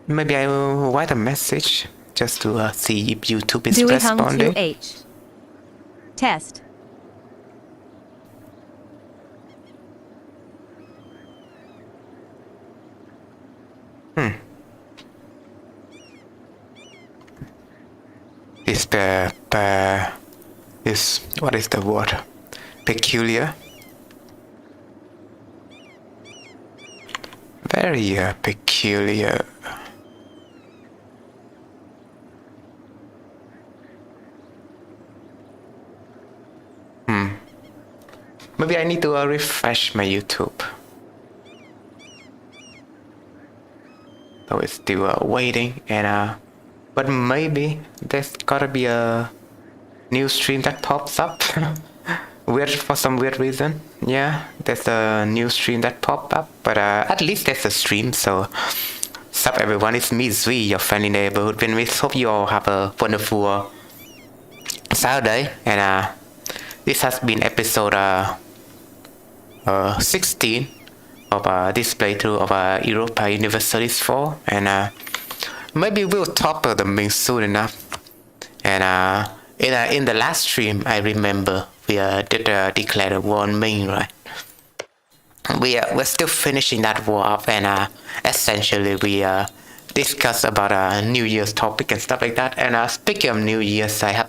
Maybe I will write a message just to see if YouTube is Dewey responding. Hung 2H. Test. What is the word? Peculiar. Very peculiar. Maybe I need to refresh my YouTube. So it's still waiting, and but maybe there's gotta be a new stream that pops up. Weird, for some weird reason. Yeah, there's a new stream that popped up, but at least there's a stream. So, sup everyone, it's me Zui, your friendly neighborhood Vietnamese. Hope you all have a wonderful Saturday, and this has been episode 16 of this playthrough of Europa Universalis 4, and maybe we'll topple the main soon enough. And in the last stream, I remember we did declare the war on Ming, right? We're still finishing that war up, and essentially we discuss about New Year's topic and stuff like that. And speaking of New Year's, I have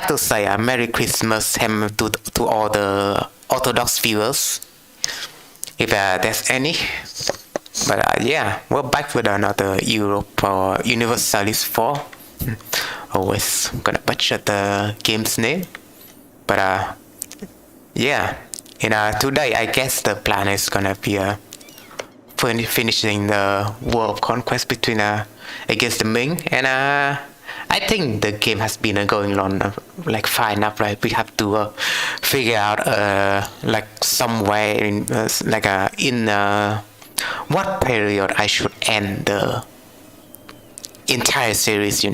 to say Merry Christmas to all the Orthodox viewers, if there's any. But yeah, we're back with another Europa Universalis 4. Always gonna butcher the game's name. But yeah, today I guess the plan is gonna be finishing the war of conquest between against the Ming, and I think the game has been going on like fine enough, right? We have to figure out like somewhere in what period I should end the entire series,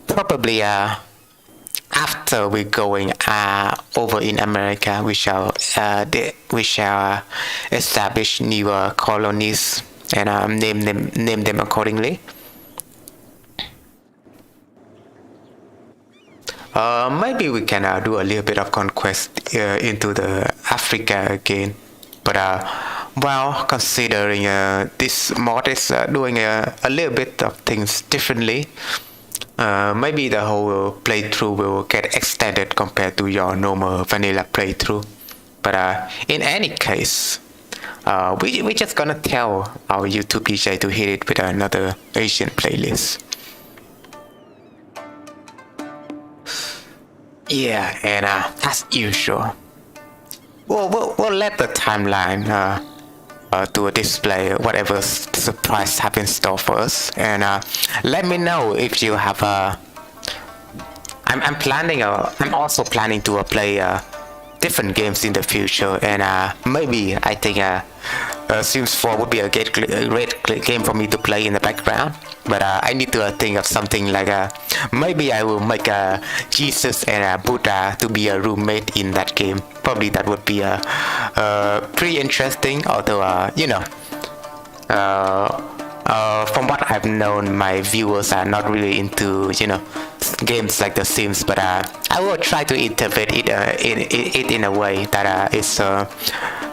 Probably after we're going over in America, we shall establish new colonies and name them accordingly. Maybe we can do a little bit of conquest into the Africa again, but well, considering this mod is doing a little bit of things differently, maybe the whole playthrough will get extended compared to your normal vanilla playthrough. But in any case, we're just gonna tell our YouTube DJ to hit it with another Asian playlist. Yeah, and as usual, we'll let the timeline to display whatever surprise have in store for us, and let me know if you have I'm also planning to play different games in the future, and maybe I think Sims 4 would be a great game for me to play in the background. But I need to think of something like maybe I will make Jesus and Buddha to be a roommate in that game. Probably that would be pretty interesting. Although from what I've known, my viewers are not really into games like The Sims. But I will try to interpret it in a way that is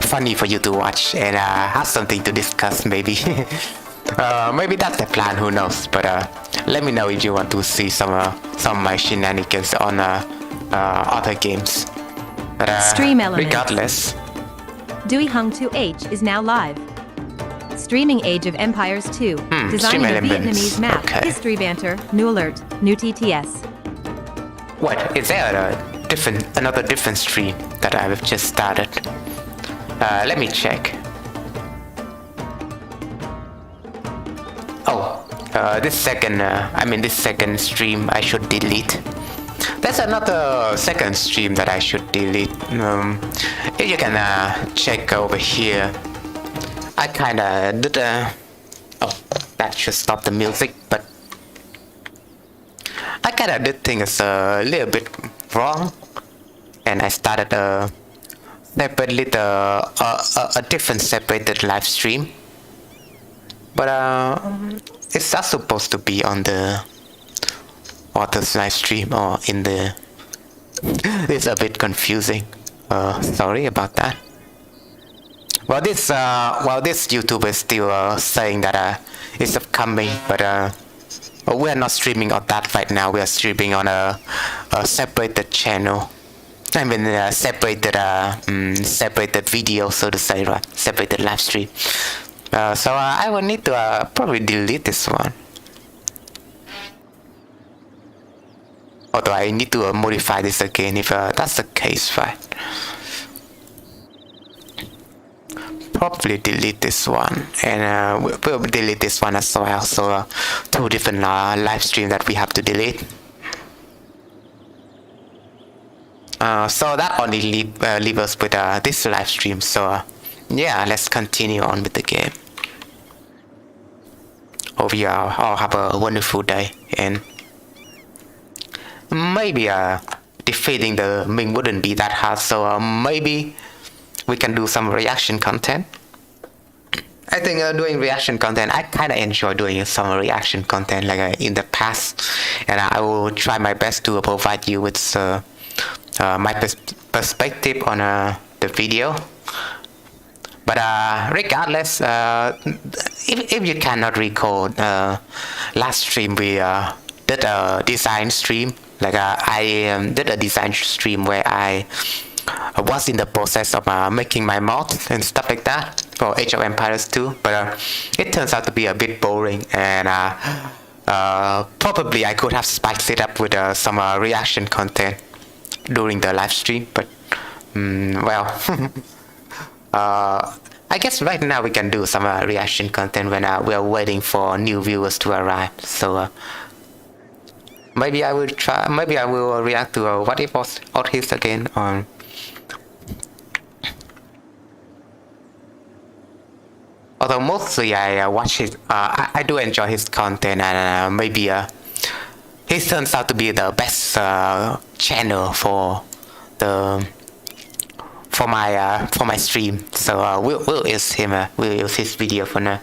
funny for you to watch and have something to discuss, maybe. Maybe that's the plan, who knows. But let me know if you want to see some of my shenanigans on other games. But Stream elements. Regardless, Dewey Hung 2H is now live. Streaming Age of Empires 2. Designing a Vietnamese map. Okay. History banter. New alert. New TTS. what is there another different stream that I've just started? Let me check. Oh, this second stream I should delete. There's another second stream that I should delete. If you can check over here, I kinda did oh, that should stop the music, but I kinda did things a little bit wrong, and I started separately a different separated live stream, but it's not supposed to be on the author's live stream or in the it's a bit confusing. Sorry about that. Well, this YouTuber is still saying that it's upcoming, but we're not streaming on that right now. We are streaming on a separated channel. I mean, separated video, so to say, right? Separated live stream. So I will need to probably delete this one. Although I need to modify this again if that's the case, right? Probably delete this one, and we'll delete this one as well. So two different live streams that we have to delete. So that only leave us with this live stream. So yeah, let's continue on with the game. Hope you all have a wonderful day, and maybe defeating the Ming wouldn't be that hard, so maybe we can do some reaction content. I think doing reaction content, I kind of enjoy doing some reaction content like in the past, and I will try my best to provide you with my perspective on the video. But regardless, if you cannot recall, last stream we did a design stream. Like I did a design stream where I was in the process of making my mod and stuff like that for Age of Empires 2, but it turns out to be a bit boring, and probably I could have spiced it up with some reaction content during the live stream, but well, I guess right now we can do some reaction content when we are waiting for new viewers to arrive. So maybe I will try. Maybe I will react to What If Authis again on. Although mostly I watch his, I do enjoy his content, and maybe he turns out to be the best channel for my stream. So we'll use him. We'll use his video for now.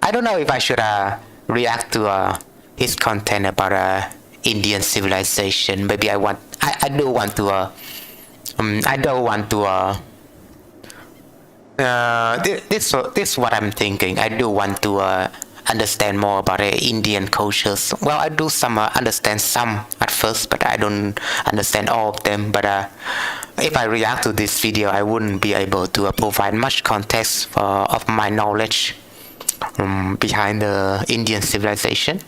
I don't know if I should react to his content about Indian civilization. Maybe I do want to this is what I'm thinking. I do want to understand more about Indian cultures. Well, I do understand some at first, but I don't understand all of them. But if I react to this video, I wouldn't be able to provide much context of my knowledge behind the Indian civilization.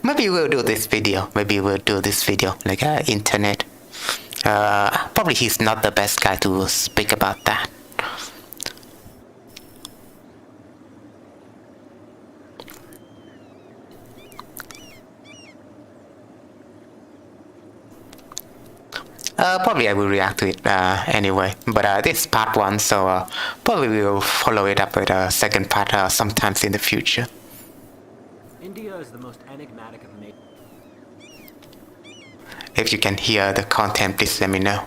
Maybe we'll do this video. Like internet. Probably he's not the best guy to speak about that. Probably I will react to it anyway, but this is part 1, so probably we will follow it up with a second part sometimes in the future. India is the most enigmatic of nations. If you can hear the content, please let me know.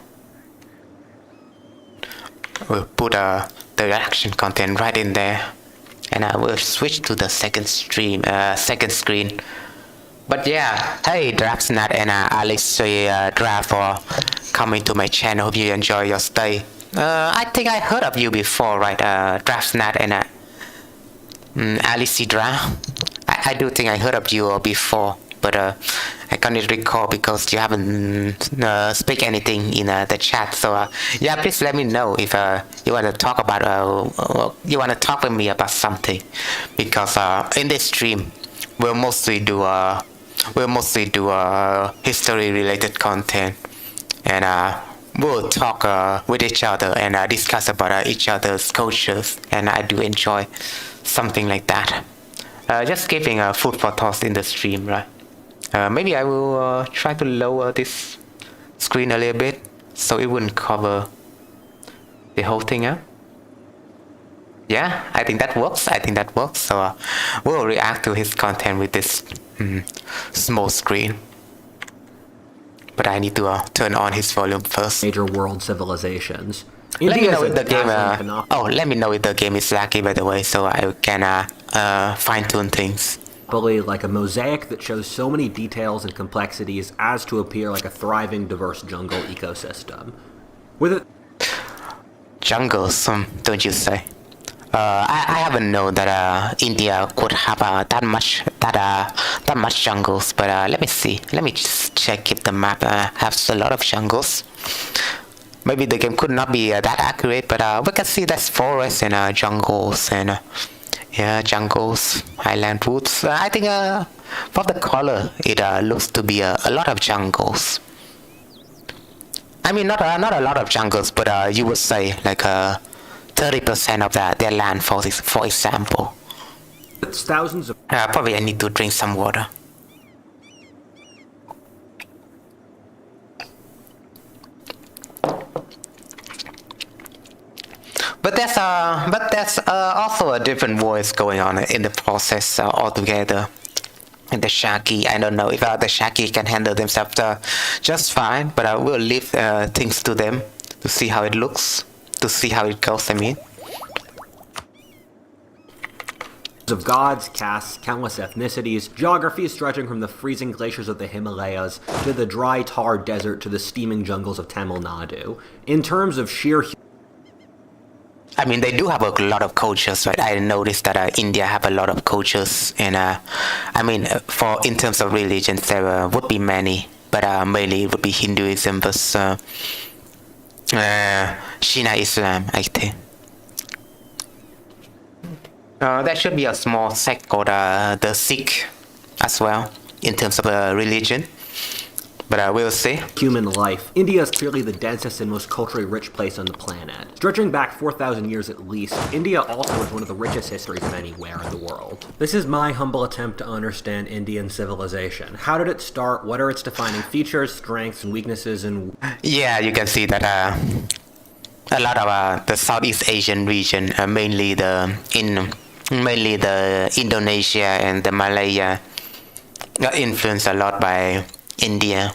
We'll put the reaction content right in there, and I will switch to the second screen. But yeah, hey Draftsnat and Alex Draft for coming to my channel. Hope you enjoy your stay. I think I heard of you before, right? Draftsnat and Alice Draft. I do think I heard of you before, but I can't recall because you haven't speak anything in the chat. So yeah, please let me know if you want to talk about you want to talk with me about something, because in this stream we'll mostly do history related content, and will talk with each other and discuss about each other's cultures, and I do enjoy something like that. Just giving food for thought in the stream, right? Maybe I will try to lower this screen a little bit so it wouldn't cover the whole thing up. Yeah, I think that works. So we'll react to his content with this small screen. But I need to turn on his volume first. Major world civilizations. Let me know if the game. Let me know if the game is laggy, by the way, so I can fine-tune things. Like a mosaic that shows so many details and complexities as to appear like a thriving, diverse jungle ecosystem. With it, jungles, don't you say? I haven't known that India could have that much jungles, but let me see. Let me just check if the map has a lot of jungles. Maybe the game could not be that accurate, but we can see there's forests and jungles and jungles, highland woods. I think from the color, it looks to be a lot of jungles. I mean, not a lot of jungles, but you would say like 30% of their land, for example. it's thousands of... Probably I need to drink some water. But there's also a different voice going on in the process altogether. And the Shaggy, I don't know if the Shaggy can handle themselves just fine, but I will leave things to them to see how it looks, to see how it goes, I mean. Of gods, castes, countless ethnicities, geographies stretching from the freezing glaciers of the Himalayas to the dry tar desert to the steaming jungles of Tamil Nadu. In terms of sheer... I mean, they do have a lot of cultures, right? I noticed that India have a lot of cultures, and I mean, in terms of religions, there would be many, but mainly it would be Hinduism versus Shia Islam, I think. There should be a small sect called the Sikh as well, in terms of religion. But we'll see. Human life. India is clearly the densest and most culturally rich place on the planet. Stretching back 4,000 years at least, India also has one of the richest histories of anywhere in the world. This is my humble attempt to understand Indian civilization. How did it start? What are its defining features, strengths, and weaknesses? And yeah, you can see that a lot of the Southeast Asian region, mainly the Indonesia and the Malaya, got influenced a lot by India,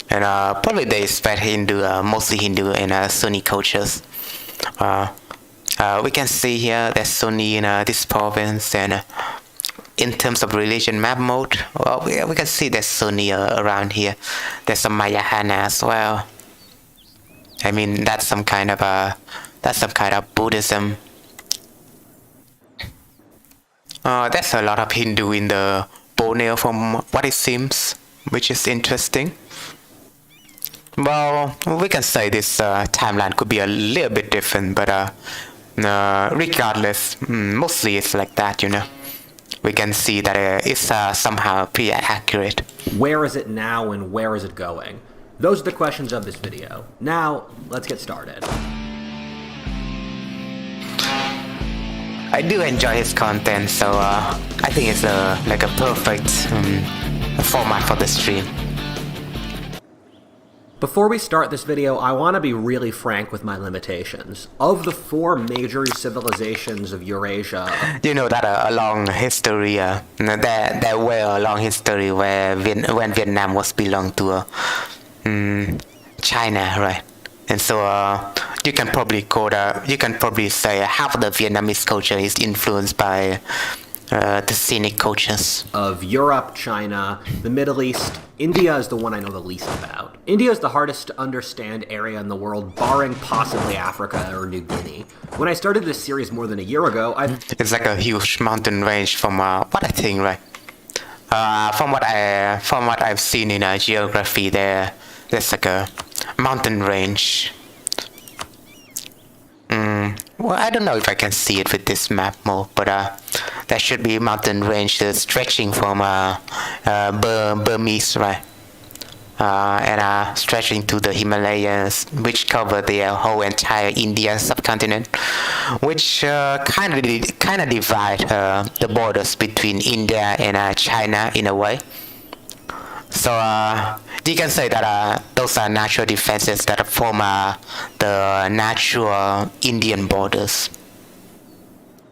and probably they spread mostly Hindu and Sunni cultures. We can see here there's Sunni in this province, and in terms of religion map mode, well, we can see there's Sunni around here. There's some Mahayana as well. I mean, that's some kind of Buddhism. There's a lot of Hindu in the Borneo from what it seems, which is interesting. Well, we can say this timeline could be a little bit different, but regardless, mostly it's like that, you know. We can see that it's somehow pretty accurate. Where is it now and where is it going? Those are the questions of this video. Now, let's get started. I do enjoy his content, so I think it's like a perfect format for the stream. Before we start this video, I want to be really frank with my limitations. Of the 4 major civilizations of Eurasia... You know that a long history, there were a long history where when Vietnam was belonged to China, right? And so you can probably say half of the Vietnamese culture is influenced by the scenic cultures of Europe, China, the Middle East. India is the one I know the least about. India is the hardest to understand area in the world, barring possibly Africa or New Guinea. When I started this series more than a year ago, it's like a huge mountain range from what I think, right? From what I've seen in geography, there's like a mountain range. Well, I don't know if I can see it with this map mode, but there should be mountain ranges stretching from Burmese, right? and stretching to the Himalayas, which cover the whole entire Indian subcontinent, which kind of divide the borders between India and China in a way. So you can say that those are natural defenses that form the natural Indian borders.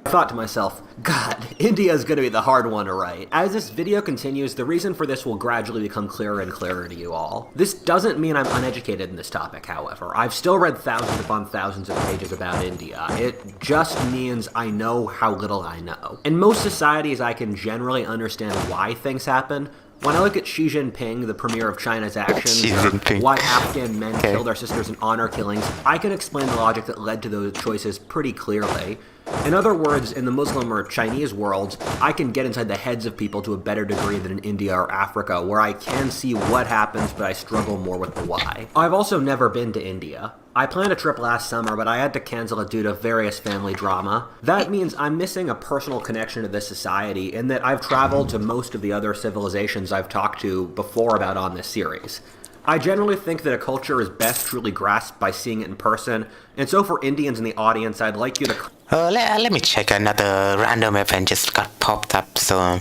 I thought to myself, God, India is going to be the hard one to write. As this video continues, the reason for this will gradually become clearer and clearer to you all. This doesn't mean I'm uneducated in this topic, however. I've still read thousands upon thousands of pages about India. It just means I know how little I know. In most societies, I can generally understand why things happen. When I look at Xi Jinping, the premier of China's actions, or why Afghan men killed their sisters in honor killings, I can explain the logic that led to those choices pretty clearly. In other words, in the Muslim or Chinese worlds, I can get inside the heads of people to a better degree than in India or Africa, where I can see what happens, but I struggle more with the why. I've also never been to India. I planned a trip last summer, but I had to cancel it due to various family drama. That means I'm missing a personal connection to this society, in that I've traveled to most of the other civilizations I've talked to before about on this series. I generally think that a culture is best truly grasped by seeing it in person, and so for Indians in the audience, I'd like you to... Let me check another random event just got popped up, so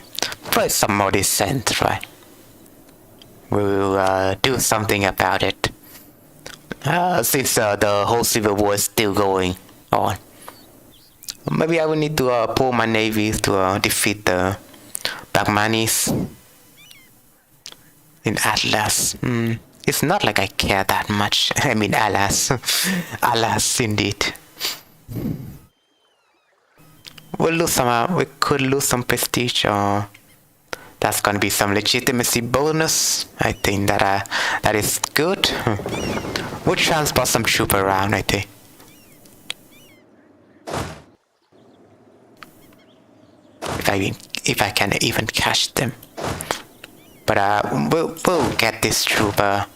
put some more dissent, right? We'll do something about it. Since the whole civil war is still going on. Maybe I will need to pull my navy to defeat the Bagmanis in Atlas. It's not like I care that much. I mean, alas. Alas, indeed. We could lose some prestige, or that's gonna be some legitimacy bonus. I think that is good. We'll transport some troops around, I think. If I can even catch them. But we'll get this trooper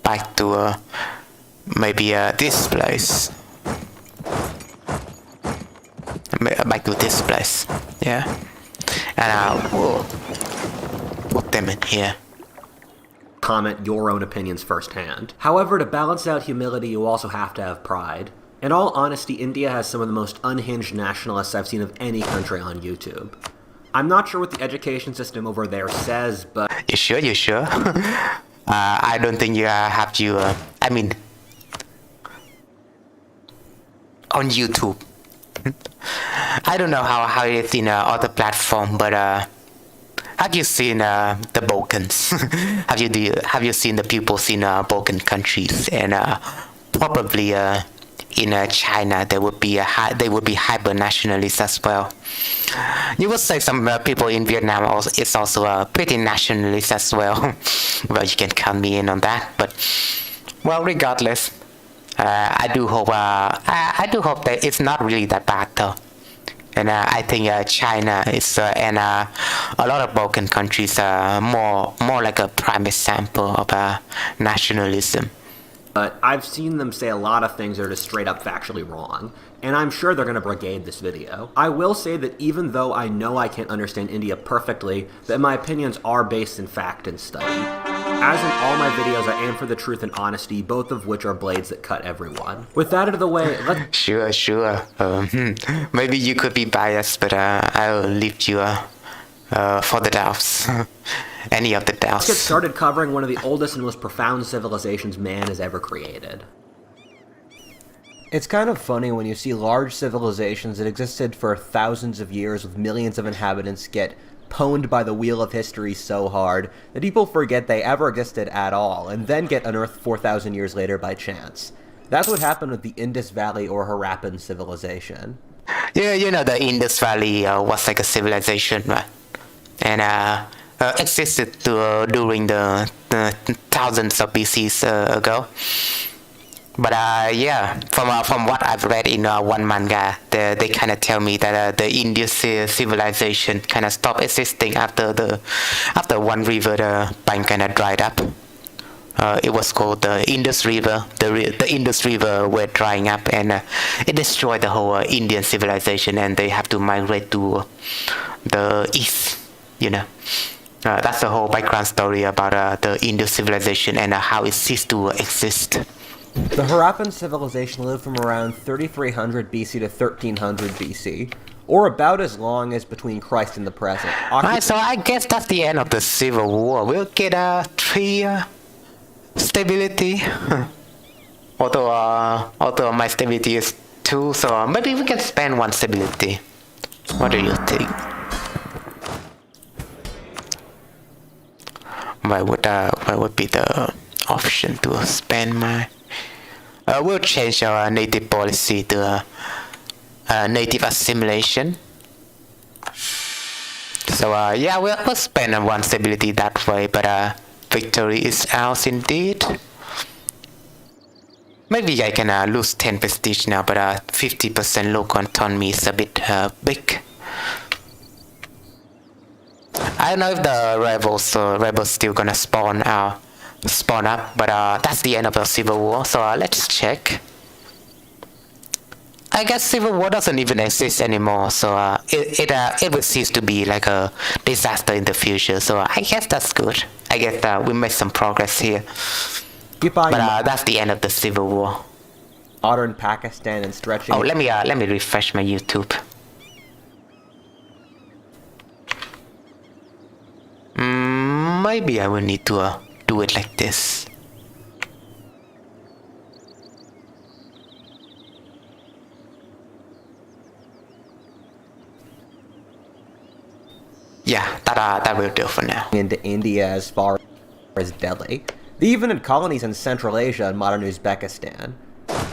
back to maybe this place. Back to this place, yeah. And we'll put them in here. Comment your own opinions firsthand. However, to balance out humility, you also have to have pride. In all honesty, India has some of the most unhinged nationalists I've seen of any country on YouTube. I'm not sure what the education system over there says, but... You sure? I don't think you have to, I mean... On YouTube. I don't know how it is in other platform, but have you seen the Balkans? have you seen the pupils in Balkan countries? And probably in China, they would be hyper nationalists as well. You would say some people in Vietnam is also pretty nationalist as well. Well, you can count me in on that. But well, regardless, I do hope that it's not really that bad though. And I think China is and a lot of Balkan countries are more like a prime example of nationalism. But I've seen them say a lot of things that are just straight up factually wrong, and I'm sure they're going to brigade this video. I will say that even though I know I can't understand India perfectly, that my opinions are based in fact and study. As in all my videos, I aim for the truth and honesty, both of which are blades that cut everyone. With that out of the way, let's... Sure. Maybe you could be biased, but I'll leave you for the doubts. Any of the doubts. Let's get started covering one of the oldest and most profound civilizations man has ever created. It's kind of funny when you see large civilizations that existed for thousands of years with millions of inhabitants get pwned by the wheel of history so hard that people forget they ever existed at all, and then get unearthed 4,000 years later by chance. That's what happened with the Indus Valley or Harappan civilization. Yeah, you know, the Indus Valley was like a civilization, right? And existed during the thousands of BCs ago. But yeah, from what I've read in one manga, they kind of tell me that the Indus civilization kind of stopped existing after one river, the bank kind of dried up. It was called the Indus River. The Indus River were drying up, and it destroyed the whole Indian civilization, and they have to migrate to the east, you know. That's the whole background story about the Indus civilization and how it ceased to exist. The Harappan civilization lived from around 3300 BC to 1300 BC, or about as long as between Christ and the present. Alright, so I guess that's the end of the Civil War. We'll get a 3 stability. although my stability is 2, so maybe we can spend 1 stability. What do you think? What would be the option to spend my? We'll change our native policy to native assimilation. So yeah, we'll spend 1 stability that way, but victory is ours indeed. Maybe I can lose 10 prestige now, but 50% local autonomy is a bit big. I don't know if the rebels still gonna spawn up, but that's the end of the Civil War, so let's check. I guess Civil War doesn't even exist anymore, so it will cease to be like a disaster in the future, so I guess that's good. I guess we made some progress here. But that's the end of the Civil War. Modern Pakistan and stretching... Oh, let me refresh my YouTube. Maybe I will need to do it like this. Yeah, that will do for now. Into India as far as Delhi. They even had colonies in Central Asia and modern Uzbekistan.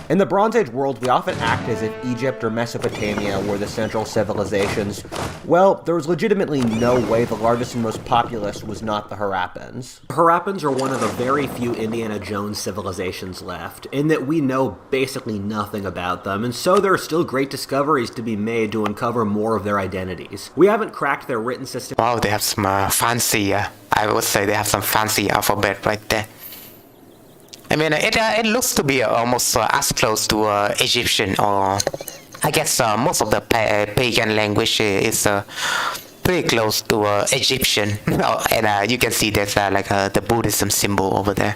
In the Bronze Age world, we often act as if Egypt or Mesopotamia were the central civilizations. Well, there was legitimately no way the largest and most populous was not the Harappans. The Harappans are one of the very few Indiana Jones civilizations left, in that we know basically nothing about them, and so there are still great discoveries to be made to uncover more of their identities. We haven't cracked their written system. Wow, they have some fancy, I would say they have some fancy alphabet right there. I mean, it looks to be almost as close to Egyptian, or I guess most of the pagan language is pretty close to Egyptian. And you can see there's like the Buddhism symbol over there.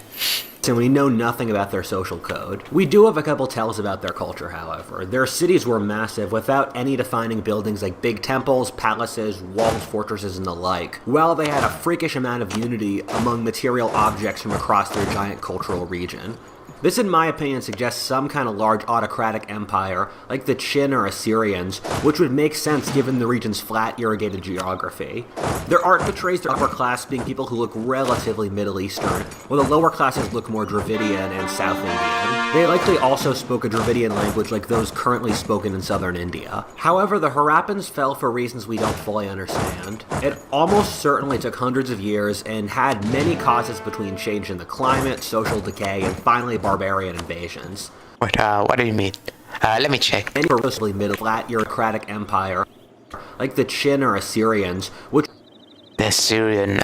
And we know nothing about their social code. We do have a couple tells about their culture, however. Their cities were massive, without any defining buildings like big temples, palaces, walls, fortresses, and the like, while they had a freakish amount of unity among material objects from across their giant cultural region. This, in my opinion, suggests some kind of large autocratic empire, like the Qin or Assyrians, which would make sense given the region's flat, irrigated geography. Their art portrays their upper class being people who look relatively Middle Eastern, while the lower classes look more Dravidian and South Indian. They likely also spoke a Dravidian language like those currently spoken in southern India. However, the Harappans fell for reasons we don't fully understand. It almost certainly took hundreds of years and had many causes between change in the climate, social decay, and finally barbarian invasions. What do you mean? Let me check. Any relatively middle flat bureaucratic empire, like the Qin or Assyrians, which the Assyrian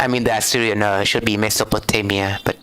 should be Mesopotamia, but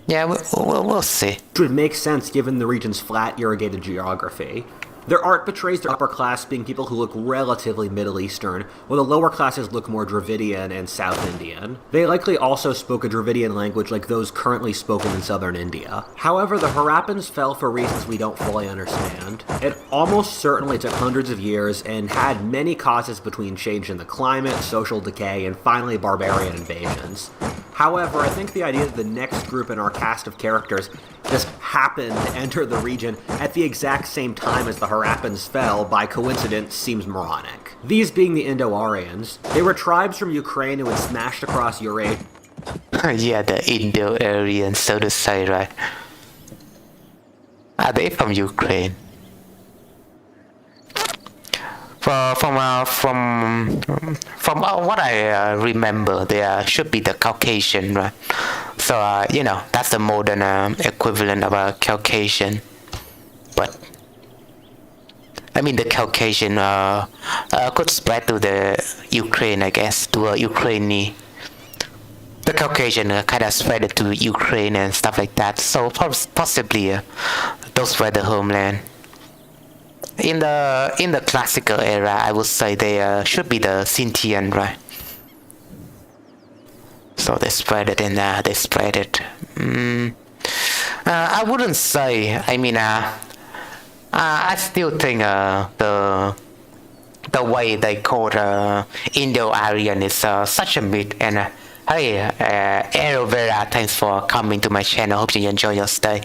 yeah, we'll see. which would make sense given the region's flat, irrigated geography. Their art portrays their upper class being people who look relatively Middle Eastern, while the lower classes look more Dravidian and South Indian. They likely also spoke a Dravidian language like those currently spoken in southern India. However, the Harappans fell for reasons we don't fully understand. It almost certainly took hundreds of years and had many causes between change in the climate, social decay, and finally barbarian invasions. However, I think the idea that the next group in our cast of characters just happened to enter the region at the exact same time as the Harappans fell by coincidence seems moronic. These being the Indo-Aryans, they were tribes from Ukraine who had smashed across Eurasia. Yeah, the Indo-Aryan, so to say, right? Are they from Ukraine? From what I remember, they should be the Caucasian, right? So that's the modern equivalent of a Caucasian. But I mean, the Caucasian could spread to the Ukraine, I guess, to Ukraine. The Caucasian kind of spread it to Ukraine and stuff like that. So possibly those were the homeland. In the classical era, I would say they should be the Scythian, right? So they spread it and they spread it. I wouldn't say. I mean, I still think the way they call Indo-Aryan is such a myth. And hey, Aloe Vera, thanks for coming to my channel. Hope you enjoy your stay.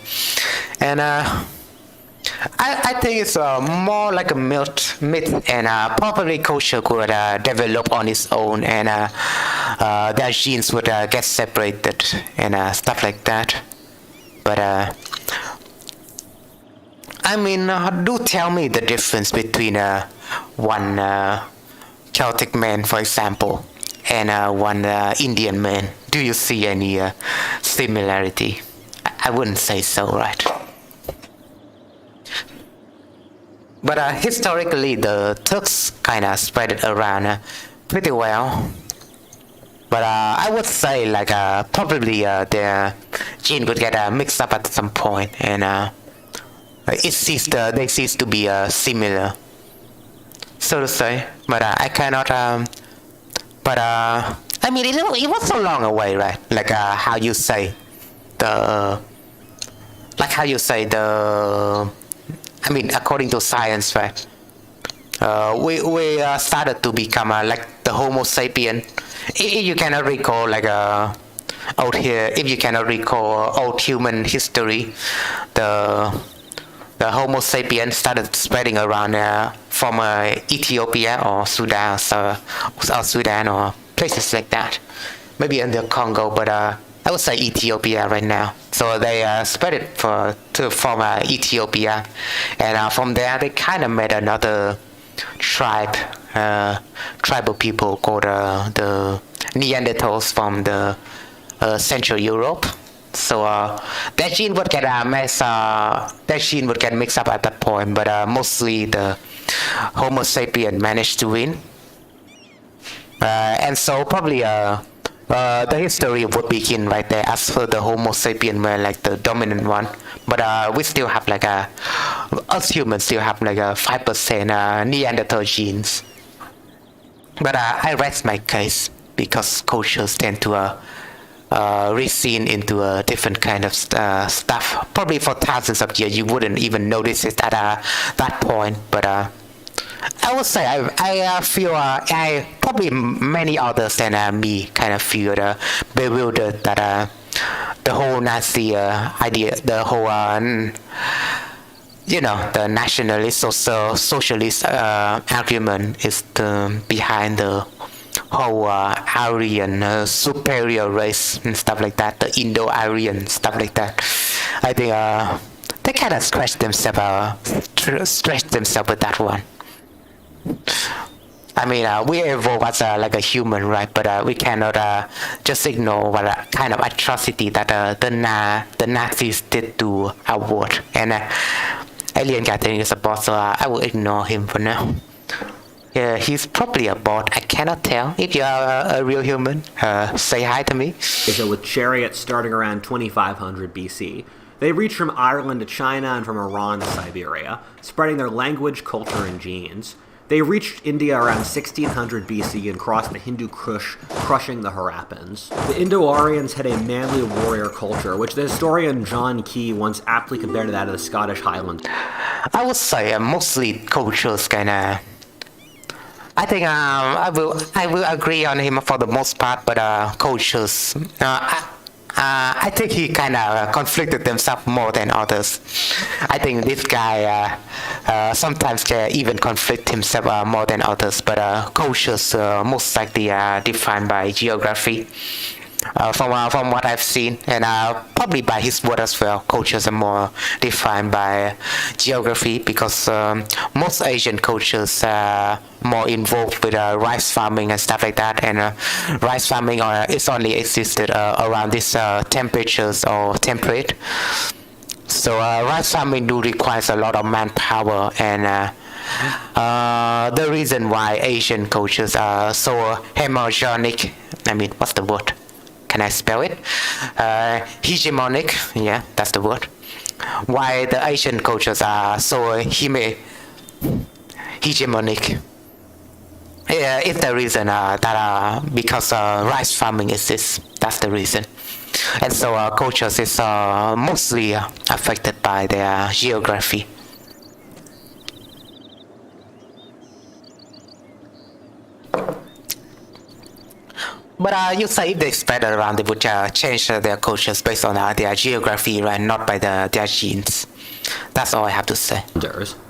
And I think it's more like a myth, and probably culture could develop on its own, and their genes would get separated and stuff like that. But I mean, do tell me the difference between one Celtic man, for example, and one Indian man. Do you see any similarity? I wouldn't say so, right? But historically, the Turks kind of spread it around pretty well. But I would say like probably their gene would get mixed up at some point, and they cease to be similar, so to say. But I cannot. But I mean, it was so long away, right? Like how you say the. I mean, according to science, right? We started to become like the Homo sapien. If you cannot recall like out here, if you cannot recall old human history, the Homo sapien started spreading around from Ethiopia or Sudan, or places like that. Maybe in the Congo, but I would say Ethiopia right now. So they spread it from Ethiopia, and from there they kind of made another tribal people called the Neanderthals from the Central Europe. So that gene would get mixed up at that point, but mostly the Homo sapien managed to win, and so probably the history would begin right there as for the Homo sapien were like the dominant one. But we still have like us humans still have like 5% Neanderthal genes. But I rest my case because cultures tend to reseen into a different kind of stuff. Probably for thousands of years you wouldn't even notice it at that point. But I would say I feel probably many others than me kind of feel bewildered that the whole Nazi idea, the whole the nationalist or socialist argument is behind the whole Aryan superior race and stuff like that, the Indo-Aryan stuff like that. I think they kind of stretch themselves with that one. I mean, we evolved as like a human, right? But we cannot just ignore what kind of atrocity that the Nazis did to our world. And Alien Gathering is a bot, so I will ignore him for now. Yeah, he's probably a bot. I cannot tell. If you are a real human, say hi to me. So with chariots starting around 2500 BC, they reached from Ireland to China and from Iran to Siberia, spreading their language, culture, and genes. They reached India around 1600 BC and crossed the Hindu Kush, crushing the Harappans. The Indo-Aryans had a manly warrior culture, which the historian John Key once aptly compared to that of the Scottish Highlands. I would say mostly cultures kinda. I think I will agree on him for the most part, but cultures. I think he kind of conflicted himself more than others. I think this guy sometimes can even conflict himself more than others, but cultures most likely defined by geography. From what I've seen, and probably by his word as well, cultures are more defined by geography because most Asian cultures are more involved with rice farming and stuff like that, and rice farming is only existed around these temperatures or temperate. So rice farming do requires a lot of manpower, and the reason why Asian cultures are so hegemonic, I mean, what's the word? Can I spell it? Hegemonic, yeah, that's the word. Why the Asian cultures are so hegemonic. Yeah, it's the reason because rice farming exists. That's the reason. And so cultures is mostly affected by their geography. But you say if they spread around, they would change their cultures based on their geography, right? Not by their genes. That's all I have to say.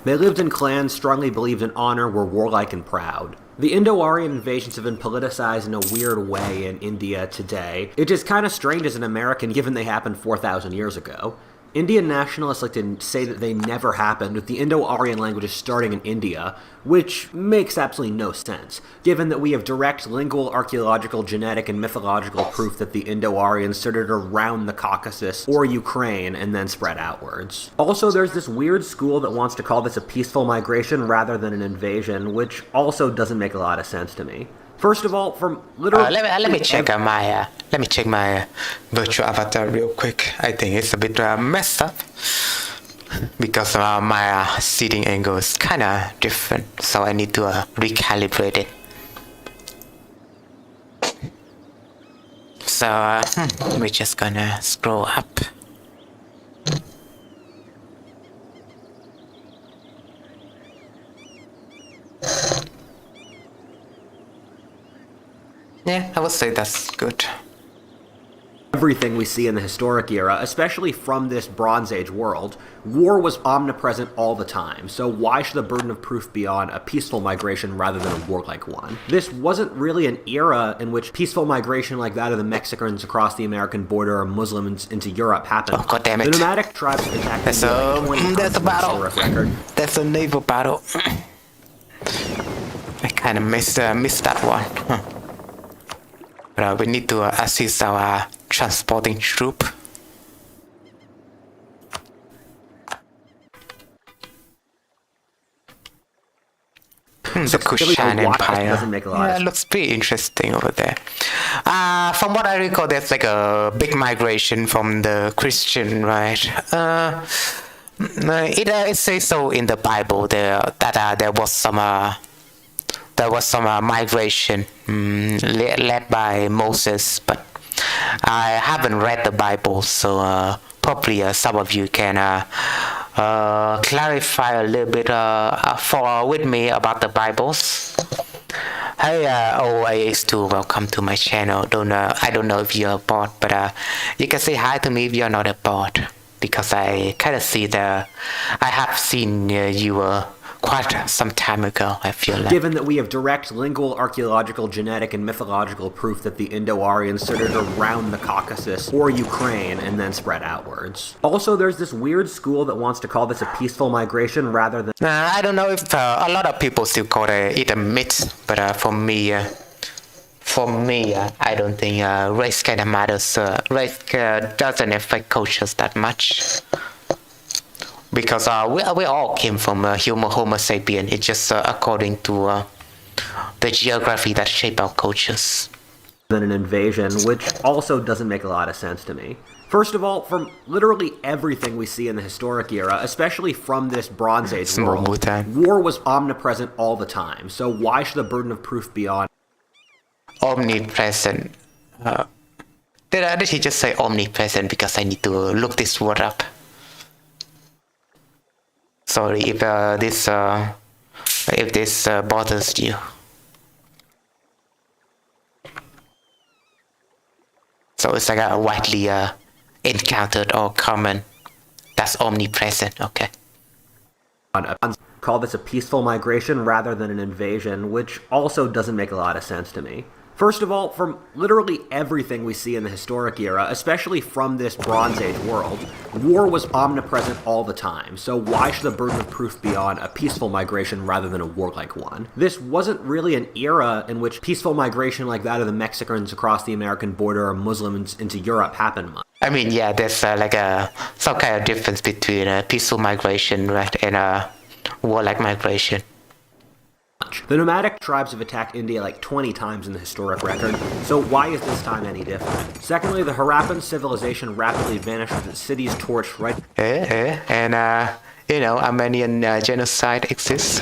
They lived in clans, strongly believed in honor, were warlike and proud. The Indo-Aryan invasions have been politicized in a weird way in India today. It is kind of strange as an American given they happened 4,000 years ago. Indian nationalists like to say that they never happened, with the Indo-Aryan languages starting in India, which makes absolutely no sense, given that we have direct lingual, archaeological, genetic, and mythological proof that the Indo-Aryans started around the Caucasus or Ukraine and then spread outwards. Also, there's this weird school that wants to call this a peaceful migration rather than an invasion, which also doesn't make a lot of sense to me. First of all, from literally... let me check my virtual avatar real quick. I think it's a bit messed up because my seating angle is kind of different, so I need to recalibrate it. So we're just gonna scroll up. Yeah, I would say that's good. Everything we see in the historic era, especially from this Bronze Age world, war was omnipresent all the time, so why should the burden of proof be on a peaceful migration rather than a warlike one? This wasn't really an era in which peaceful migration like that of the Mexicans across the American border or Muslims into Europe happened. Oh, God damn it. The nomadic tribes attacked There's a battle. There's a naval battle. I kind of missed that one. But we need to assist our transporting troop. The Kushan Empire. Yeah, it looks pretty interesting over there. From what I recall, there's like a big migration from the Christian, right? It says so in the Bible that there was some migration led by Moses, but I haven't read the Bible, so probably some of you can clarify a little bit with me about the Bibles. Hey, OAX2, welcome to my channel. I don't know if you're a bot, but you can say hi to me if you're not a bot, because I kind of see I have seen you quite some time ago, I feel like. Given that we have direct lingual, archaeological, genetic, and mythological proof that the Indo-Aryans started around the Caucasus or Ukraine and then spread outwards. Also, there's this weird school that wants to call this a peaceful migration rather than... I don't know if a lot of people still call it a myth, but for me, I don't think race kind of matters. Race doesn't affect cultures that much. Because we all came from Homo sapien. It's just according to the geography that shape our cultures. Than an invasion, which also doesn't make a lot of sense to me. First of all, from literally everything we see in the historic era, especially from this Bronze Age world, war was omnipresent all the time, so why should the burden of proof be on... Omnipresent. Did he just say omnipresent because I need to look this word up? Sorry if this bothers you. So it's like a widely encountered or common. That's omnipresent. Okay. Call this a peaceful migration rather than an invasion, which also doesn't make a lot of sense to me. First of all, from literally everything we see in the historic era, especially from this Bronze Age world, war was omnipresent all the time, so why should the burden of proof be on a peaceful migration rather than a warlike one? This wasn't really an era in which peaceful migration like that of the Mexicans across the American border or Muslims into Europe happened much. I mean, yeah, there's some kind of difference between peaceful migration, right, and warlike migration. The nomadic tribes have attacked India like 20 times in the historic record, so why is this time any different? Secondly, the Harappan civilization rapidly vanished with its cities torched right... And, Armenian genocide exists.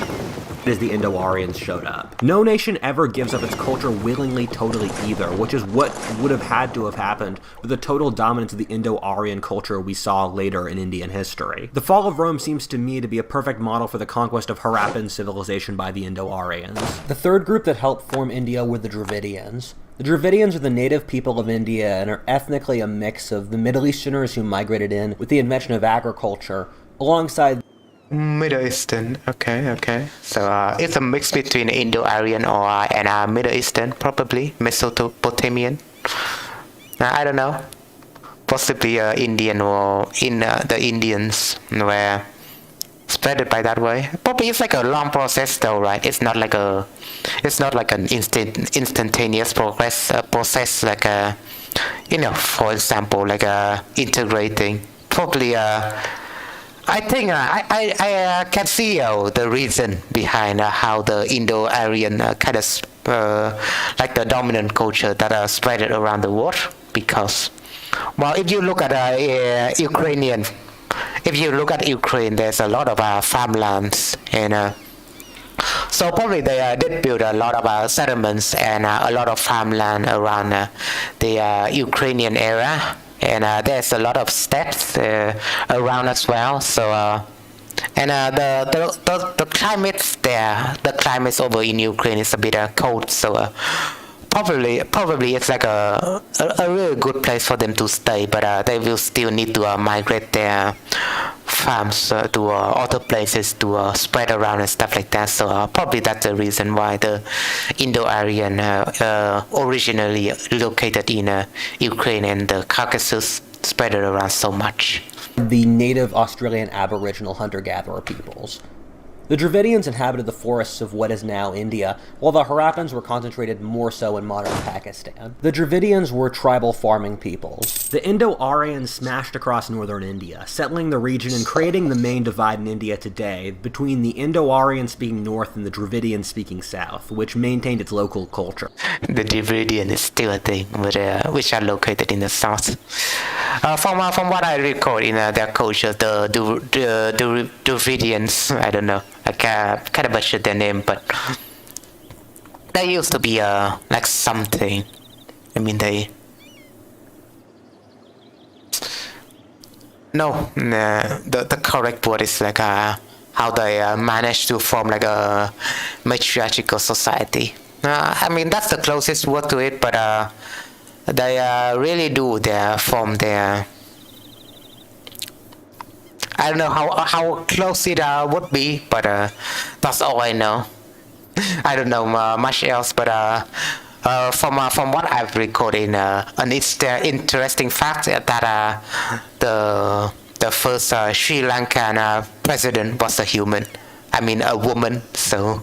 as the Indo-Aryans showed up. No nation ever gives up its culture willingly, totally either, which is what would have had to have happened with the total dominance of the Indo-Aryan culture we saw later in Indian history. The fall of Rome seems to me to be a perfect model for the conquest of Harappan civilization by the Indo-Aryans. The third group that helped form India were the Dravidians. The Dravidians are the native people of India and are ethnically a mix of the Middle Easterners who migrated in with the invention of agriculture, alongside Middle Eastern, okay. So it's a mix between Indo-Aryan and Middle Eastern, probably Mesopotamian. I don't know. Possibly Indian or in the Indians were spread by that way. Probably it's like a long process though, right? It's not like an instantaneous process like for example, like integrating. Probably I think I can see the reason behind how the Indo-Aryan kind of like the dominant culture that spread it around the world. Because, well, if you look at Ukraine, there's a lot of farmlands, and so probably they did build a lot of settlements and a lot of farmland around the Ukrainian area. And there's a lot of steppes around as well. So and the climates there, the climates over in Ukraine is a bit cold. So probably it's like a really good place for them to stay. But they will still need to migrate their farms to other places to spread around and stuff like that. So probably that's the reason why the Indo-Aryan originally located in Ukraine and the Caucasus spread it around so much. the native Australian Aboriginal hunter-gatherer peoples. The Dravidians inhabited the forests of what is now India, while the Harappans were concentrated more so in modern Pakistan. The Dravidians were tribal farming peoples. The Indo-Aryans smashed across northern India, settling the region and creating the main divide in India today between the Indo-Aryan speaking north and the Dravidian speaking south, which maintained its local culture. The Dravidian is still a thing, but, which are located in the south. From what I recall in their culture, the Dravidians, I don't know, I kind of butchered their name, but they used to be like something. I mean, the correct word is like how they managed to form like a matriarchal society. I mean, that's the closest word to it, but they really do form their. I don't know how close it would be, but that's all I know. I don't know much else, but from what I've recorded, an interesting fact that the first Sri Lankan president was a human. I mean, a woman. So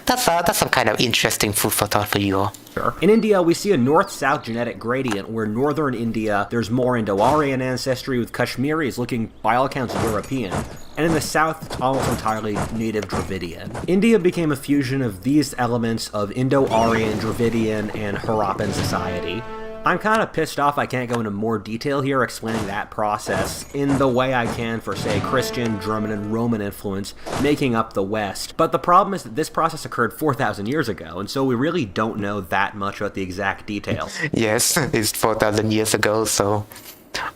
that's some kind of interesting food for thought for you all. In India, we see a north-south genetic gradient where northern India, there's more Indo-Aryan ancestry with Kashmiris looking, by all accounts, European. And in the south, it's almost entirely native Dravidian. India became a fusion of these elements of Indo-Aryan, Dravidian, and Harappan society. I'm kind of pissed off I can't go into more detail here explaining that process in the way I can for, say, Christian, German, and Roman influence making up the West. But the problem is that this process occurred 4,000 years ago, and so we really don't know that much about the exact details. Yes, it's 4,000 years ago, so...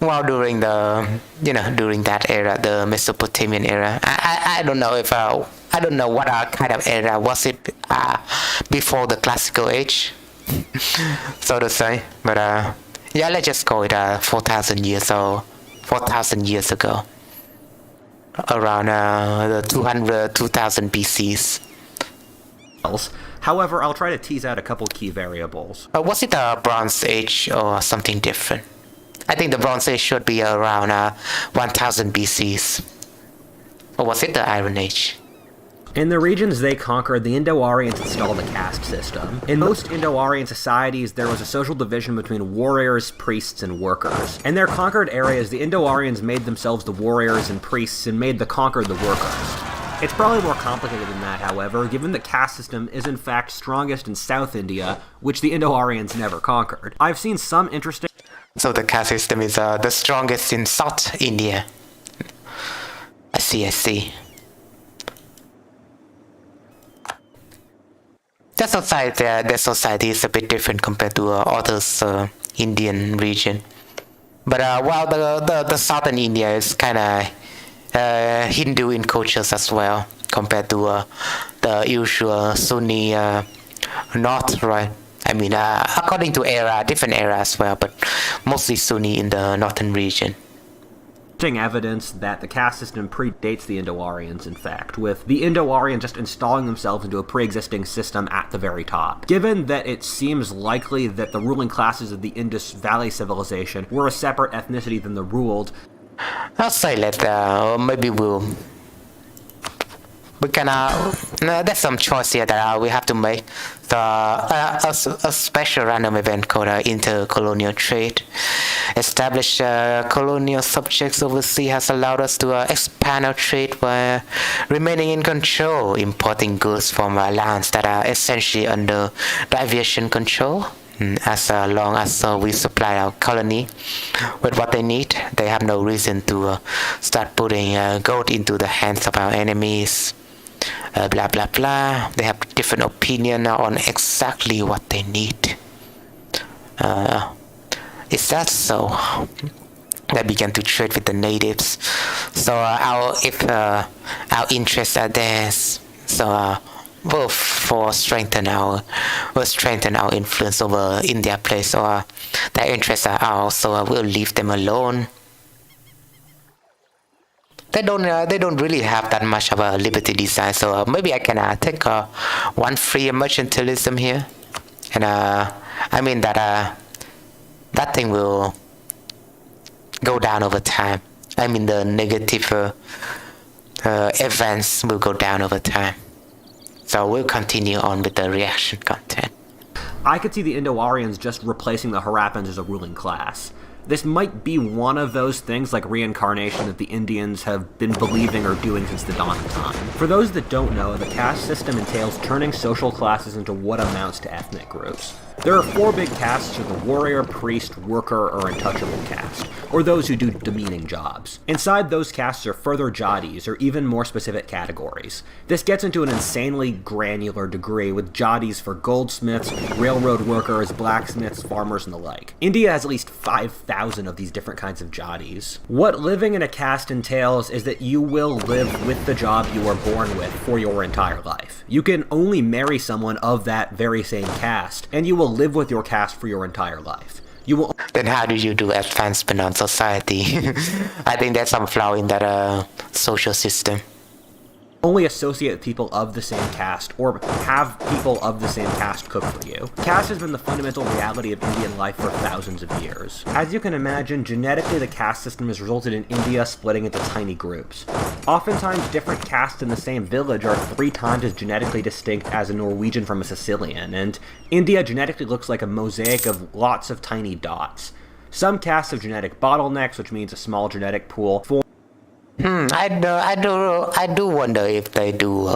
Well, during that era, the Mesopotamian era, I don't know if... I don't know what kind of era was it before the classical age. So to say, but yeah, let's just call it 4,000 years or 4,000 years ago, around the 2000 BCs. However, I'll try to tease out a couple key variables. Was it the Bronze Age or something different? I think the Bronze Age should be around 1000 BCs, or was it the Iron Age? In the regions they conquered, the Indo-Aryans installed a caste system. In most Indo-Aryan societies, there was a social division between warriors, priests, and workers. In their conquered areas, the Indo-Aryans made themselves the warriors and priests and made the conquered the workers. It's probably more complicated than that, however, given the caste system is in fact strongest in South India, which the Indo-Aryans never conquered. I've seen some interesting... So the caste system is the strongest in South India. I see. their society is a bit different compared to others Indian region. But while the southern India is kind of Hindu in cultures as well compared to the usual Sunni north, right? I mean, according to different era as well, but mostly Sunni in the northern region. Evidence that the caste system predates the Indo-Aryans, in fact, with the Indo-Aryans just installing themselves into a pre-existing system at the very top. Given that it seems likely that the ruling classes of the Indus Valley civilization were a separate ethnicity than the ruled, I'll say that maybe we can there's some choice here that we have to make. A special random event called intercolonial trade. Established colonial subjects overseas has allowed us to expand our trade while remaining in control, importing goods from lands that are essentially under Dai Viet control. As long as we supply our colony with what they need, they have no reason to start putting gold into the hands of our enemies. Blah blah blah. They have different opinion on exactly what they need. Is that so? They began to trade with the natives. So our interests are theirs. So we'll strengthen our influence over India place. So their interests are ours. So we'll leave them alone. They don't really have that much of a liberty design, so maybe I can take one free mercantilism here, and I mean that thing will go down over time. I mean the negative events will go down over time. So we'll continue on with the reaction content. I could see the Indo-Aryans just replacing the Harappans as a ruling class. This might be one of those things like reincarnation that the Indians have been believing or doing since the dawn of time. For those that don't know, the caste system entails turning social classes into what amounts to ethnic groups. There are 4 big castes: the warrior, priest, worker, or untouchable caste, or those who do demeaning jobs. Inside those castes are further jatis, or even more specific categories. This gets into an insanely granular degree, with jatis for goldsmiths, railroad workers, blacksmiths, farmers, and the like. India has at least 5,000 of these different kinds of jatis. What living in a caste entails is that you will live with the job you were born with for your entire life. You can only marry someone of that very same caste, and you will live with your caste for your entire life. You will. Then how do you do advancement on society? I think there's some flaw in that social system. Only associate with people of the same caste, or have people of the same caste cook for you. Caste has been the fundamental reality of Indian life for thousands of years. As you can imagine, genetically the caste system has resulted in India splitting into tiny groups. Oftentimes, different castes in the same village are 3 times as genetically distinct as a Norwegian from a Sicilian, and India genetically looks like a mosaic of lots of tiny dots. Some castes have genetic bottlenecks, which means a small genetic pool I do wonder if they do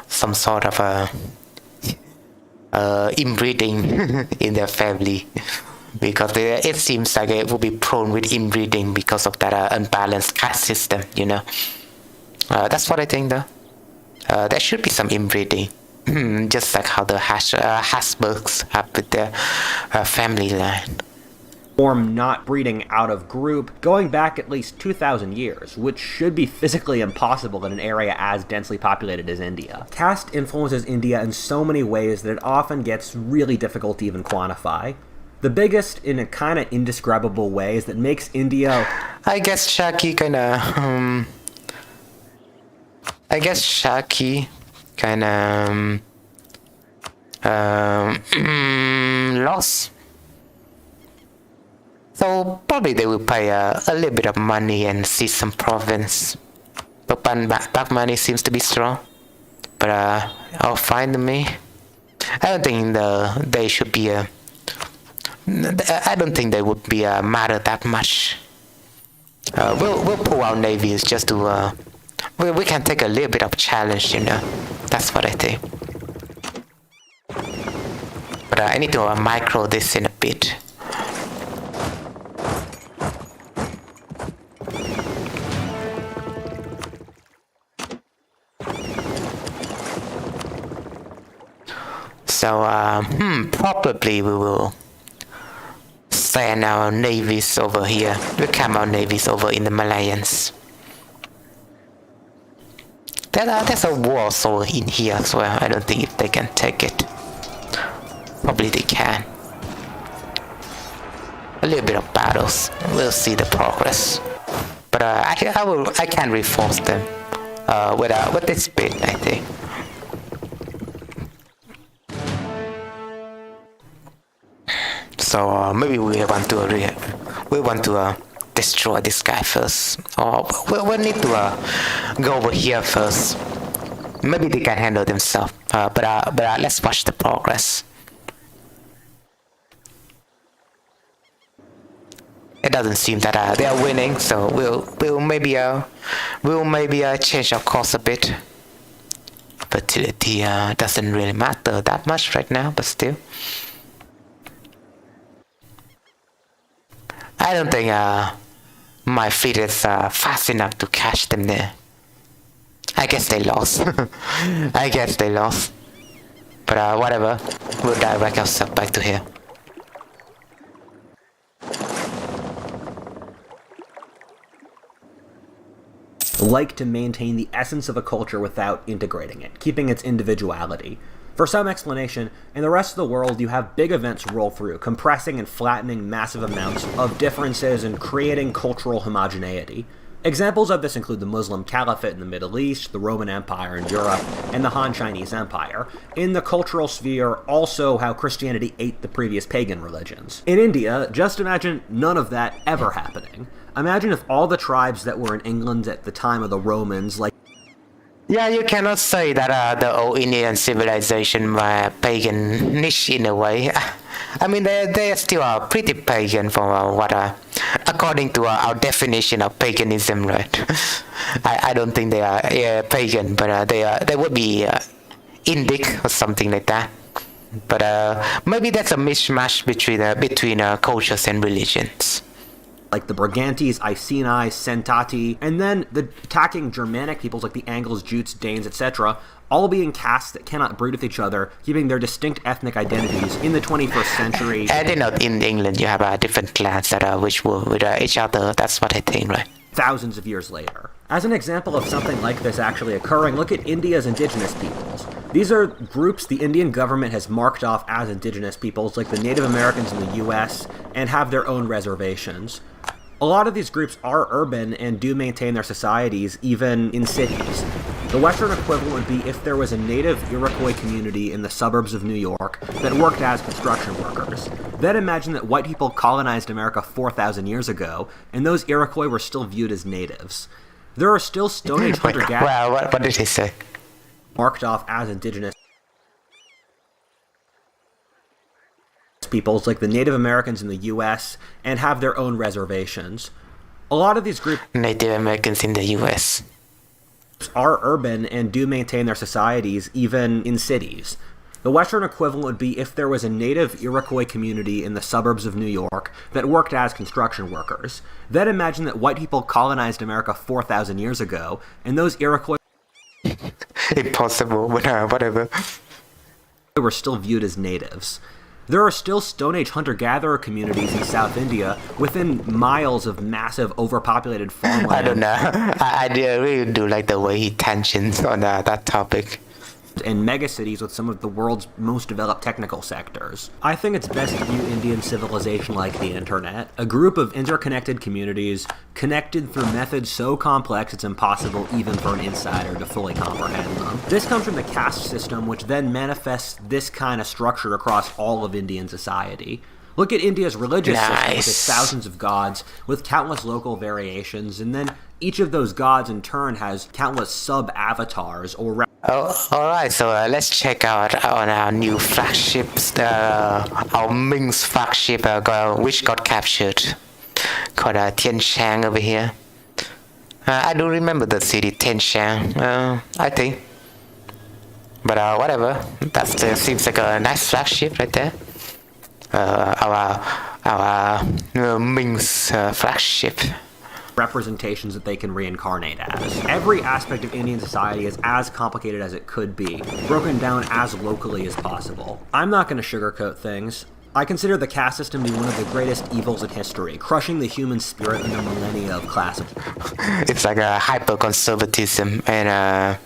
some sort of inbreeding in their family, because it seems like it will be prone with inbreeding because of that unbalanced caste system. That's what I think, though. There should be some inbreeding, just like how the Habsburgs have with their family line. Form not breeding out of group, going back at least 2,000 years, which should be physically impossible in an area as densely populated as India. Caste influences India in so many ways that it often gets really difficult to even quantify. The biggest, in a kind of indescribable way, is that makes India... I guess Shaki lost. So probably they will pay a little bit of money and see some province. But back money seems to be strong. But all fine to me. I don't think they should be I don't think they would be matter that much. We'll pull our navies just to we can take a little bit of challenge, That's what I think. But I need to micro this in a bit. So, probably we will send our navies over here. We'll camp our navies over in the Malayans. There's a war zone in here as well. I don't think if they can take it. Probably they can. A little bit of battles. We'll see the progress. But I can reinforce them with this bit, I think. So maybe we want to destroy this guy first, or we need to go over here first. Maybe they can handle themselves. But let's watch the progress. It doesn't seem that they are winning, so we'll maybe change our course a bit. Fertility doesn't really matter that much right now, but still. I don't think my fleet is fast enough to catch them there. I guess they lost. But whatever, we'll direct ourselves back to here. Like to maintain the essence of a culture without integrating it, keeping its individuality. For some explanation, in the rest of the world you have big events roll through, compressing and flattening massive amounts of differences and creating cultural homogeneity. Examples of this include the Muslim Caliphate in the Middle East, the Roman Empire in Europe, and the Han Chinese Empire. In the cultural sphere, also how Christianity ate the previous pagan religions. In India, just imagine none of that ever happening. Imagine if all the tribes that were in England at the time of the Romans, like... Yeah, you cannot say that the old Indian civilization were paganish in a way. I mean, they still are pretty pagan for according to our definition of paganism, right? I don't think they are pagan, but they would be Indic or something like that. But maybe that's a mismatch between cultures and religions. Like the Brigantes, Iceni, Sentati, and then the attacking Germanic peoples like the Angles, Jutes, Danes, etc., all being castes that cannot breed with each other, keeping their distinct ethnic identities in the 21st century. And in England you have different clans that which war with each other. That's what I think, right? Thousands of years later. As an example of something like this actually occurring, look at India's indigenous peoples. These are groups the Indian government has marked off as indigenous peoples, like the Native Americans in the US, and have their own reservations. A lot of these groups are urban and do maintain their societies, even in cities. The Western equivalent would be if there was a native Iroquois community in the suburbs of New York that worked as construction workers. Then imagine that white people colonized America 4,000 years ago, and those Iroquois were still viewed as natives. There are still Stone Age hunter-gatherers. Well, what did he say? Marked off as indigenous peoples like the Native Americans in the US and have their own reservations. A lot of these groups, Native Americans in the US, are urban and do maintain their societies even in cities. The Western equivalent would be if there was a native Iroquois community in the suburbs of New York that worked as construction workers. Then imagine that white people colonized America 4,000 years ago, and those Iroquois impossible, but whatever, were still viewed as natives. There are still Stone Age hunter-gatherer communities in South India within miles of massive overpopulated farmland. I don't know. I really do like the way he tangents on that topic. And megacities with some of the world's most developed technical sectors. I think it's best to view Indian civilization like the internet, a group of interconnected communities connected through methods so complex it's impossible even for an insider to fully comprehend them. This comes from the caste system, which then manifests this kind of structure across all of Indian society. Look at India's religious system with its thousands of gods, with countless local variations, and then each of those gods in turn has countless sub-avatars or... Alright, so let's check out on our new flagships, our Ming's flagship which got captured, called Tien Shan over here. I do remember the city Tien Shan, I think. But whatever, that seems like a nice flagship right there. Our Ming's flagship. representations that they can reincarnate as. Every aspect of Indian society is as complicated as it could be, broken down as locally as possible. I'm not going to sugarcoat things. I consider the caste system to be one of the greatest evils in history, crushing the human spirit in the millennia of classical. It's like a hyper-conservatism, and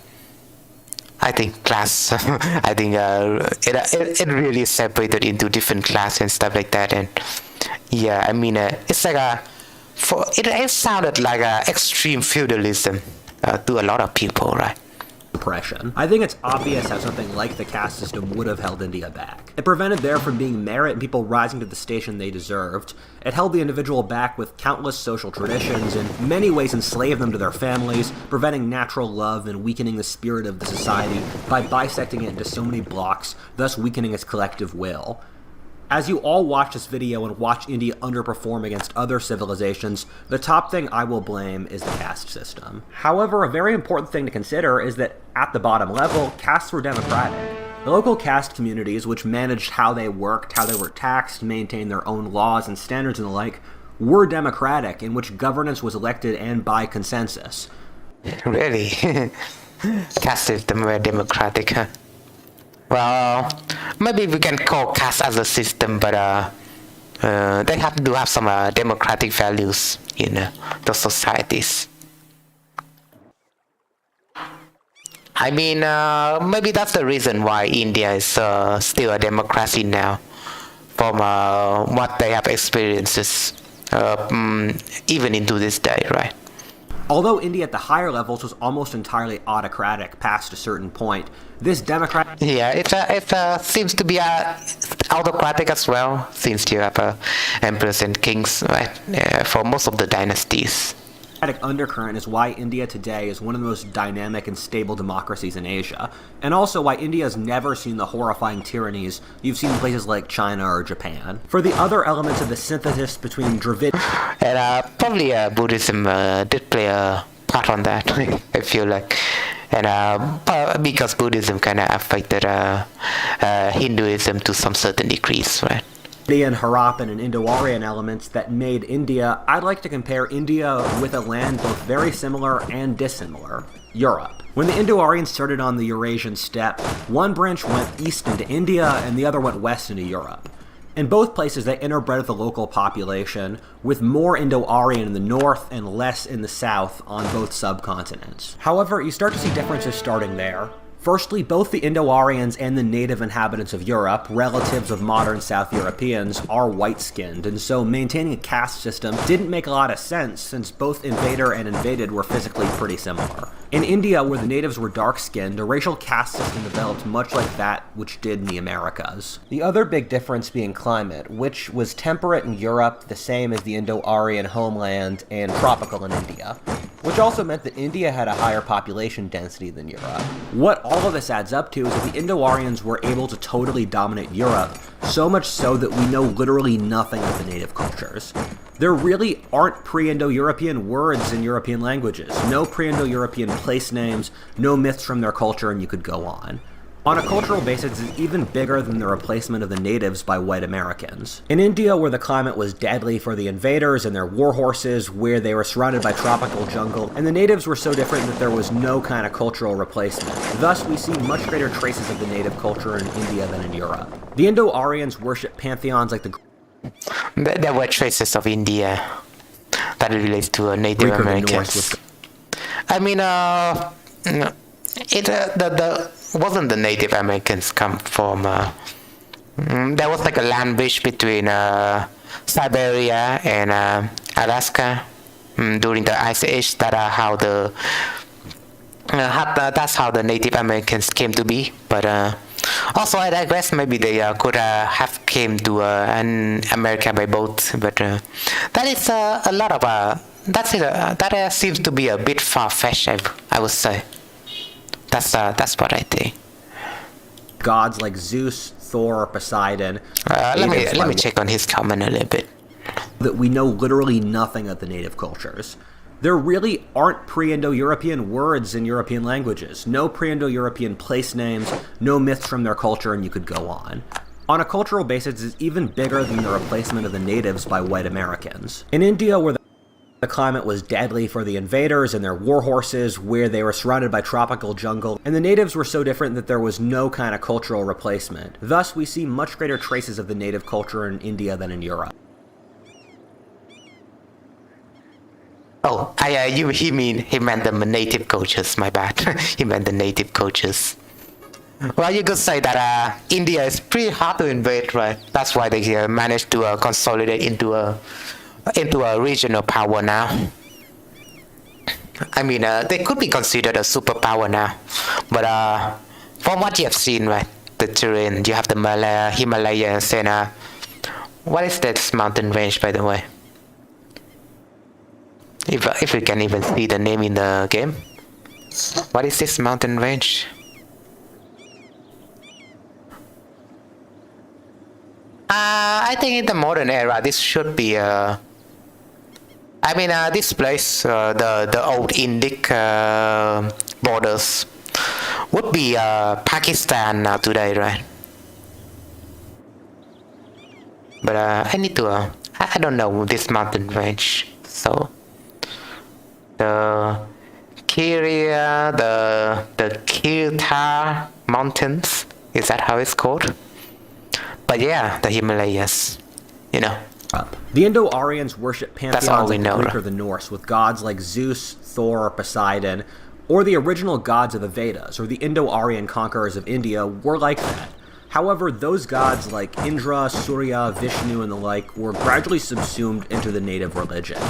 I think class, I think it really separated into different classes and stuff like that, and yeah, I mean, it's like it sounded like extreme feudalism to a lot of people, right? Oppression. I think it's obvious how something like the caste system would have held India back. It prevented there from being merit and people rising to the station they deserved. It held the individual back with countless social traditions, in many ways enslaved them to their families, preventing natural love and weakening the spirit of the society by bisecting it into so many blocks, thus weakening its collective will. As you all watch this video and watch India underperform against other civilizations, the top thing I will blame is the caste system. However, a very important thing to consider is that at the bottom level, castes were democratic. The local caste communities, which managed how they worked, how they were taxed, maintained their own laws and standards and the like, were democratic, in which governance was elected and by consensus. Really? Caste system were democratic, huh? Well, maybe we can call caste as a system, but they have to have some democratic values in those societies. I mean, maybe that's the reason why India is still a democracy now, from what they have experiences, even into this day, right? Although India at the higher levels was almost entirely autocratic past a certain point, this democratic... Yeah, it seems to be autocratic as well, since you have emperors and kings, right, for most of the dynasties. Undercurrent is why India today is one of the most dynamic and stable democracies in Asia, and also why India has never seen the horrifying tyrannies you've seen in places like China or Japan. For the other elements of the synthesis between Dravid... And probably Buddhism did play a part on that, I feel like. And because Buddhism kind of affected Hinduism to some certain degrees, right? Indian, Harappan, and Indo-Aryan elements that made India, I'd like to compare India with a land both very similar and dissimilar, Europe. When the Indo-Aryans started on the Eurasian steppe, one branch went east into India and the other went west into Europe. In both places, they interbred with the local population, with more Indo-Aryan in the north and less in the south on both subcontinents. However, you start to see differences starting there. Firstly, both the Indo-Aryans and the native inhabitants of Europe, relatives of modern South Europeans, are white-skinned, and so maintaining a caste system didn't make a lot of sense since both invader and invaded were physically pretty similar. In India, where the natives were dark-skinned, a racial caste system developed much like that which did in the Americas. The other big difference being climate, which was temperate in Europe, the same as the Indo-Aryan homeland, and tropical in India, which also meant that India had a higher population density than Europe. What all of this adds up to is that the Indo-Aryans were able to totally dominate Europe, so much so that we know literally nothing of the native cultures. There really aren't pre-Indo-European words in European languages, no pre-Indo-European place names, no myths from their culture, and you could go on. On a cultural basis, it's even bigger than the replacement of the natives by white Americans. In India, where the climate was deadly for the invaders and their war horses, where they were surrounded by tropical jungle, and the natives were so different that there was no kind of cultural replacement. Thus, we see much greater traces of the native culture in India than in Europe. The Indo-Aryans worship pantheons like the... There were traces of India that relates to Native Americans. I mean, wasn't the Native Americans come from there was like a land bridge between Siberia and Alaska during the Ice Age. That's how the Native Americans came to be. But also I digress, maybe they could have came to America by boat, but that is a lot of that seems to be a bit far-fetched, I would say. That's what I think. Gods like Zeus, Thor, or Poseidon. Let me check on his comment a little bit. That we know literally nothing of the native cultures. There really aren't pre-Indo-European words in European languages, no pre-Indo-European place names, no myths from their culture, and you could go on. On a cultural basis, it's even bigger than the replacement of the natives by white Americans. In India, where The climate was deadly for the invaders and their war horses, where they were surrounded by tropical jungle, and the natives were so different that there was no kind of cultural replacement. Thus, we see much greater traces of the native culture in India than in Europe. Oh, he meant the native cultures, my bad. He meant the native cultures. Well, you could say that India is pretty hard to invade, right? That's why they managed to consolidate into a regional power now. I mean, they could be considered a superpower now, but from what you have seen, right, the terrain, you have the Himalayas, and what is that mountain range, by the way? If we can even see the name in the game, what is this mountain range? I think in the modern era, this should be this place, the old Indic borders, would be Pakistan now today, right? But I need to, I don't know this mountain range, so the Kiria, the Kirtar Mountains, is that how it's called? But yeah, the Himalayas, you know. The Indo-Aryans worship pantheons like the Greek right? or the Norse, with gods like Zeus, Thor, or Poseidon, or the original gods of the Vedas, or the Indo-Aryan conquerors of India were like that. However, those gods like Indra, Surya, Vishnu, and the like were gradually subsumed into the native religion.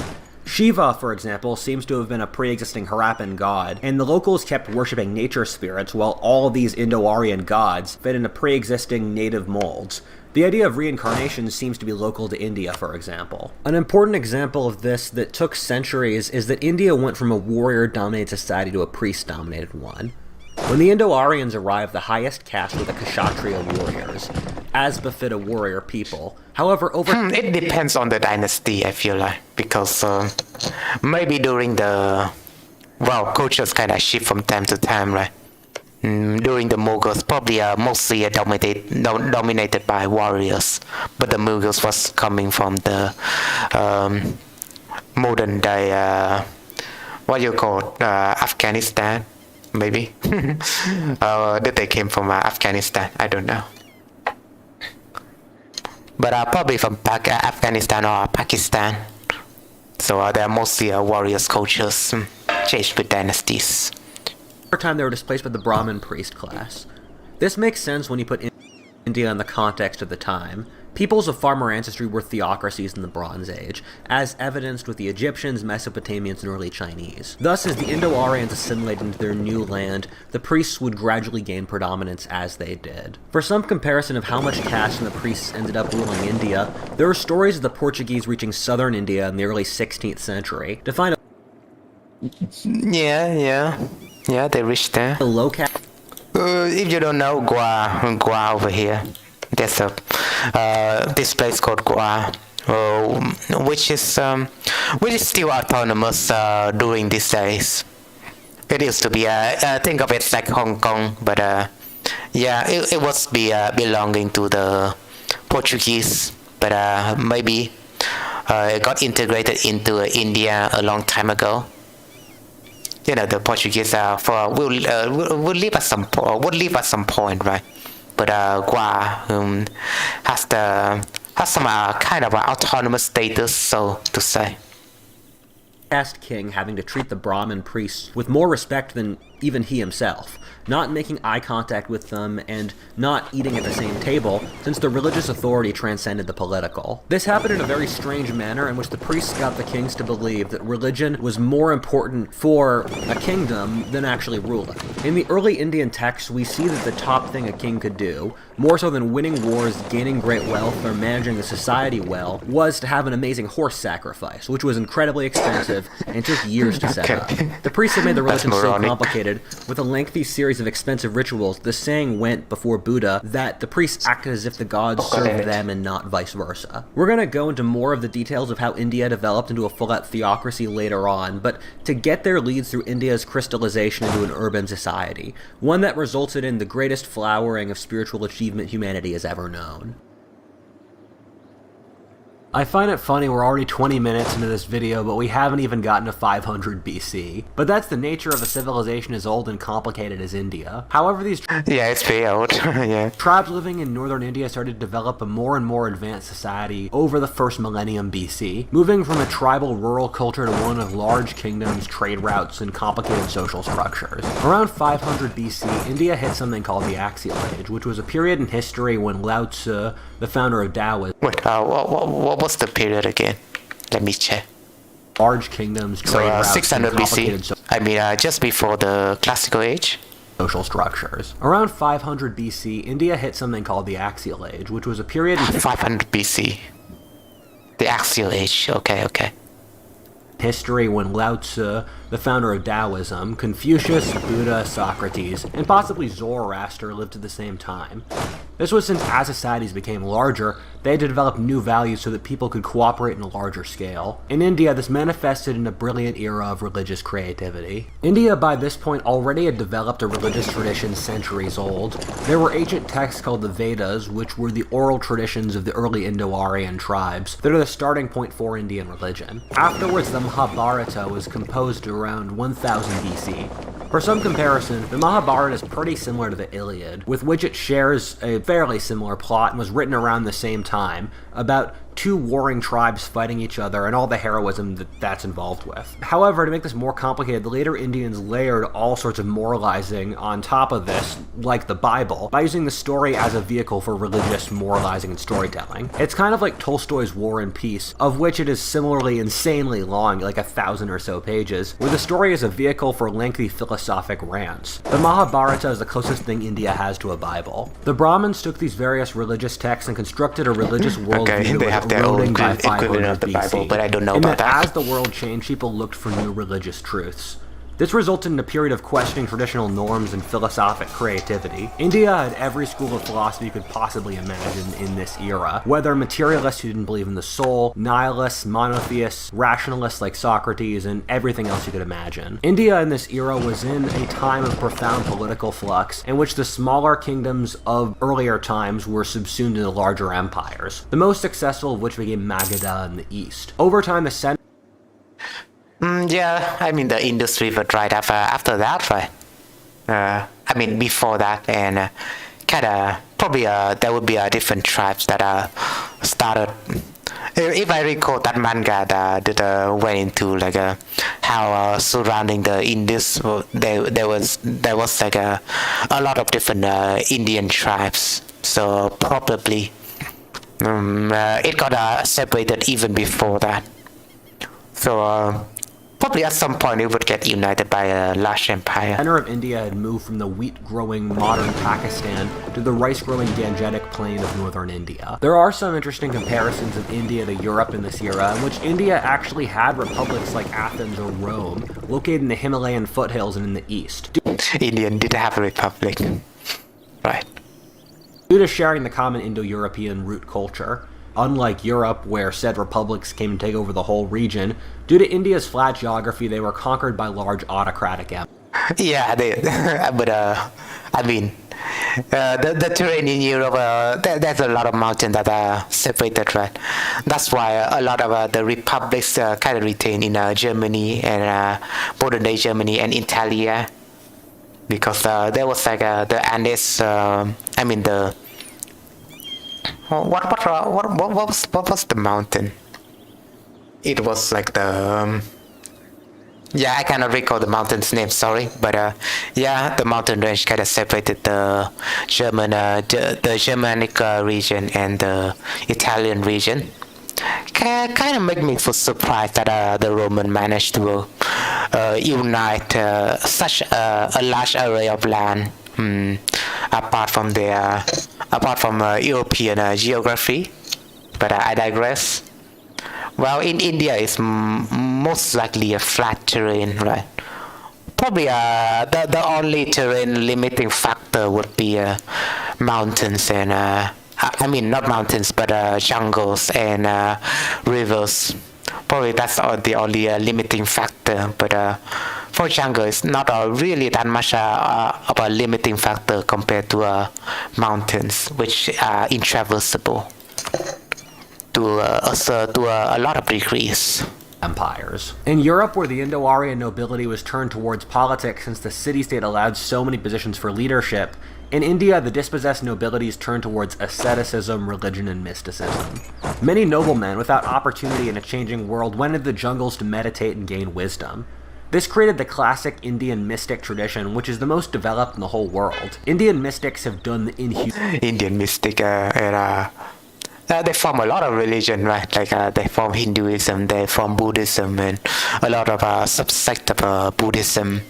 Shiva, for example, seems to have been a pre-existing Harappan god, and the locals kept worshipping nature spirits while all these Indo-Aryan gods fit into pre-existing native molds. The idea of reincarnation seems to be local to India, for example. An important example of this that took centuries is that India went from a warrior-dominated society to a priest-dominated one. When the Indo-Aryans arrived, the highest caste were the Kshatriya warriors, as befit a warrior people. However, it depends on the dynasty, I feel like, because maybe during the... Well, cultures kind of shift from time to time, right? During the Mughals, probably mostly dominated by warriors, but the Mughals was coming from the modern day, what you call Afghanistan, maybe. That they came from Afghanistan, I don't know. But probably from Afghanistan or Pakistan. So they're mostly warriors cultures, changed with dynasties. Over time, they were displaced by the Brahmin priest class. This makes sense when you put India in the context of the time. Peoples of farmer ancestry were theocracies in the Bronze Age, as evidenced with the Egyptians, Mesopotamians, and early Chinese. Thus, as the Indo-Aryans assimilated into their new land, the priests would gradually gain predominance as they did. For some comparison of how much caste and the priests ended up ruling India, there are stories of the Portuguese reaching southern India in the early 16th century to find Yeah, they reached there. a low caste. If you don't know Goa over here, there's this place called Goa, which is still autonomous during these days. It used to be think of it like Hong Kong, but it was belonging to the Portuguese, but maybe it got integrated into India a long time ago. You know, the Portuguese will leave at some point, right? But Goa has some kind of autonomous status, so to say. Caste king having to treat the Brahmin priests with more respect than even he himself, not making eye contact with them and not eating at the same table, since the religious authority transcended the political. This happened in a very strange manner in which the priests got the kings to believe that religion was more important for a kingdom than actually ruling. In the early Indian texts, we see that the top thing a king could do, more so than winning wars, gaining great wealth, or managing the society well, was to have an amazing horse sacrifice, which was incredibly expensive and took years to set up. The priests had made the religion so complicated, with a lengthy series of expensive rituals. The saying went before Buddha that the priests acted as if the gods served them and not vice versa. We're going to go into more of the details of how India developed into a full-out theocracy later on, but to get there leads through India's crystallization into an urban society, one that resulted in the greatest flowering of spiritual achievement humanity has ever known. I find it funny we're already 20 minutes into this video, but we haven't even gotten to 500 BC. But that's the nature of a civilization as old and complicated as India. However, these Yeah, it's very old. Yeah. tribes living in northern India started to develop a more and more advanced society over the first millennium BC, moving from a tribal rural culture to one of large kingdoms, trade routes, and complicated social structures. Around 500 BC, India hit something called the Axial Age, which was a period in history when Lao Tzu, the founder of Taoism, Wait, what was the period again? Let me check. large kingdoms, So trade routes, 600 and complicated BC. I mean, just before the classical age. social structures. Around 500 BC, India hit something called the Axial Age, which was a period in 500 BC. The axial age. Okay. history when Lao Tzu, the founder of Taoism, Confucius, Buddha, Socrates, and possibly Zoroaster lived at the same time. This was since as societies became larger, they had to develop new values so that people could cooperate in a larger scale. In India, this manifested in a brilliant era of religious creativity. India by this point already had developed a religious tradition centuries old. There were ancient texts called the Vedas, which were the oral traditions of the early Indo-Aryan tribes that are the starting point for Indian religion. Afterwards, the Mahabharata was composed around 1000 BC. For some comparison, the Mahabharata is pretty similar to the Iliad, with which it shares a fairly similar plot and was written around the same time, about two warring tribes fighting each other and all the heroism that's involved with. However, to make this more complicated, the later Indians layered all sorts of moralizing on top of this, like the Bible, by using the story as a vehicle for religious moralizing and storytelling. It's kind of like Tolstoy's War and Peace, of which it is similarly insanely long, like 1,000 or so pages, where the story is a vehicle for lengthy philosophic rants. The Mahabharata is the closest thing India has to a Bible. The Brahmins took these various religious texts and constructed a religious worldview they have their own equivalent of the Bible, but I don't know about that. As the world changed, people looked for new religious truths. This resulted in a period of questioning traditional norms and philosophic creativity. India had every school of philosophy you could possibly imagine in this era, whether materialists who didn't believe in the soul, nihilists, monotheists, rationalists like Socrates, and everything else you could imagine. India in this era was in a time of profound political flux, in which the smaller kingdoms of earlier times were subsumed into larger empires, the most successful of which became Magadha in the east. Over time, the center Yeah, I mean the industry would right after that, right? I mean before that, and probably there would be different tribes that started. If I recall, that manga that went into like how surrounding the Indus, there was like a lot of different Indian tribes. So probably it got separated even before that. So probably at some point it would get united by a large empire. The center of India had moved from the wheat-growing modern Pakistan to the rice-growing Gangetic plain of northern India. There are some interesting comparisons of India to Europe in this era, in which India actually had republics like Athens or Rome, located in the Himalayan foothills and in the east. India did have a republic, right? Due to sharing the common Indo-European root culture. Unlike Europe, where said republics came to take over the whole region, due to India's flat geography, they were conquered by large autocratic empires. Yeah, but I mean, the terrain in Europe, there's a lot of mountains that are separated, right? That's why a lot of the republics kind of retain in Germany and modern day Germany and Italia, because there was like the Andes. I mean the. What was the mountain? It was like the yeah, I cannot recall the mountain's name, sorry, but yeah, the mountain range kind of separated the the Germanic region and the Italian region. Kind of make me feel surprised that the Roman managed to unite such a large array of land. Apart from European geography, but I digress. Well, in India, it's most likely a flat terrain, right? Probably the only terrain limiting factor would be mountains and I mean not mountains, but jungles and rivers. Probably that's the only limiting factor, but for jungle it's not really that much of a limiting factor compared to mountains, which are intraversable. a lot of degrees. Empires. In Europe, where the Indo-Aryan nobility was turned towards politics since the city-state allowed so many positions for leadership, in India, the dispossessed nobilities turned towards asceticism, religion, and mysticism. Many noblemen, without opportunity in a changing world, went into the jungles to meditate and gain wisdom. This created the classic Indian mystic tradition, which is the most developed in the whole world. Indian mystics have done the inhuman... Indian mystic they form a lot of religion, right? Like they form Hinduism, they form Buddhism, and a lot of subsect of Buddhism.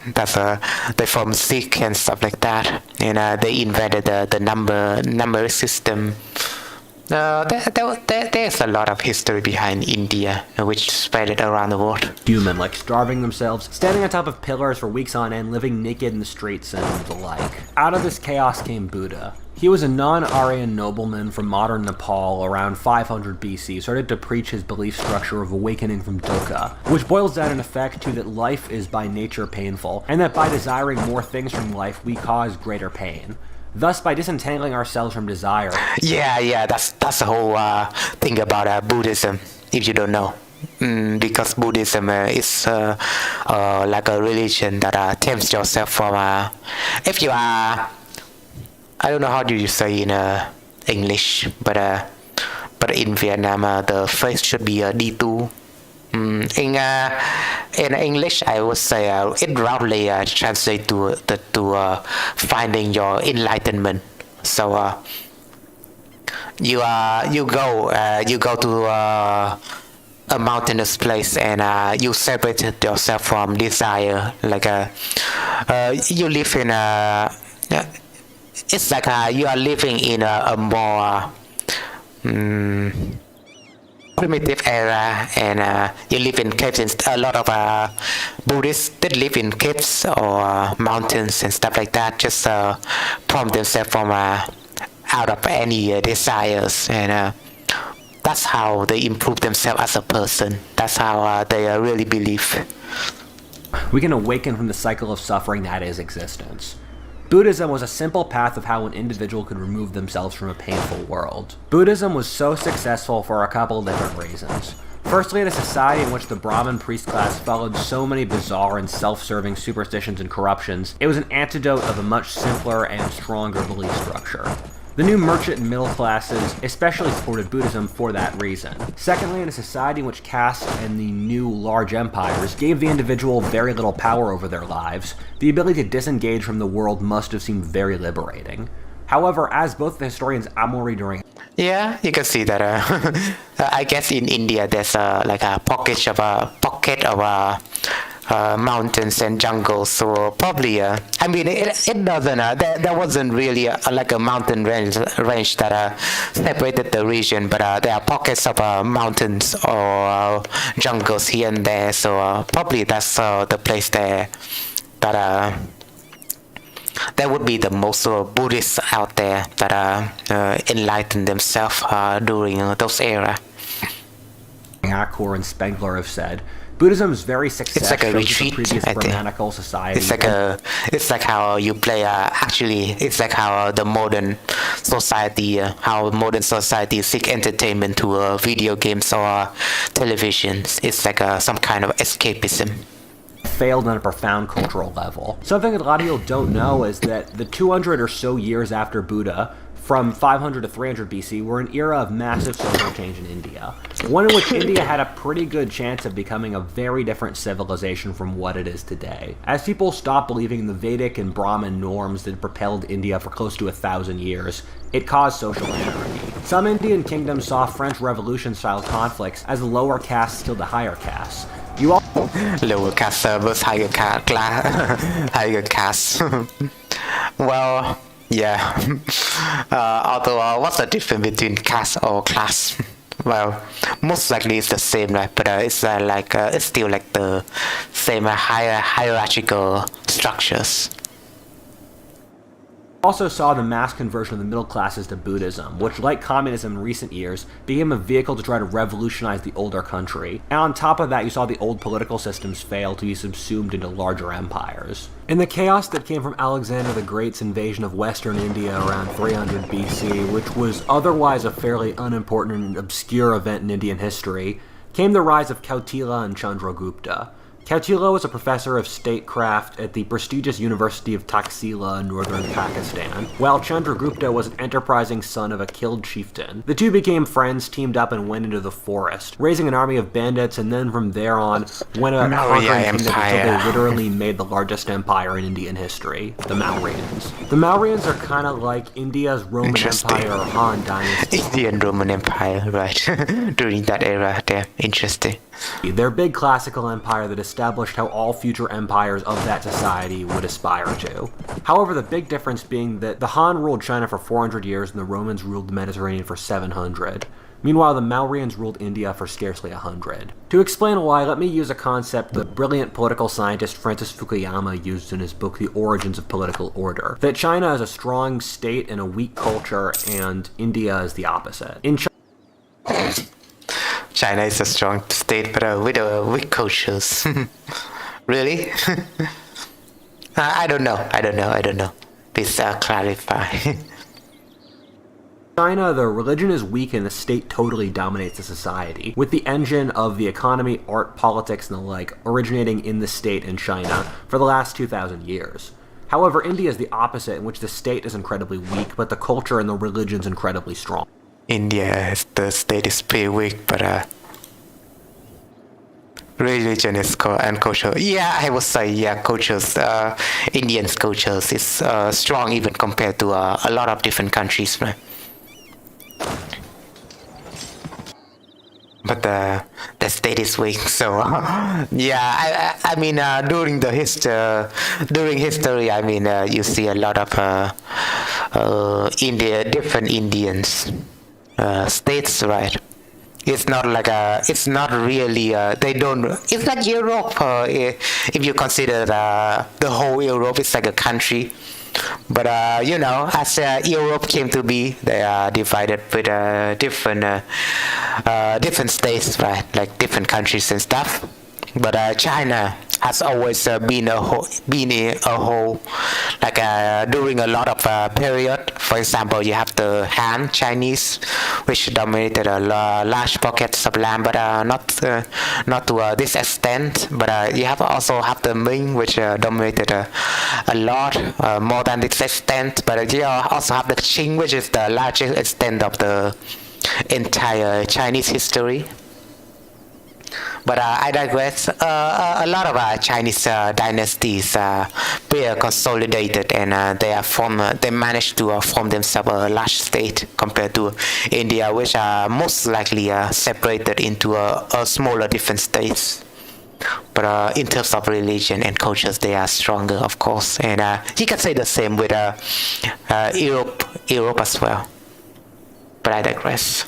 They form Sikh and stuff like that, and they invented the number system. There's a lot of history behind India, which spread it around the world. Human, like starving themselves, standing on top of pillars for weeks on end, living naked in the streets, and the like. Out of this chaos came Buddha. He was a non-Aryan nobleman from modern Nepal around 500 BC, started to preach his belief structure of awakening from dukkha, which boils down in effect to that life is by nature painful, and that by desiring more things from life, we cause greater pain. Thus, by disentangling ourselves from desire... Yeah, that's the whole thing about Buddhism, if you don't know. Because Buddhism is like a religion that tempts yourself from... if you are... I don't know how do you say in English, but in Vietnam the phrase should be đi tu. In English, I would say it roughly translates to finding your enlightenment. So you go to a mountainous place and you separate yourself from desire. Like you live in it's like you are living in a more primitive era, and you live in caves. A lot of Buddhists that live in caves or mountains and stuff like that, just prompt themselves from out of any desires, and that's how they improve themselves as a person. That's how they really believe. We can awaken from the cycle of suffering that is existence. Buddhism was a simple path of how an individual could remove themselves from a painful world. Buddhism was so successful for a couple of different reasons. Firstly, in a society in which the Brahmin priest class followed so many bizarre and self-serving superstitions and corruptions, it was an antidote of a much simpler and stronger belief structure. The new merchant and middle classes especially supported Buddhism for that reason. Secondly, in a society in which caste and the new large empires gave the individual very little power over their lives, the ability to disengage from the world must have seemed very liberating. However, as both the historians Amory during... Yeah, you can see that. I guess in India there's like a pocket of mountains and jungles, so probably I mean it doesn't there wasn't really like a mountain range that separated the region, but there are pockets of mountains or jungles here and there, so probably that's the place there that there would be the most Buddhists out there that enlightened themselves during those era. Accor and Spengler have said, Buddhism's very success it's like a retreat, the previous Brahmanical society. It's like how you play. Actually, it's like how the modern society, seek entertainment to video games or televisions. It's like some kind of escapism. Failed on a profound cultural level. Something that a lot of people don't know is that the 200 or so years after Buddha, from 500 to 300 BC, were an era of massive social change in India. One in which India had a pretty good chance of becoming a very different civilization from what it is today. As people stopped believing in the Vedic and Brahmin norms that propelled India for close to 1,000 years, it caused social anarchy. Some Indian kingdoms saw French Revolution-style conflicts as lower castes killed the higher castes. Lower caste versus higher caste. Well, yeah. Although, what's the difference between caste or class? Well, most likely it's the same, right? But it's it's still like the same hierarchical structures. Also saw the mass conversion of the middle classes to Buddhism, which, like communism in recent years, became a vehicle to try to revolutionize the older country. And on top of that, you saw the old political systems fail to be subsumed into larger empires. In the chaos that came from Alexander the Great's invasion of Western India around 300 BC, which was otherwise a fairly unimportant and obscure event in Indian history, came the rise of Kautila and Chandragupta. Kautila was a professor of statecraft at the prestigious University of Taxila in northern Pakistan, while Chandragupta was an enterprising son of a killed chieftain. The two became friends, teamed up, and went into the forest, raising an army of bandits, and then from there on went about conquering kingdoms until they literally made the largest empire in Indian history, the Mauryans. The Mauryans are kind of like India's Roman Empire or Han Dynasty. Indian Roman Empire, right? During that era, damn, interesting. Their big classical empire that established how all future empires of that society would aspire to. However, the big difference being that the Han ruled China for 400 years and the Romans ruled the Mediterranean for 700. Meanwhile, the Mauryans ruled India for scarcely 100. To explain why, let me use a concept the brilliant political scientist Francis Fukuyama used in his book The Origins of Political Order, that China is a strong state and a weak culture, and India is the opposite. In China is a strong state, but with weak cultures. Really? I don't know. Please clarify. China, the religion is weak and the state totally dominates the society, with the engine of the economy, art, politics, and the like originating in the state in China for the last 2,000 years. However, India is the opposite, in which the state is incredibly weak, but the culture and the religion's incredibly strong. India, the state is pretty weak, but religion is and culture. Yeah, I would say cultures. Indian cultures is strong even compared to a lot of different countries, right? But the state is weak, so yeah. I mean, during history, I mean, you see a lot of different Indians. States, right? It's not like it's not really it's like Europe, if you consider the whole Europe is like a country, but as Europe came to be, they are divided with different states, right, like different countries and stuff. But China has always been a whole, like during a lot of period. For example, you have the Han Chinese, which dominated large pockets of land, but not to this extent. But you also have the Ming, which dominated a lot more than this extent. But you also have the Qing, which is the largest extent of the entire Chinese history. But I digress. A lot of Chinese dynasties were consolidated, and they managed to form themselves a large state compared to India, which are most likely separated into a smaller different states. But in terms of religion and cultures, they are stronger, of course. And you can say the same with Europe as well. But I digress.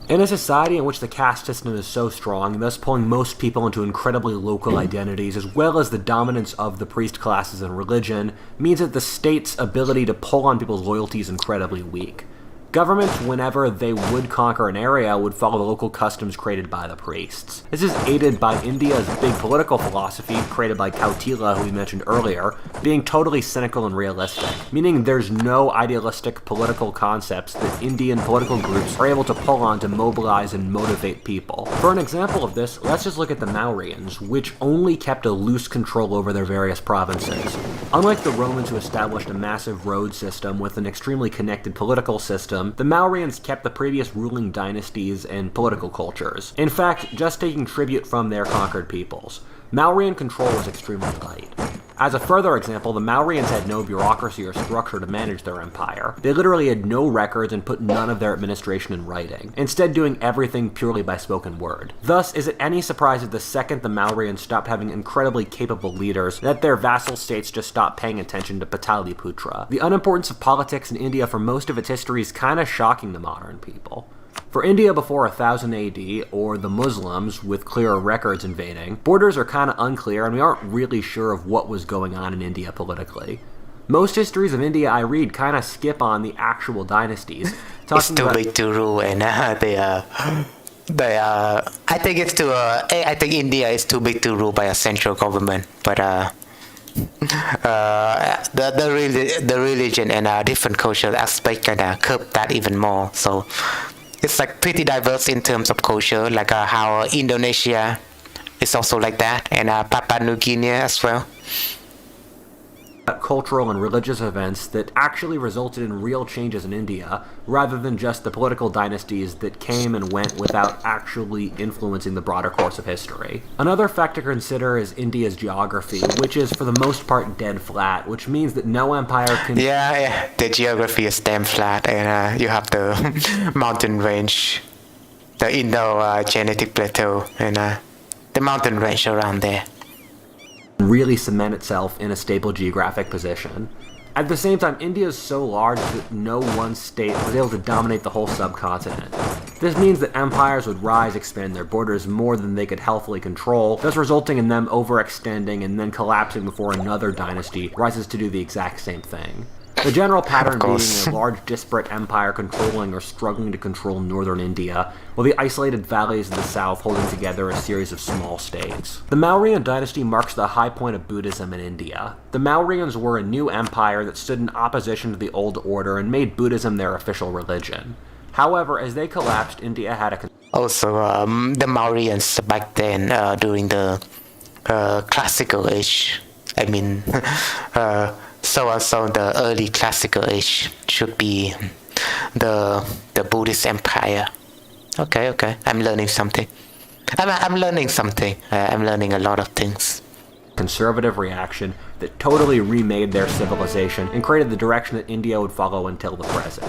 In a society in which the caste system is so strong, thus pulling most people into incredibly local identities, as well as the dominance of the priest classes in religion, means that the state's ability to pull on people's loyalty is incredibly weak. Governments, whenever they would conquer an area, would follow the local customs created by the priests. This is aided by India's big political philosophy, created by Kautila, who we mentioned earlier, being totally cynical and realistic, meaning there's no idealistic political concepts that Indian political groups are able to pull on to mobilize and motivate people. For an example of this, let's just look at the Mauryans, which only kept a loose control over their various provinces. Unlike the Romans, who established a massive road system with an extremely connected political system, the Mauryans kept the previous ruling dynasties and political cultures. In fact, just taking tribute from their conquered peoples. Mauryan control was extremely light. As a further example, the Mauryans had no bureaucracy or structure to manage their empire. They literally had no records and put none of their administration in writing, instead doing everything purely by spoken word. Thus, is it any surprise that the second the Mauryans stopped having incredibly capable leaders, that their vassal states just stopped paying attention to Pataliputra? The unimportance of politics in India for most of its history is kinda shocking to modern people. For India before 1000 AD, or the Muslims with clearer records invading, borders are kinda unclear and we aren't really sure of what was going on in India politically. Most histories of India I read kind of skip on the actual dynasties. It's too big to rule, and I think it's too. I think India is too big to rule by a central government. But the religion and different cultural aspect kind of curb that even more. So it's like pretty diverse in terms of culture, like how Indonesia is also like that, and Papua New Guinea as well. Cultural and religious events that actually resulted in real changes in India, rather than just the political dynasties that came and went without actually influencing the broader course of history. Another factor to consider is India's geography, which is for the most part dead flat, which means that no empire can... Yeah, the geography is damn flat, and you have the mountain range, the Indo-Genetic plateau, and the mountain range around there. Really cement itself in a stable geographic position. At the same time, India is so large that no one state was able to dominate the whole subcontinent. This means that empires would rise, expand their borders more than they could healthily control, thus resulting in them overextending and then collapsing before another dynasty rises to do the exact same thing. The general pattern being a large disparate empire controlling or struggling to control northern India, while the isolated valleys of the south holding together a series of small states. The Mauryan dynasty marks the high point of Buddhism in India. The Mauryans were a new empire that stood in opposition to the old order and made Buddhism their official religion. However, as they collapsed, India had a... Also, the Mauryans back then, during the classical age, I mean... So the early classical age should be the Buddhist empire. Okay, I'm learning something. I'm learning something. I'm learning a lot of things. Conservative reaction that totally remade their civilization and created the direction that India would follow until the present.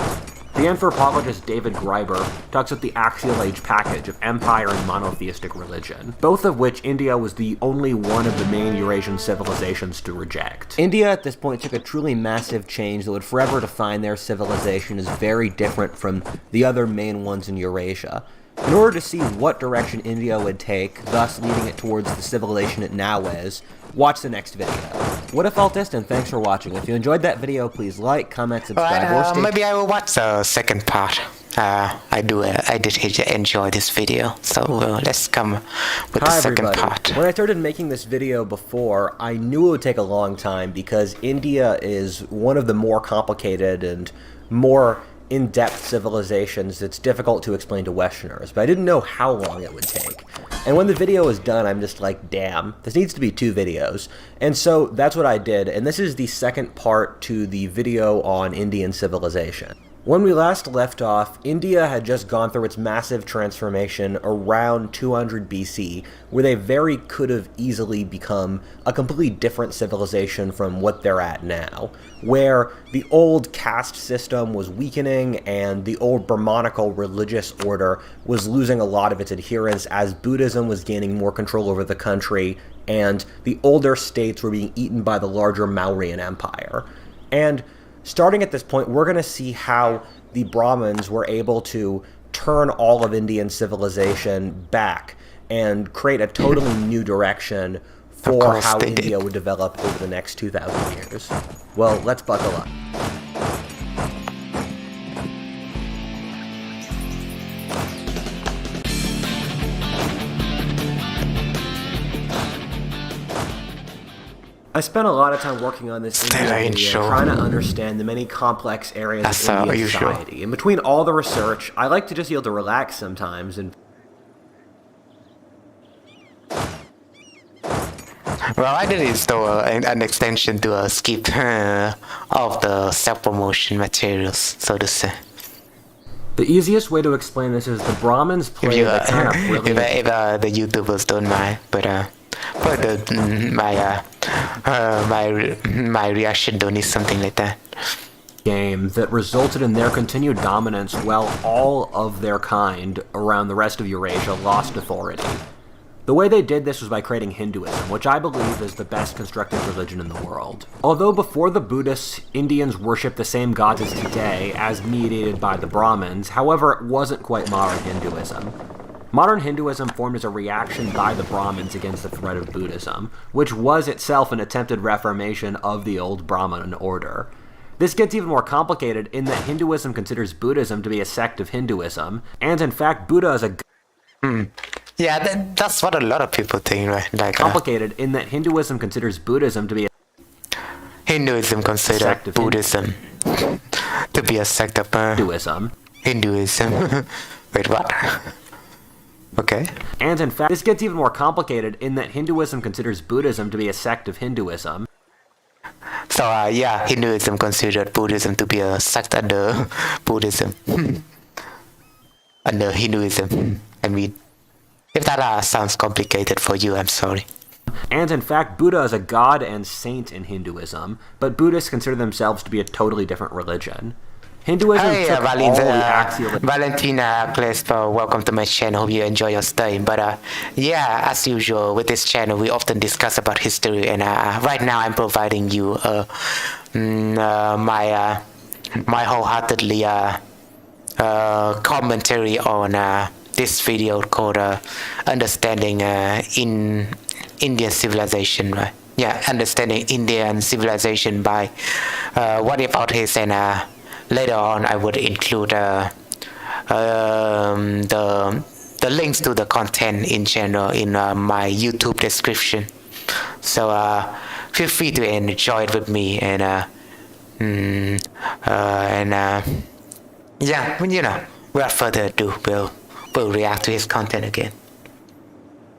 The anthropologist David Graeber talks about the axial age package of empire and monotheistic religion, both of which India was the only one of the main Eurasian civilizations to reject. India at this point took a truly massive change that would forever define their civilization as very different from the other main ones in Eurasia. In order to see what direction India would take, thus leading it towards the civilization it now is, watch the next video. What if Altist, and thanks for watching. If you enjoyed that video, please like, comment, subscribe, or stay... Maybe I will watch the second part. I did enjoy this video, so let's come with the second part. When I started making this video before, I knew it would take a long time because India is one of the more complicated and more in-depth civilizations that's difficult to explain to Westerners, but I didn't know how long it would take. And when the video was done, I'm just like, damn, this needs to be 2 videos. And so that's what I did, and this is the second part to the video on Indian civilization. When we last left off, India had just gone through its massive transformation around 200 BC, where they very could have easily become a completely different civilization from what they're at now, where the old caste system was weakening and the old Brahmanical religious order was losing a lot of its adherents as Buddhism was gaining more control over the country, and the older states were being eaten by the larger Mauryan Empire. And starting at this point, we're going to see how the Brahmins were able to turn all of Indian civilization back and create a totally new direction for how India would develop over the next 2,000 years. Well, let's buckle up. I spent a lot of time working on this video, trying to understand the many complex areas of Indian society. And between all the research, I like to just be able to relax sometimes and... Well, I did install an extension to skip of the self-promotion materials, so to say. The easiest way to explain this is the Brahmins play the kind of brilliant... If the YouTubers don't mind, but my reaction don't need something like that. Game that resulted in their continued dominance while all of their kind around the rest of Eurasia lost authority. The way they did this was by creating Hinduism, which I believe is the best constructed religion in the world. Although before the Buddhists, Indians worshipped the same gods as today, as mediated by the Brahmins, however, it wasn't quite modern Hinduism. Modern Hinduism formed as a reaction by the Brahmins against the threat of Buddhism, which was itself an attempted reformation of the old Brahmin order. This gets even more complicated in that Hinduism considers Buddhism to be a sect of Hinduism, and in fact Buddha is a Yeah, that's what a lot of people think, right? Like complicated in that Hinduism considers Buddhism to be a Hinduism considers sect of Buddhism to be a sect of Hinduism. Hinduism. Wait, what? Okay. And in fact, this gets even more complicated in that Hinduism considers Buddhism to be a sect of Hinduism. So, yeah, Hinduism considered Buddhism to be a sect under Buddhism. Under Hinduism. I mean, if that sounds complicated for you, I'm sorry. And in fact, Buddha is a god and saint in Hinduism, but Buddhists consider themselves to be a totally different religion. Hinduism took all the axial... Valentina Crespo, welcome to my channel. Hope you enjoy your stay. But yeah, as usual with this channel, we often discuss about history, and right now I'm providing you my wholeheartedly commentary on this video called Understanding in Indian Civilization, right? Yeah, Understanding Indian Civilization by What About His, and later on I would include the links to the content in general in my YouTube description. So feel free to enjoy it with me, and yeah, you know, without further ado, we'll react to his content again.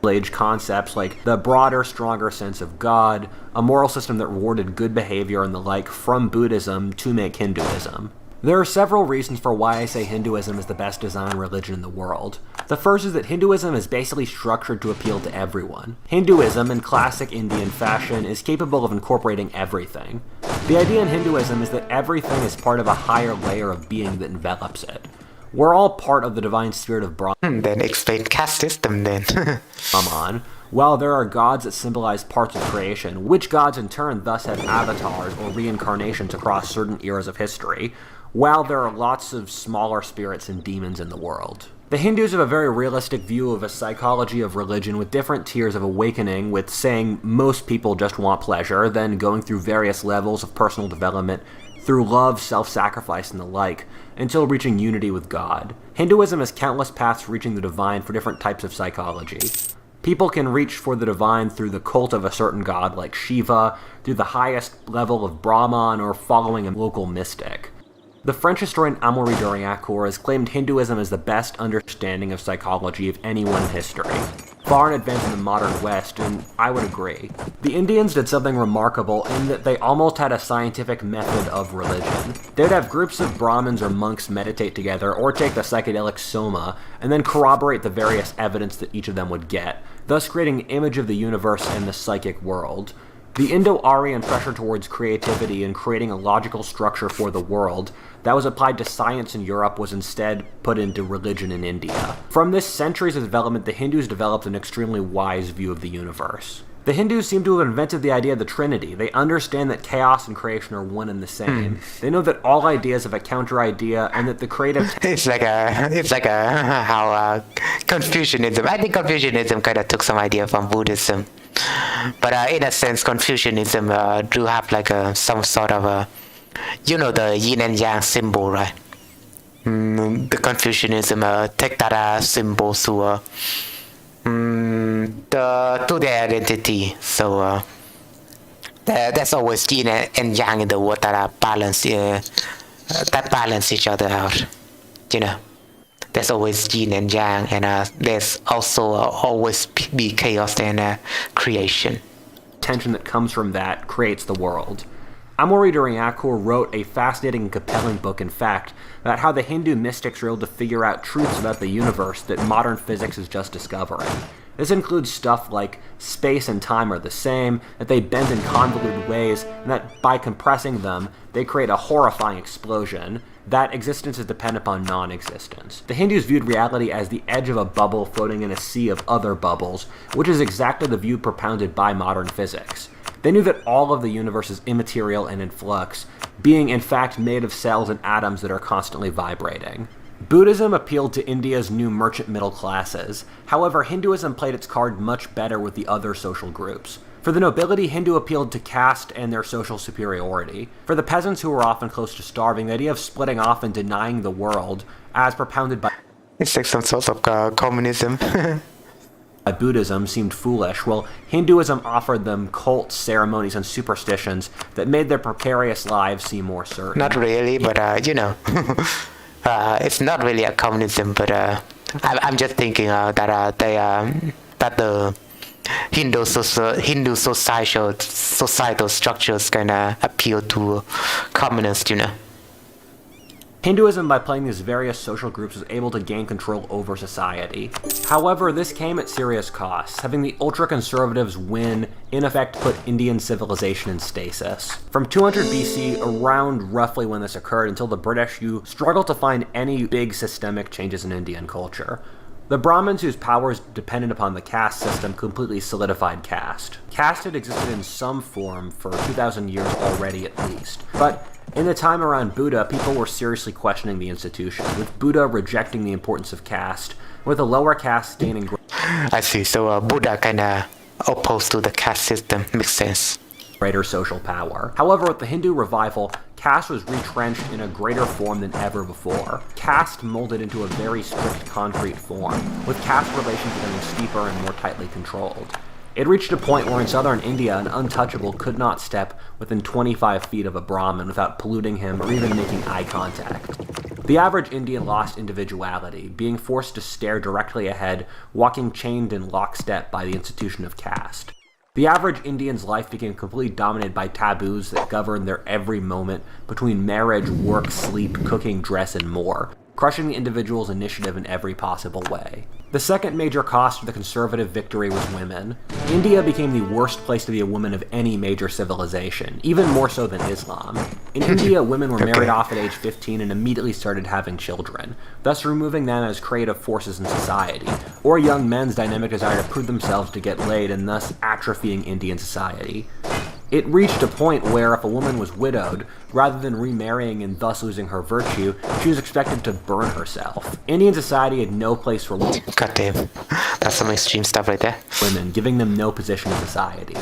Age concepts like the broader, stronger sense of God, a moral system that rewarded good behavior and the like from Buddhism to make Hinduism. There are several reasons for why I say Hinduism is the best designed religion in the world. The first is that Hinduism is basically structured to appeal to everyone. Hinduism, in classic Indian fashion, is capable of incorporating everything. The idea in Hinduism is that everything is part of a higher layer of being that envelops it. We're all part of the divine spirit of Brahman. Then explain caste system then. Brahman. While there are gods that symbolize parts of creation, which gods in turn thus have avatars or reincarnations across certain eras of history, while there are lots of smaller spirits and demons in the world. The Hindus have a very realistic view of a psychology of religion with different tiers of awakening, with saying most people just want pleasure, then going through various levels of personal development through love, self-sacrifice, and the like, until reaching unity with God. Hinduism has countless paths to reaching the divine for different types of psychology. People can reach for the divine through the cult of a certain god, like Shiva, through the highest level of Brahman, or following a local mystic. The French historian Amaury Doriancourt has claimed Hinduism as the best understanding of psychology of anyone in history, far in advance of the modern West, and I would agree. The Indians did something remarkable in that they almost had a scientific method of religion. They'd have groups of Brahmins or monks meditate together, or take the psychedelic soma, and then corroborate the various evidence that each of them would get, thus creating an image of the universe and the psychic world. The Indo-Aryan pressure towards creativity and creating a logical structure for the world that was applied to science in Europe was instead put into religion in India. From this centuries of development, the Hindus developed an extremely wise view of the universe. The Hindus seem to have invented the idea of the Trinity. They understand that chaos and creation are one and the same. They know that all ideas have a counter-idea, and that the creative... It's like how Confucianism. I think Confucianism kind of took some idea from Buddhism, but in a sense, Confucianism do have like some sort of you know, the yin and yang symbol, right? The Confucianism take that symbol to their identity. So there's always yin and yang in the world that balance each other out. You know, there's always yin and yang, and there's also always be chaos and creation. Tension that comes from that creates the world. Amaury Doriancourt wrote a fascinating and compelling book, in fact, about how the Hindu mystics were able to figure out truths about the universe that modern physics is just discovering. This includes stuff like space and time are the same, that they bend in convoluted ways, and that by compressing them, they create a horrifying explosion, that existence is dependent upon non-existence. The Hindus viewed reality as the edge of a bubble floating in a sea of other bubbles, which is exactly the view propounded by modern physics. They knew that all of the universe is immaterial and in flux, being in fact made of cells and atoms that are constantly vibrating. Buddhism appealed to India's new merchant middle classes. However, Hinduism played its card much better with the other social groups. For the nobility, Hindu appealed to caste and their social superiority. For the peasants who were often close to starving, the idea of splitting off and denying the world, as propounded by It's like some sort of communism. Buddhism, seemed foolish, while Hinduism offered them cults, ceremonies, and superstitions that made their precarious lives seem more certain. Not really, but it's not really a communism, but I'm just thinking that the Hindu societal structures kind of appeal to communists, Hinduism, by playing these various social groups, was able to gain control over society. However, this came at serious costs. Having the ultra-conservatives win, in effect, put Indian civilization in stasis. From 200 BC, around roughly when this occurred, until the British, you struggled to find any big systemic changes in Indian culture. The Brahmins, whose powers depended upon the caste system, completely solidified caste. Caste had existed in some form for 2,000 years already at least, but in the time around Buddha, people were seriously questioning the institution, with Buddha rejecting the importance of caste, with the lower caste gaining I see, so Buddha kind of opposed to the caste system, makes sense. Greater social power. However, with the Hindu revival, caste was retrenched in a greater form than ever before. Caste molded into a very strict concrete form, with caste relations becoming steeper and more tightly controlled. It reached a point where in southern India, an untouchable could not step within 25 feet of a Brahmin without polluting him or even making eye contact. The average Indian lost individuality, being forced to stare directly ahead, walking chained in lockstep by the institution of caste. The average Indian's life became completely dominated by taboos that governed their every moment between marriage, work, sleep, cooking, dress, and more, crushing the individual's initiative in every possible way. The second major cost of the conservative victory was women. India became the worst place to be a woman of any major civilization, even more so than Islam. In India, women were married off at age 15 and immediately started having children, thus removing them as creative forces in society, or young men's dynamic desire to prove themselves to get laid and thus atrophying Indian society. It reached a point where if a woman was widowed, rather than remarrying and thus losing her virtue, she was expected to burn herself. Indian society had no place for women. God damn, that's some extreme stuff right there. Women, giving them no position in society.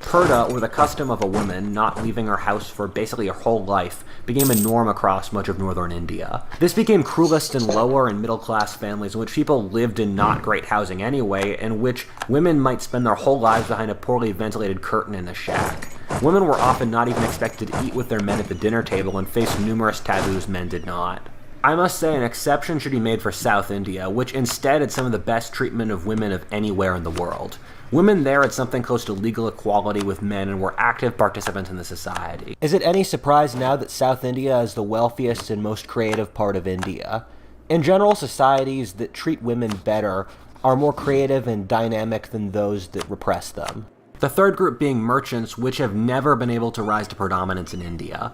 Purdah, or the custom of a woman not leaving her house for basically her whole life, became a norm across much of northern India. This became cruelest in lower and middle class families in which people lived in not great housing anyway, and which women might spend their whole lives behind a poorly ventilated curtain in a shack. Women were often not even expected to eat with their men at the dinner table and faced numerous taboos men did not. I must say an exception should be made for South India, which instead had some of the best treatment of women of anywhere in the world. Women there had something close to legal equality with men and were active participants in the society. Is it any surprise now that South India is the wealthiest and most creative part of India? In general, societies that treat women better are more creative and dynamic than those that repress them. The third group being merchants, which have never been able to rise to predominance in India.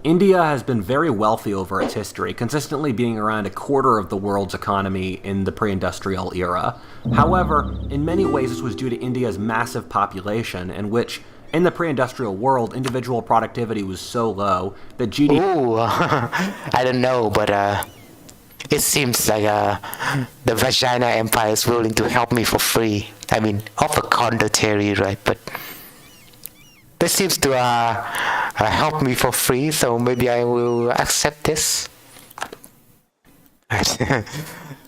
India has been very wealthy over its history, consistently being around a quarter of the world's economy in the pre-industrial era. However, in many ways this was due to India's massive population, in which, in the pre-industrial world, individual productivity was so low that GDP... Ooh, I don't know, but it seems like the Vagina Empire is willing to help me for free. I mean, of a contrary, right? But this seems to help me for free, so maybe I will accept this.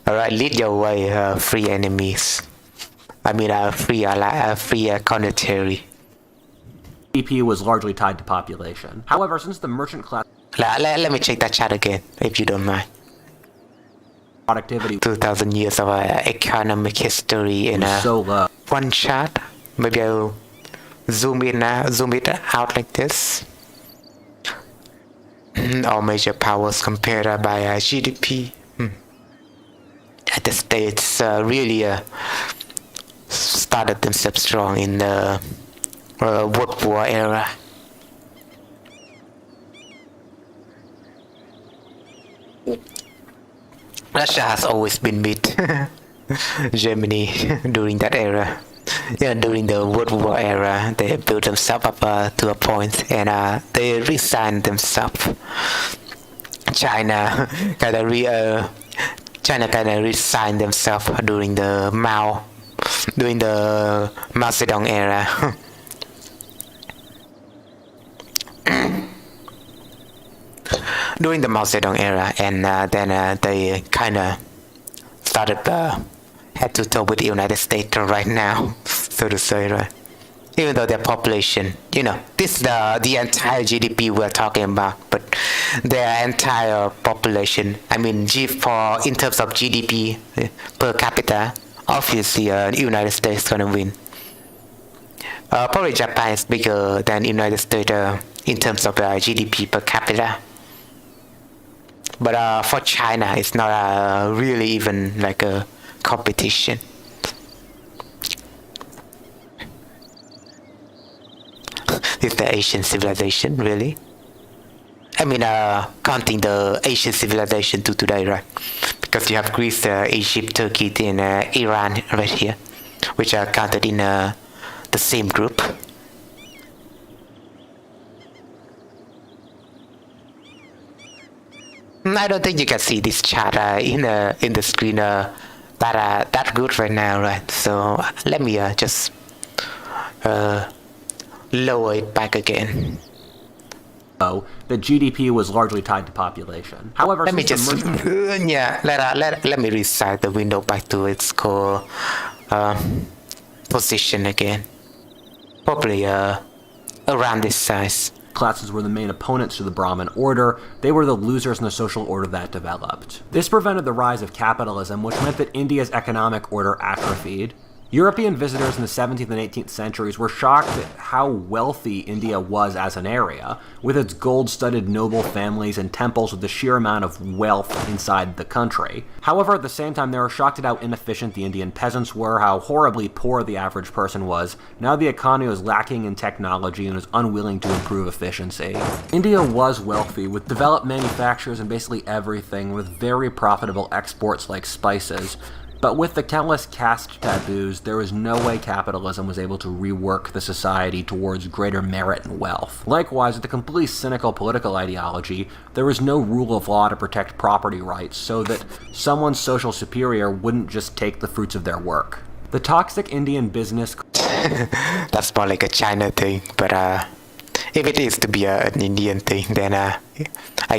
Alright, lead your way, free enemies. I mean, free contrary. GDP was largely tied to population. However, since the merchant class... Let me check that chat again, if you don't mind. Productivity 2,000 years of economic history in so low. One chart. Maybe I'll zoom it out like this. All major powers compared by GDP. The states really started themselves strong in the World War era. Russia has always been with Germany during that era. Yeah, during the World War era, they built themselves up to a point, and they resigned themselves. China kind of resigned themselves during the Mao Zedong era. During the Mao Zedong era, and then they kind of started head to toe with the United States right now, so to say, right? Even though their population, this is the entire GDP we're talking about, but their entire population, I mean, in terms of GDP per capita, obviously the United States is gonna win. Probably Japan is bigger than United States in terms of GDP per capita. But for China, it's not really even like a competition. It's the Asian civilization, really. I mean, counting the Asian civilization to today, right? Because you have Greece, Egypt, Turkey, and Iran right here, which are counted in the same group. I don't think you can see this chart in the screen that good right now, right? So let me just lower it back again. The GDP was largely tied to population. However, let me just let me resize the window back to its core position again. Probably around this size. Classes were the main opponents to the Brahmin order. They were the losers in the social order that developed. This prevented the rise of capitalism, which meant that India's economic order atrophied. European visitors in the 17th and 18th centuries were shocked at how wealthy India was as an area, with its gold-studded noble families and temples with the sheer amount of wealth inside the country. However, at the same time, they were shocked at how inefficient the Indian peasants were, how horribly poor the average person was. Now the economy was lacking in technology and was unwilling to improve efficiency. India was wealthy, with developed manufacturers and basically everything, with very profitable exports like spices. But with the countless caste taboos, there was no way capitalism was able to rework the society towards greater merit and wealth. Likewise, with the completely cynical political ideology, there was no rule of law to protect property rights so that someone's social superior wouldn't just take the fruits of their work. The toxic Indian business... That's more like a China thing, but if it is to be an Indian thing, then I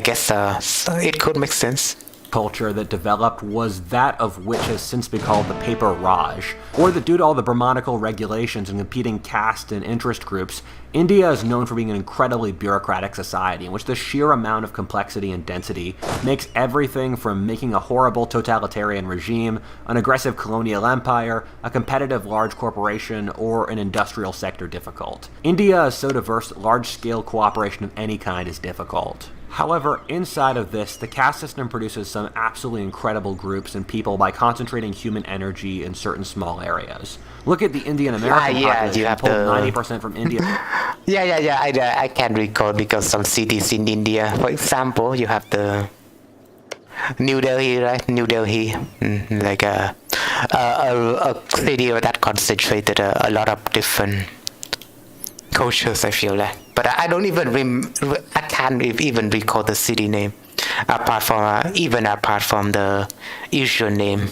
guess it could make sense. Culture that developed was that of which has since been called the paper Raj, or that due to all the Brahmanical regulations and competing caste and interest groups, India is known for being an incredibly bureaucratic society in which the sheer amount of complexity and density makes everything from making a horrible totalitarian regime, an aggressive colonial empire, a competitive large corporation, or an industrial sector difficult. India is so diverse that large-scale cooperation of any kind is difficult. However, inside of this, the caste system produces some absolutely incredible groups and people by concentrating human energy in certain small areas. Look at the Indian-American population, pulled 90% from India. I can recall because some cities in India, for example, you have the New Delhi, right? New Delhi, like a city that concentrated a lot of different cultures, I feel like. But I don't even I can't even recall the city name, apart from the usual name.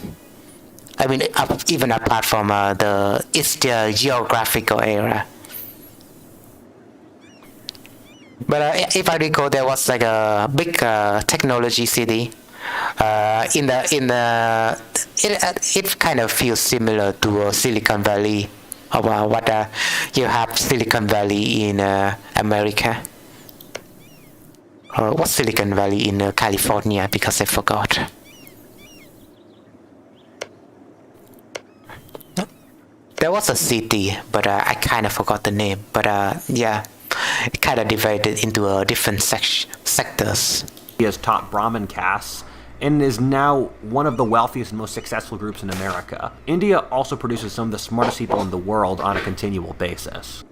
I mean, even apart from it's the geographical area. But if I recall, there was like a big technology city. It kind of feels similar to Silicon Valley. About what you have Silicon Valley in America, or what's Silicon Valley in California, because I forgot. There was a city, but I kind of forgot the name. But yeah, it kind of divided into different sectors. India's top Brahmin castes, and is now one of the wealthiest and most successful groups in America. India also produces some of the smartest people in the world on a continual basis.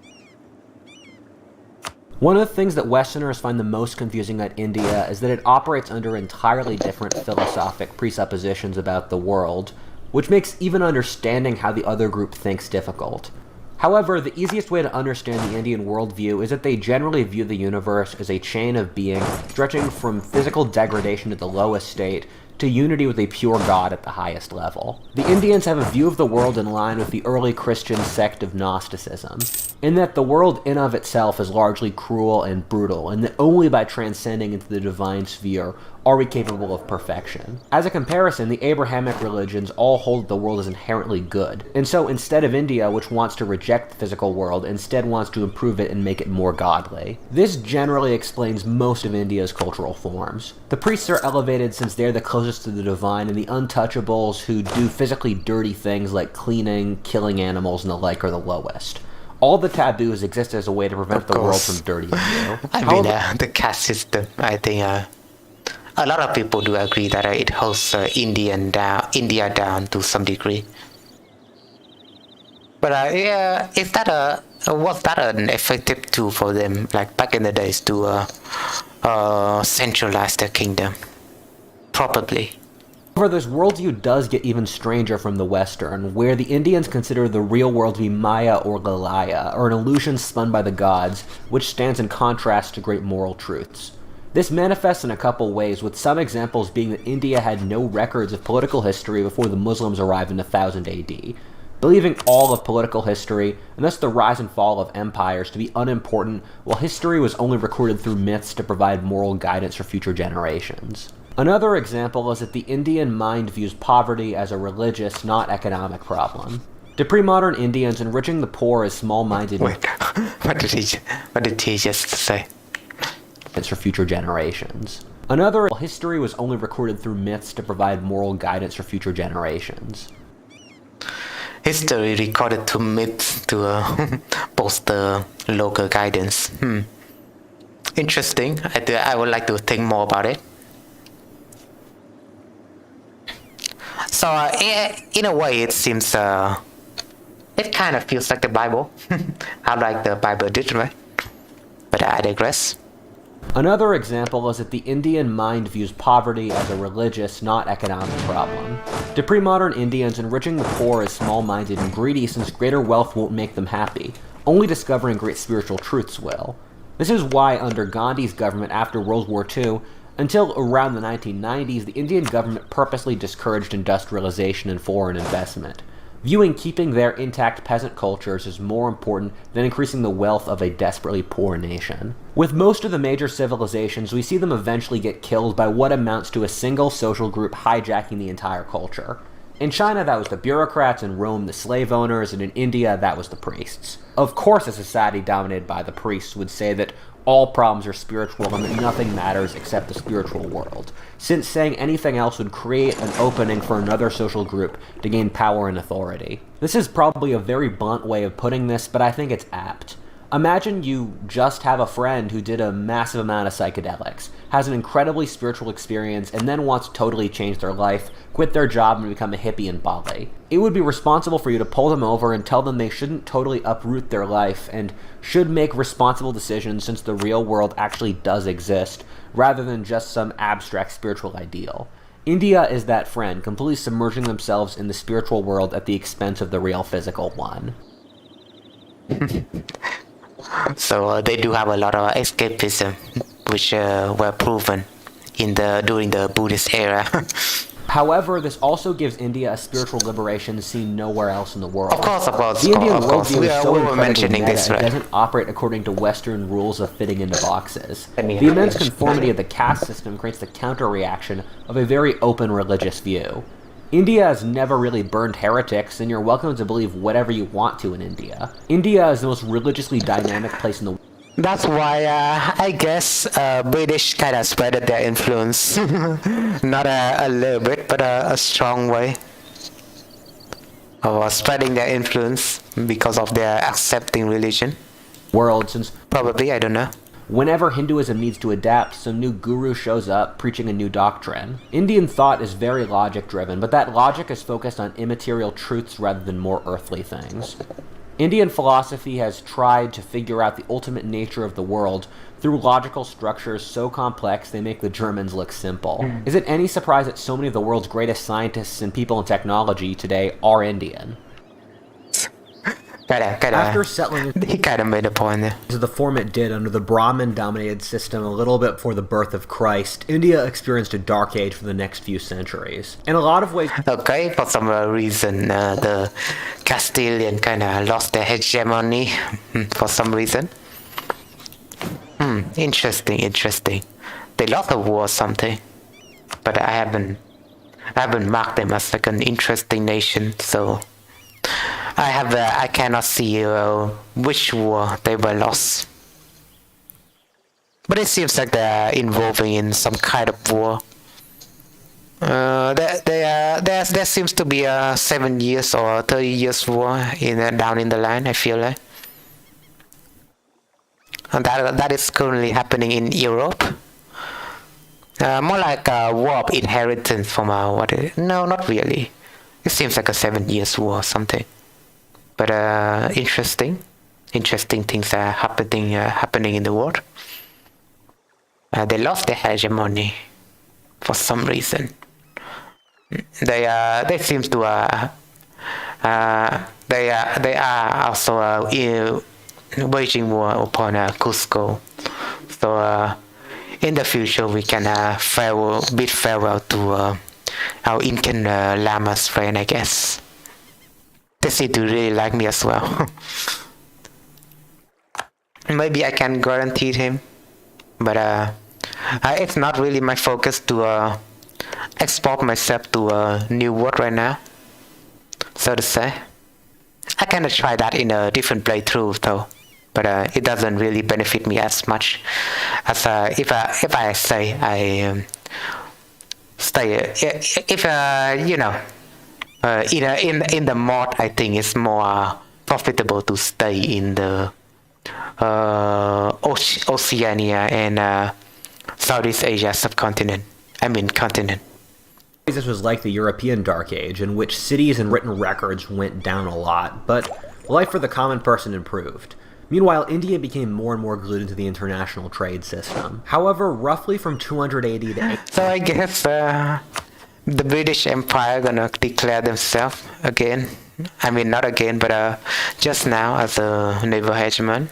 One of the things that Westerners find the most confusing about India is that it operates under entirely different philosophic presuppositions about the world, which makes even understanding how the other group thinks difficult. However, the easiest way to understand the Indian worldview is that they generally view the universe as a chain of being stretching from physical degradation at the lowest state to unity with a pure God at the highest level. The Indians have a view of the world in line with the early Christian sect of Gnosticism, in that the world in of itself is largely cruel and brutal, and that only by transcending into the divine sphere are we capable of perfection. As a comparison, the Abrahamic religions all hold that the world is inherently good, and so instead of India, which wants to reject the physical world, instead wants to improve it and make it more godly. This generally explains most of India's cultural forms. The priests are elevated since they're the closest to the divine, and the untouchables who do physically dirty things like cleaning, killing animals, and the like are the lowest. All the taboos exist as a way to prevent the world from dirtying you. The caste system, I think a lot of people do agree that it holds India down to some degree. But is that was that an effective tool for them, like back in the days, to centralize their kingdom? Probably. However, this worldview does get even stranger from the Western, where the Indians consider the real world to be Maya or Galaya, or an illusion spun by the gods, which stands in contrast to great moral truths. This manifests in a couple ways, with some examples being that India had no records of political history before the Muslims arrived in 1000 AD, believing all of political history, and thus the rise and fall of empires, to be unimportant, while history was only recorded through myths to provide moral guidance for future generations. Another example is that the Indian mind views poverty as a religious, not economic problem. To pre-modern Indians, enriching the poor is small-minded. Wait, what did he just say? For future generations. Another, history was only recorded through myths to provide moral guidance for future generations. History recorded through myths to bolster local guidance. Interesting. I would like to think more about it. So in a way, it seems it kind of feels like the Bible. How like the Bible did, right? But I digress. Another example is that the Indian mind views poverty as a religious, not economic problem. To pre-modern Indians, enriching the poor is small-minded and greedy since greater wealth won't make them happy. Only discovering great spiritual truths will. This is why under Gandhi's government after World War II, until around the 1990s, the Indian government purposely discouraged industrialization and foreign investment, viewing keeping their intact peasant cultures as more important than increasing the wealth of a desperately poor nation. With most of the major civilizations, we see them eventually get killed by what amounts to a single social group hijacking the entire culture. In China, that was the bureaucrats, in Rome, the slave owners, and in India, that was the priests. Of course, a society dominated by the priests would say that all problems are spiritual and that nothing matters except the spiritual world, since saying anything else would create an opening for another social group to gain power and authority. This is probably a very blunt way of putting this, but I think it's apt. Imagine you just have a friend who did a massive amount of psychedelics, has an incredibly spiritual experience, and then wants to totally change their life, quit their job, and become a hippie in Bali. It would be responsible for you to pull them over and tell them they shouldn't totally uproot their life, and should make responsible decisions since the real world actually does exist, rather than just some abstract spiritual ideal. India is that friend, completely submerging themselves in the spiritual world at the expense of the real physical one. So they do have a lot of escapism, which were proven during the Buddhist era. However, this also gives India a spiritual liberation seen nowhere else in the world. Of course. The Indian worldview is so incredibly mentioning meta, this, right? It doesn't operate according to Western rules of fitting into boxes. The immense conformity of the caste system creates the counter-reaction of a very open religious view. India has never really burned heretics, and you're welcome to believe whatever you want to in India. India is the most religiously dynamic place in the world. That's why I guess British kind of spread their influence. Not a little bit, but a strong way of spreading their influence because of their accepting religion. Since probably, I don't know. Whenever Hinduism needs to adapt, some new guru shows up preaching a new doctrine. Indian thought is very logic-driven, but that logic is focused on immaterial truths rather than more earthly things. Indian philosophy has tried to figure out the ultimate nature of the world through logical structures so complex they make the Germans look simple. Is it any surprise that so many of the world's greatest scientists and people in technology today are Indian? After settling he kind of made a point there. into the form it did under the Brahmin-dominated system a little bit before the birth of Christ, India experienced a dark age for the next few centuries. In a lot of ways, Okay, for some reason, the Castilian kind of lost their hegemony for some reason. Interesting. They lost a war or something, but I haven't marked them as like an interesting nation, so I cannot see which war they were lost. But it seems like they're involving in some kind of war. There seems to be a 7 years or 30 years war down in the line, I feel like. And that is currently happening in Europe. More like a war of inheritance from no, not really. It seems like a 7 years war or something. But interesting things are happening in the world. They lost their hegemony for some reason. They seem to they are also waging war upon Cusco. So in the future we can bid farewell to our Incan Llama's friend, I guess. They seem to really like me as well. Maybe I can guarantee him, but it's not really my focus to export myself to a new world right now, so to say. I kind of try that in a different playthrough though, but it doesn't really benefit me as much as if I say I stay. If you know, in the mod, I think it's more profitable to stay in the Oceania and Southeast Asia subcontinent. I mean continent. This was like the European Dark Age, in which cities and written records went down a lot, but life for the common person improved. Meanwhile, India became more and more glued into the international trade system. However, roughly from 200 AD to... So I guess the British Empire gonna declare themselves again. I mean, not again, but just now as a naval hegemon.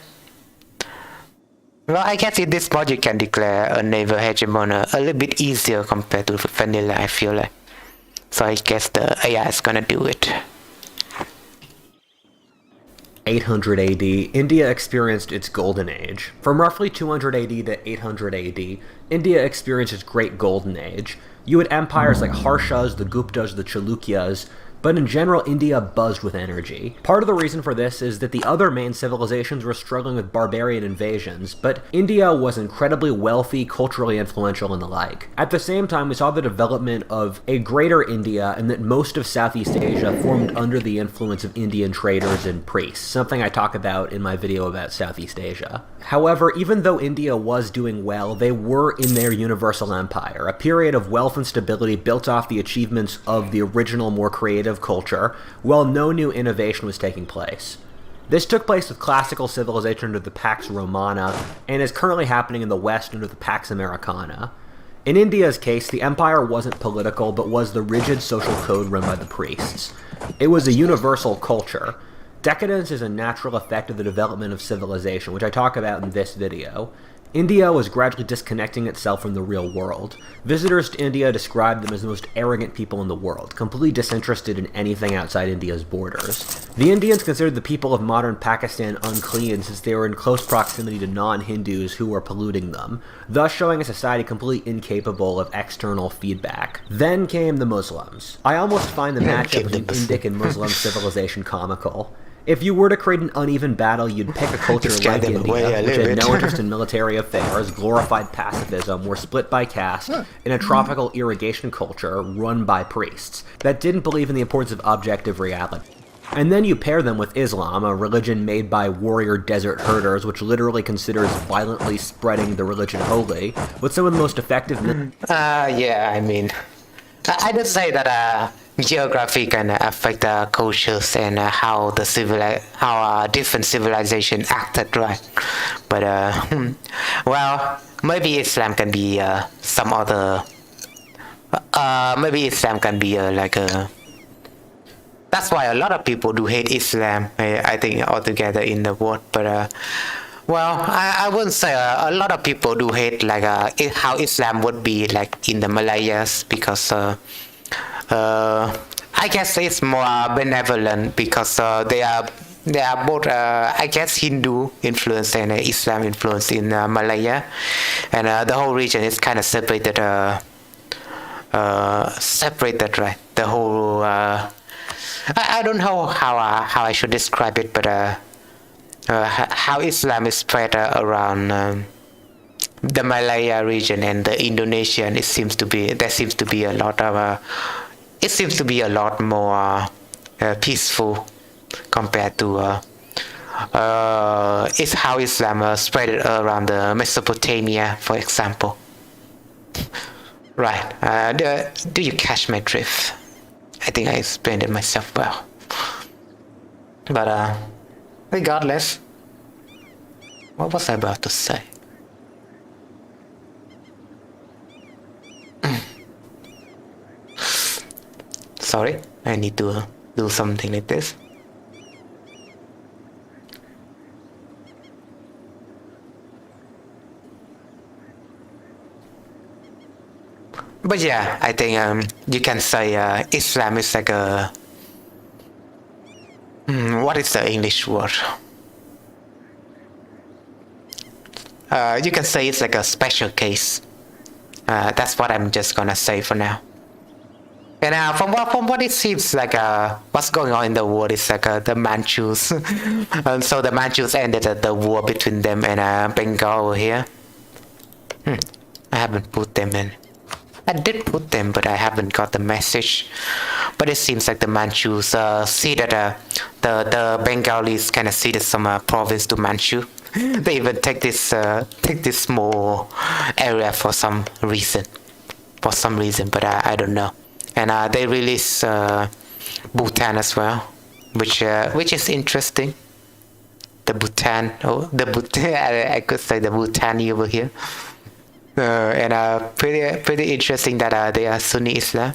Well, I guess in this mod you can declare a naval hegemon a little bit easier compared to vanilla, I feel like. So I guess the AI is gonna do it. 800 AD, India experienced its golden age. From roughly 200 AD to 800 AD, India experienced its great golden age. You had empires like Harshas, the Guptas, the Chalukyas, but in general, India buzzed with energy. Part of the reason for this is that the other main civilizations were struggling with barbarian invasions, but India was incredibly wealthy, culturally influential, and the like. At the same time, we saw the development of a greater India, and that most of Southeast Asia formed under the influence of Indian traders and priests, something I talk about in my video about Southeast Asia. However, even though India was doing well, they were in their universal empire, a period of wealth and stability built off the achievements of the original, more creative culture, while no new innovation was taking place. This took place with classical civilization under the Pax Romana, and is currently happening in the West under the Pax Americana. In India's case, the empire wasn't political, but was the rigid social code run by the priests. It was a universal culture. Decadence is a natural effect of the development of civilization, which I talk about in this video. India was gradually disconnecting itself from the real world. Visitors to India described them as the most arrogant people in the world, completely disinterested in anything outside India's borders. The Indians considered the people of modern Pakistan unclean since they were in close proximity to non-Hindus who were polluting them, thus showing a society completely incapable of external feedback. Then came the Muslims. I almost find the matchup between Indic and Muslim civilization comical. If you were to create an uneven battle, you'd pick a culture like India, which had no interest in military affairs, glorified pacifism, were split by caste, and a tropical irrigation culture run by priests that didn't believe in the importance of objective reality. And then you pair them with Islam, a religion made by warrior desert herders, which literally considers violently spreading the religion holy, with some of the most effective... Yeah, I mean... I did say that geography can affect cultures and how different civilizations acted, right? But well, maybe Islam can be some other. Maybe Islam can be like a that's why a lot of people do hate Islam. I think altogether in the world, but. Well, I wouldn't say a lot of people do hate like how Islam would be like in the Malayas because I guess it's more benevolent because they are both I guess Hindu influence and Islam influence in Malaya, and the whole region is kind of separated right, the whole I don't know how I should describe it, but how Islam is spread around the Malaya region and the Indonesian. There seems to be a lot of it seems to be a lot more peaceful compared to it's how Islam spread around the Mesopotamia, for example. Right. Do you catch my drift? I think I explained it myself well. But regardless, what was I about to say? Sorry, I need to do something like this. But yeah, I think you can say Islam is like a what is the English word? You can say it's like a special case. That's what I'm just gonna say for now. And from what it seems like, what's going on in the world is like the Manchus, and so the Manchus ended the war between them and Bengal over here. I haven't put them in. I did put them, but I haven't got the message. But it seems like the Manchus ceded the Bengalis kind of ceded some province to Manchu. They even take this small area for some reason, but I don't know. And they release Bhutan as well, which is interesting. The Bhutan, I could say the Bhutani over here. And pretty interesting that they are Sunni Islam,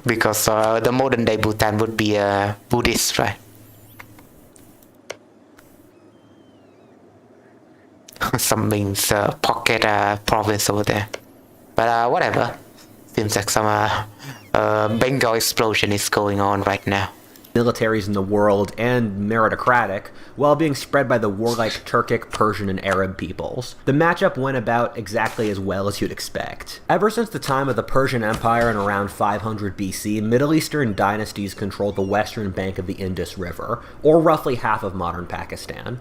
because the modern day Bhutan would be Buddhist, right? Some means pocket province over there, but whatever. Seems like some Bengal explosion is going on right now. Militaries in the world and meritocratic, while being spread by the warlike Turkic, Persian, and Arab peoples. The matchup went about exactly as well as you'd expect. Ever since the time of the Persian Empire in around 500 BC, Middle Eastern dynasties controlled the western bank of the Indus River, or roughly half of modern Pakistan.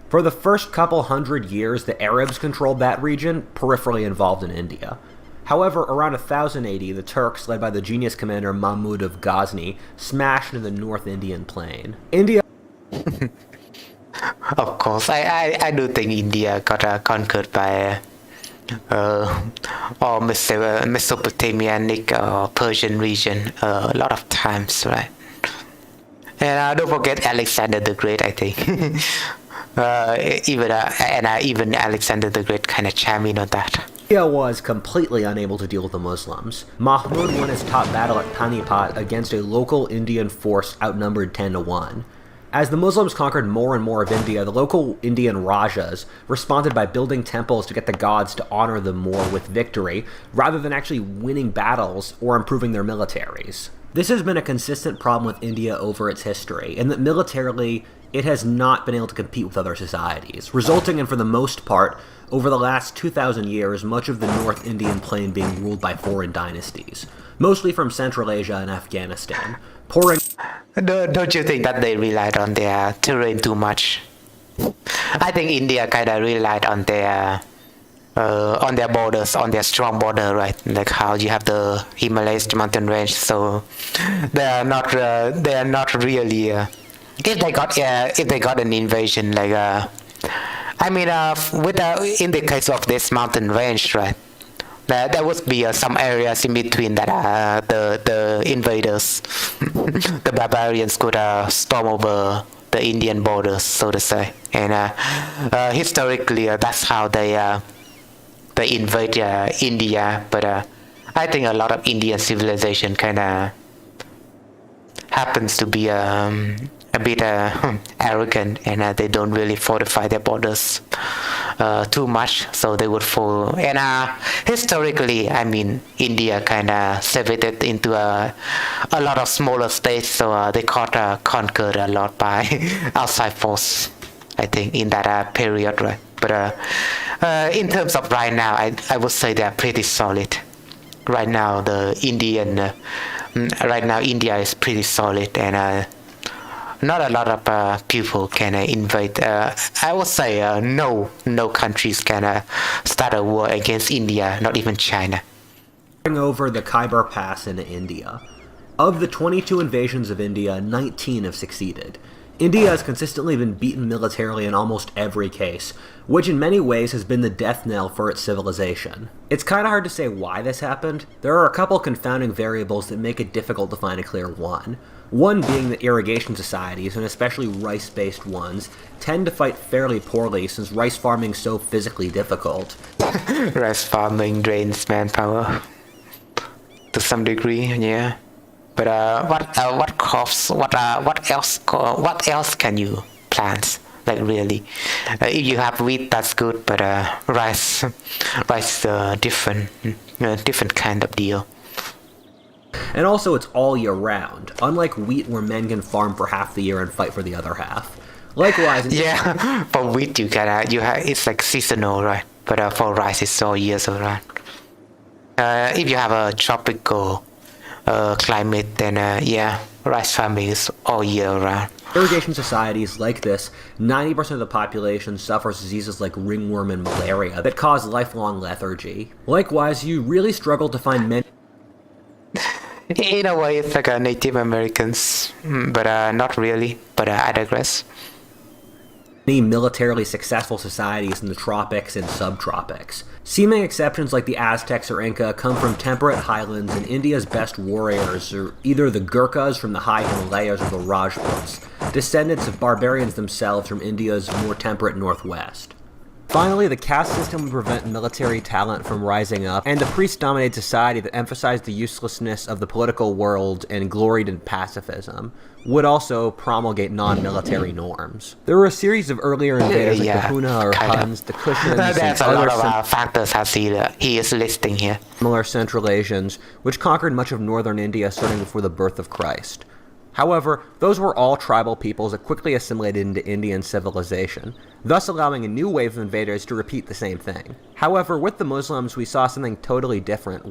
For the first couple hundred years, the Arabs controlled that region, peripherally involved in India. However, around 1080, the Turks, led by the genius commander Mahmud of Ghazni, smashed into the North Indian plain. India... Of course, I do think India got conquered by or Mesopotamianic or Persian region a lot of times, right? And don't forget Alexander the Great, I think. Even Alexander the Great kind of chimed in on that. India was completely unable to deal with the Muslims. Mahmud won his top battle at Panipat against a local Indian force outnumbered 10-1. As the Muslims conquered more and more of India, the local Indian Rajas responded by building temples to get the gods to honor them more with victory, rather than actually winning battles or improving their militaries. This has been a consistent problem with India over its history, in that militarily, it has not been able to compete with other societies, resulting in, for the most part, over the last 2,000 years, much of the North Indian plain being ruled by foreign dynasties, mostly from Central Asia and Afghanistan, pouring... Don't you think that they relied on their terrain too much? I think India kind of relied on their borders, on their strong border, right? Like how you have the Himalayas mountain range, so they are not really. If they got an invasion, like in the case of this mountain range, right? There would be some areas in between that the invaders, the barbarians could storm over the Indian borders, so to say. And historically, that's how they invade India. But I think a lot of Indian civilization kind of happens to be a bit arrogant, and they don't really fortify their borders too much, so they would fall. And historically, I mean, India kind of separated into a lot of smaller states, so they got conquered a lot by outside force, I think, in that period, right? But in terms of right now, I would say they're pretty solid. Right now, India is pretty solid, and not a lot of people can invade. I would say no countries can start a war against India, not even China. Over the Khyber Pass into India. Of the 22 invasions of India, 19 have succeeded. India has consistently been beaten militarily in almost every case, which in many ways has been the death knell for its civilization. It's kind of hard to say why this happened. There are a couple confounding variables that make it difficult to find a clear one. One being that irrigation societies, and especially rice-based ones, tend to fight fairly poorly since rice farming is so physically difficult. Rice farming drains manpower to some degree, yeah. But what crops? What else can you plant? Like really, if you have wheat, that's good. But rice is a different kind of deal. And also, it's all year round, unlike wheat where men can farm for half the year and fight for the other half. Likewise, yeah, for wheat it's like seasonal, right? But for rice, it's all years around. If you have a tropical climate, then rice farming is all year round. Irrigation societies like this, 90% of the population suffers diseases like ringworm and malaria that cause lifelong lethargy. Likewise, you really struggle to find many... In a way, it's like Native Americans, but not really, but I digress. Many militarily successful societies in the tropics and subtropics. Seeming exceptions like the Aztecs or Inca come from temperate highlands, and India's best warriors are either the Gurkhas from the high Himalayas or the Rajputs, descendants of barbarians themselves from India's more temperate northwest. Finally, the caste system would prevent military talent from rising up, and the priest-dominated society that emphasized the uselessness of the political world and gloried in pacifism would also promulgate non-military norms. There were a series of earlier invaders like the Huna or Huns, the Kushans, There's a lot of factors as he is listing here. Similar Central Asians, which conquered much of northern India starting before the birth of Christ. However, those were all tribal peoples that quickly assimilated into Indian civilization, thus allowing a new wave of invaders to repeat the same thing. However, with the Muslims, we saw something totally different,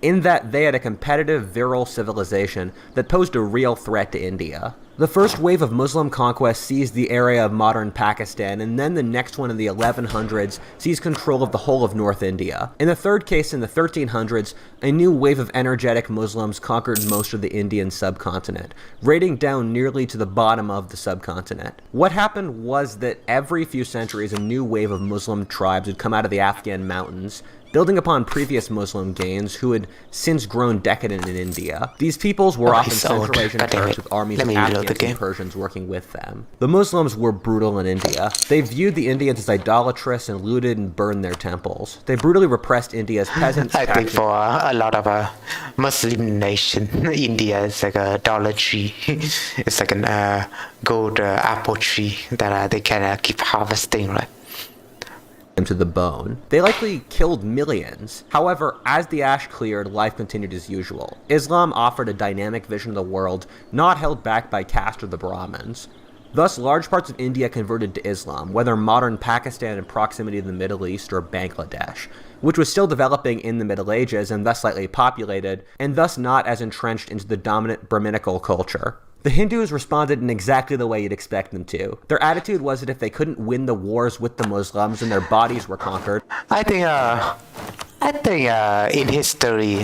in that they had a competitive, virile civilization that posed a real threat to India. The first wave of Muslim conquest seized the area of modern Pakistan, and then the next one in the 1100s seized control of the whole of North India. In the third case, in the 1300s, a new wave of energetic Muslims conquered most of the Indian subcontinent, raiding down nearly to the bottom of the subcontinent. What happened was that every few centuries a new wave of Muslim tribes would come out of the Afghan mountains, building upon previous Muslim gains who had since grown decadent in India. These peoples were often Central Asian Turks with armies of Afghans and Persians working with them. The Muslims were brutal in India. They viewed the Indians as idolatrous and looted and burned their temples. They brutally repressed India's peasants. I think for a lot of Muslim nation, India is like a dollar tree. It's like a gold apple tree that they can keep harvesting, right? To the bone. They likely killed millions. However, as the ash cleared, life continued as usual. Islam offered a dynamic vision of the world, not held back by caste or the Brahmins. Thus, large parts of India converted to Islam, whether modern Pakistan in proximity to the Middle East or Bangladesh, which was still developing in the Middle Ages and thus lightly populated, and thus not as entrenched into the dominant Brahminical culture. The Hindus responded in exactly the way you'd expect them to. Their attitude was that if they couldn't win the wars with the Muslims and their bodies were conquered... I think in history,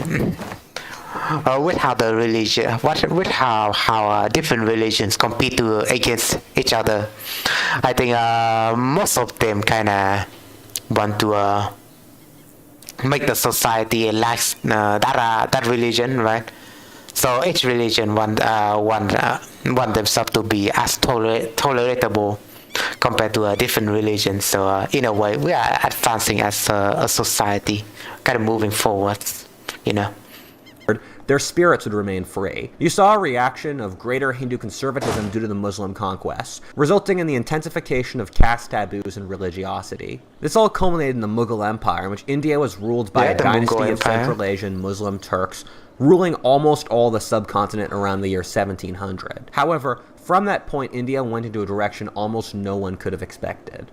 with how the religion, with how different religions compete against each other, I think most of them kind of want to make the society like that religion, right? So each religion want themselves to be as tolerable compared to a different religion. So in a way, we are advancing as a society, kind of moving forward their spirits would remain free. You saw a reaction of greater Hindu conservatism due to the Muslim conquests, resulting in the intensification of caste taboos and religiosity. This all culminated in the Mughal Empire, in which India was ruled by a dynasty of Central Asian Muslim Turks, ruling almost all the subcontinent around the year 1700. However, from that point, India went into a direction almost no one could have expected.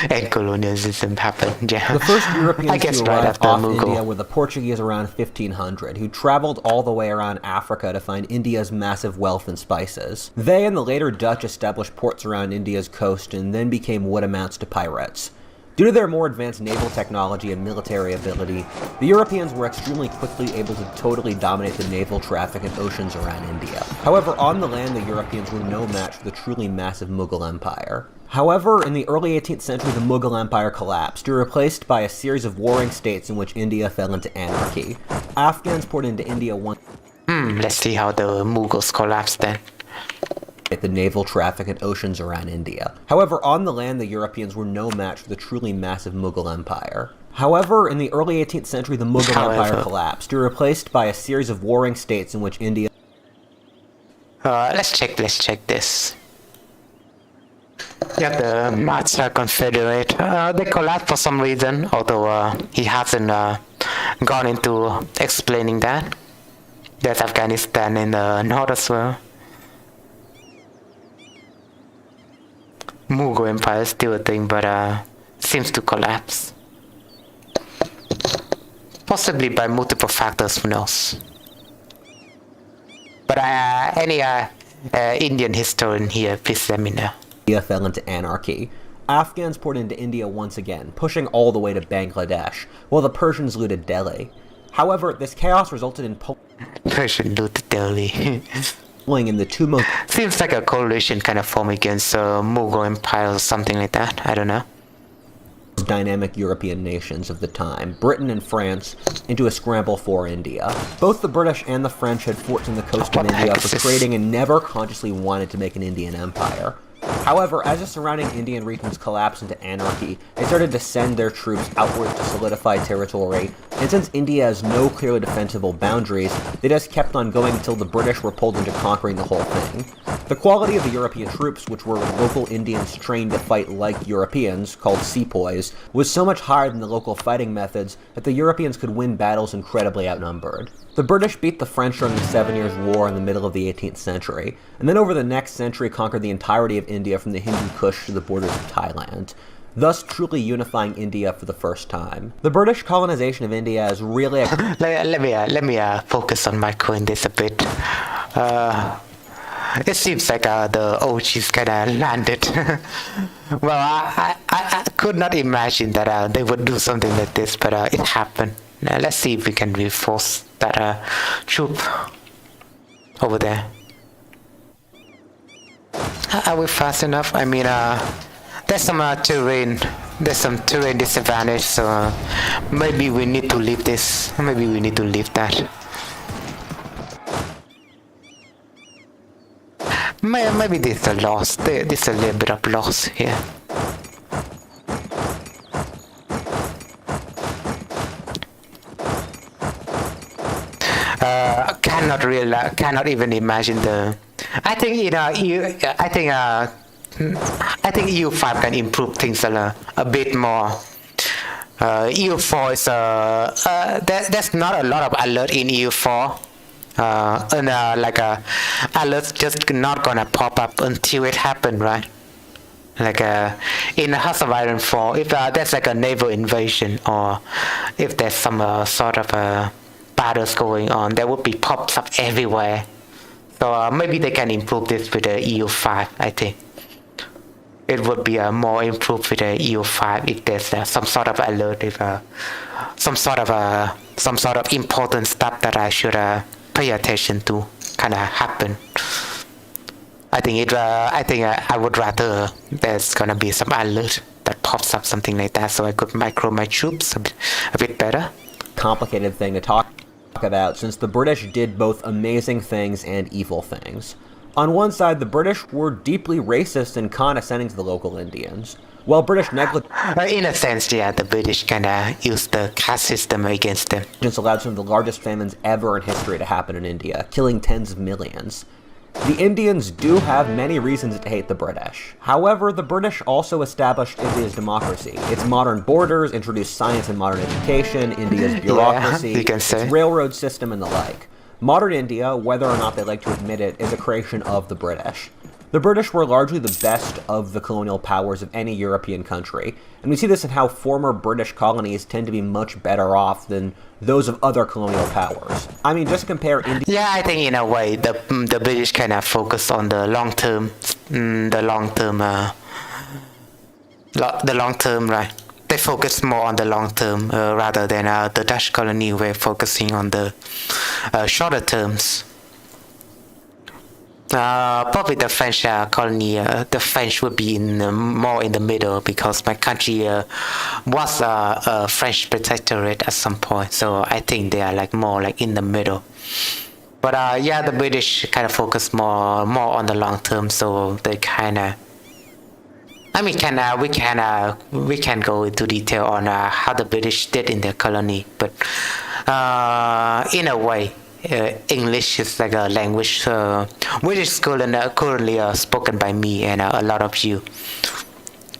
And colonialism happened, yeah. The first Europeans to arrive off Mughal. India were the Portuguese around 1500, who traveled all the way around Africa to find India's massive wealth in spices. They and the later Dutch established ports around India's coast and then became what amounts to pirates. Due to their more advanced naval technology and military ability, the Europeans were extremely quickly able to totally dominate the naval traffic in oceans around India. However, on the land, the Europeans were no match for the truly massive Mughal Empire. However, in the early 18th century, the Mughal Empire collapsed, replaced by a series of warring states in which India fell into anarchy. Afghans poured into India once. Let's see how the Mughals collapsed then. The naval traffic in oceans around India. However, on the land, the Europeans were no match for the truly massive Mughal Empire. However, in the early 18th century, the Mughal Empire collapsed, replaced by a series of warring states in which India... Let's check this. Yeah, the Matsya Confederate, they collapsed for some reason, although he hasn't gone into explaining that. There's Afghanistan in the north as well. Mughal Empire is still a thing, but seems to collapse. Possibly by multiple factors, who knows. But any Indian historian here, please let me know. India fell into anarchy. Afghans poured into India once again, pushing all the way to Bangladesh, while the Persians looted Delhi. However, this chaos resulted in Persian looted Delhi. in the two most... Seems like a coalition kind of formed against Mughal Empire or something like that. I don't know. Dynamic European nations of the time, Britain and France, into a scramble for India. Both the British and the French had forts on the coast of India for trading and never consciously wanted to make an Indian empire. However, as the surrounding Indian regions collapsed into anarchy, they started to send their troops outwards to solidify territory, and since India has no clearly defensible boundaries, they just kept on going until the British were pulled into conquering the whole thing. The quality of the European troops, which were local Indians trained to fight like Europeans, called sepoys, was so much higher than the local fighting methods that the Europeans could win battles incredibly outnumbered. The British beat the French during the 7 Years' War in the middle of the 18th century, and then over the next century conquered the entirety of India from the Hindu Kush to the borders of Thailand, thus truly unifying India for the first time. The British colonization of India is really... Let me focus on microing this a bit. It seems like the OGs kinda landed. Well, I could not imagine that they would do something like this, but it happened. Now, let's see if we can reinforce that troop over there. Are we fast enough? I mean, there's some terrain. There's some terrain disadvantage, so maybe we need to leave this. Maybe we need to leave that. Maybe this is a loss. This is a little bit of loss here. Cannot even imagine the. I think EU5 can improve things a bit more. EU4 is there's not a lot of alert in EU4. And alerts just not gonna pop up until it happened, right? Like in House of Iron 4, if there's like a naval invasion or if there's some sort of battles going on, there would be pops up everywhere. So maybe they can improve this with the EU5. I think it would be more improved with the EU5 if there's some sort of alert, if some sort of important stuff that I should pay attention to kind of happen. I think I would rather there's gonna be some alert that pops up, something like that, so I could micro my troops a bit better. Complicated thing to talk about, since the British did both amazing things and evil things. On one side, the British were deeply racist and condescending to the local Indians, while British negligence In a sense, yeah, the British kinda used the caste system against them. allowed some of the largest famines ever in history to happen in India, killing tens of millions. The Indians do have many reasons to hate the British. However, the British also established India's democracy. Its modern borders, introduced science and modern education, India's bureaucracy, you can its say. railroad system, and the like. Modern India, whether or not they like to admit it, is a creation of the British. The British were largely the best of the colonial powers of any European country, and we see this in how former British colonies tend to be much better off than those of other colonial powers. I mean, just compare India. Yeah, I think in a way the British kind of focus on the long term, right? They focus more on the long term rather than the Dutch colony were focusing on the shorter terms. Probably the French colony, the French would be more in the middle because my country was a French protectorate at some point, so I think they are like more like in the middle. But yeah, the British kind of focus more on the long term, so they kind of. I mean, we can go into detail on how the British did in their colony, but in a way. English is like a language which is currently spoken by me and a lot of you,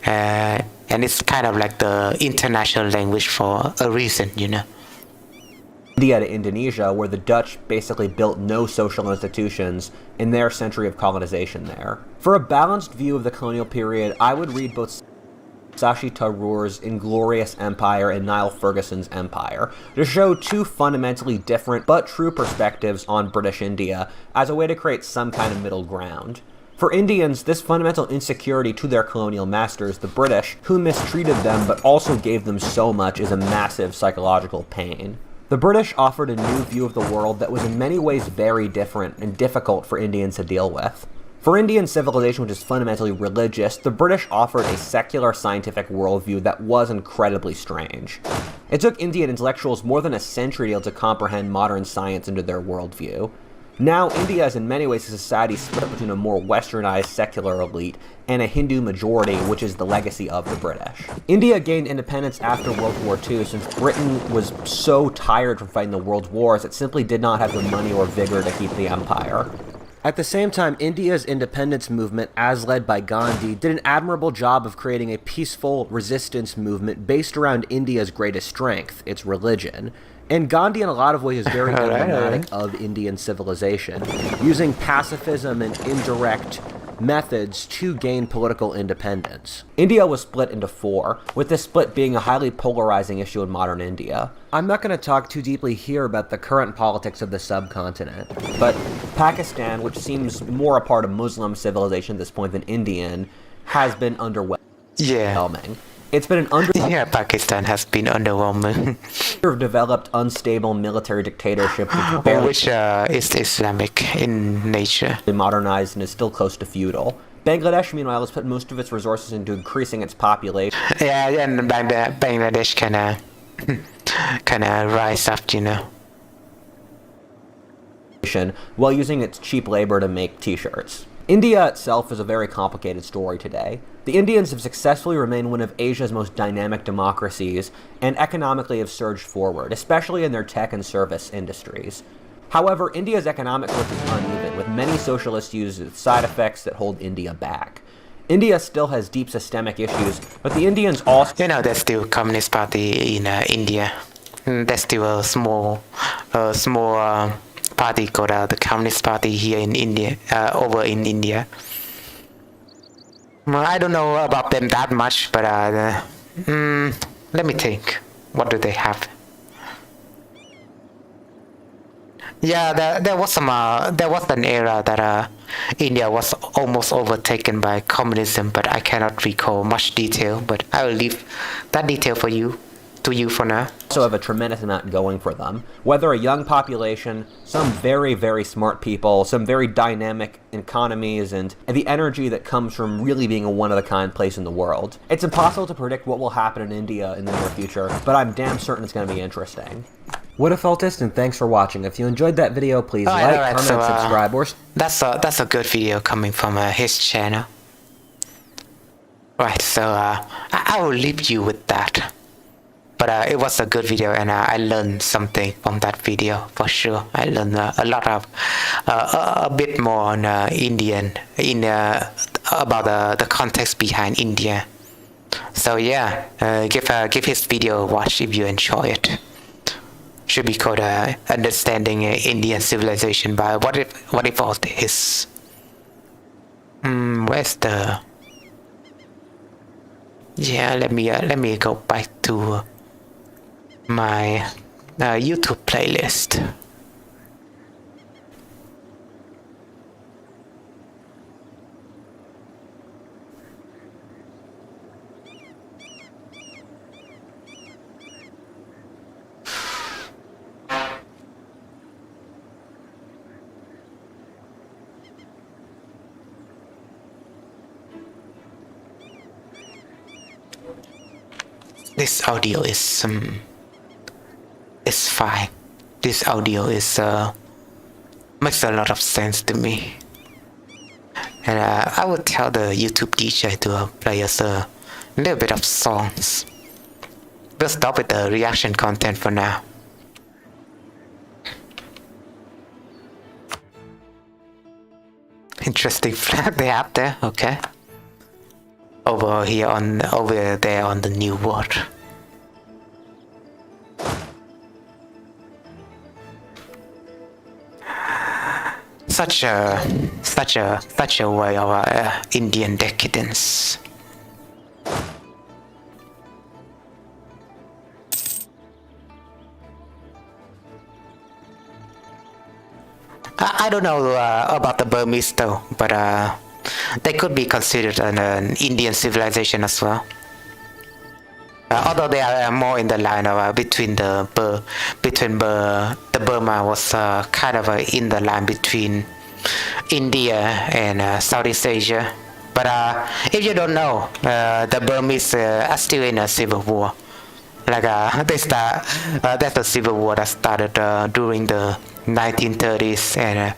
and it's kind of like the international language for a reason, you know. India to Indonesia, where the Dutch basically built no social institutions in their century of colonization there. For a balanced view of the colonial period, I would read both Shashi Tharoor's Inglorious Empire and Niall Ferguson's Empire to show two fundamentally different but true perspectives on British India as a way to create some kind of middle ground. For Indians, this fundamental insecurity to their colonial masters, the British, who mistreated them but also gave them so much, is a massive psychological pain. The British offered a new view of the world that was in many ways very different and difficult for Indians to deal with. For Indian civilization, which is fundamentally religious, the British offered a secular scientific worldview that was incredibly strange. It took Indian intellectuals more than a century to be able to comprehend modern science into their worldview. Now, India is in many ways a society split between a more westernized secular elite and a Hindu majority, which is the legacy of the British. India gained independence after World War II, since Britain was so tired from fighting the world wars it simply did not have the money or vigor to keep the empire. At the same time, India's independence movement, as led by Gandhi, did an admirable job of creating a peaceful resistance movement based around India's greatest strength, its religion. And Gandhi, in a lot of ways, is very emblematic of Indian civilization, using pacifism and indirect methods to gain political independence. India was split into four, with this split being a highly polarizing issue in modern India. I'm not going to talk too deeply here about the current politics of the subcontinent, but Pakistan, which seems more a part of Muslim civilization at this point than Indian, has been underwhelming. Yeah. It's been an Yeah, Pakistan has been underwhelming. developed, unstable military dictatorship which is Islamic in nature. modernized and is still close to feudal. Bangladesh, meanwhile, has put most of its resources into increasing its population. Yeah, and Bangladesh kind of rise up, you know. While using its cheap labor to make t-shirts. India itself is a very complicated story today. The Indians have successfully remained one of Asia's most dynamic democracies and economically have surged forward, especially in their tech and service industries. However, India's economic growth is uneven, with many social issues with side effects that hold India back. India still has deep systemic issues, but the Indians also... You know, there's still Communist Party in India. There's still a small party called the Communist Party here in India, over in India. Well, I don't know about them that much, but let me think. What do they have? Yeah, there was an era that India was almost overtaken by communism, but I cannot recall much detail. But I will leave that detail to you for now. Also have a tremendous amount going for them. Whether a young population, some very, very smart people, some very dynamic economies, and the energy that comes from really being a one-of-a-kind place in the world. It's impossible to predict what will happen in India in the near future, but I'm damn certain it's going to be interesting. What a faultist, and thanks for watching. If you enjoyed that video, please Alright, comment, subscribe, or... That's a good video coming from his channel. Right, so I will leave you with that. But it was a good video, and I learned something from that video for sure. I learned a lot of a bit more on about the context behind India. So yeah, give his video a watch if you enjoy it. Should be called Understanding Indian Civilization by What If All This. Where's the... Yeah, let me go back to my YouTube playlist. This audio is fine. This audio is makes a lot of sense to me, and I would tell the YouTube DJ to play us a little bit of songs. We'll stop with the reaction content for now. Interesting flag they have there. Okay. Over there on the New World. Such a way of Indian decadence. I don't know about the Burmese though, but they could be considered an Indian civilization as well. Although they are more in the line of between the Burma was kind of in the line between India and Southeast Asia. But if you don't know, the Burmese are still in a civil war. Like that's a civil war that started during the 1930s, and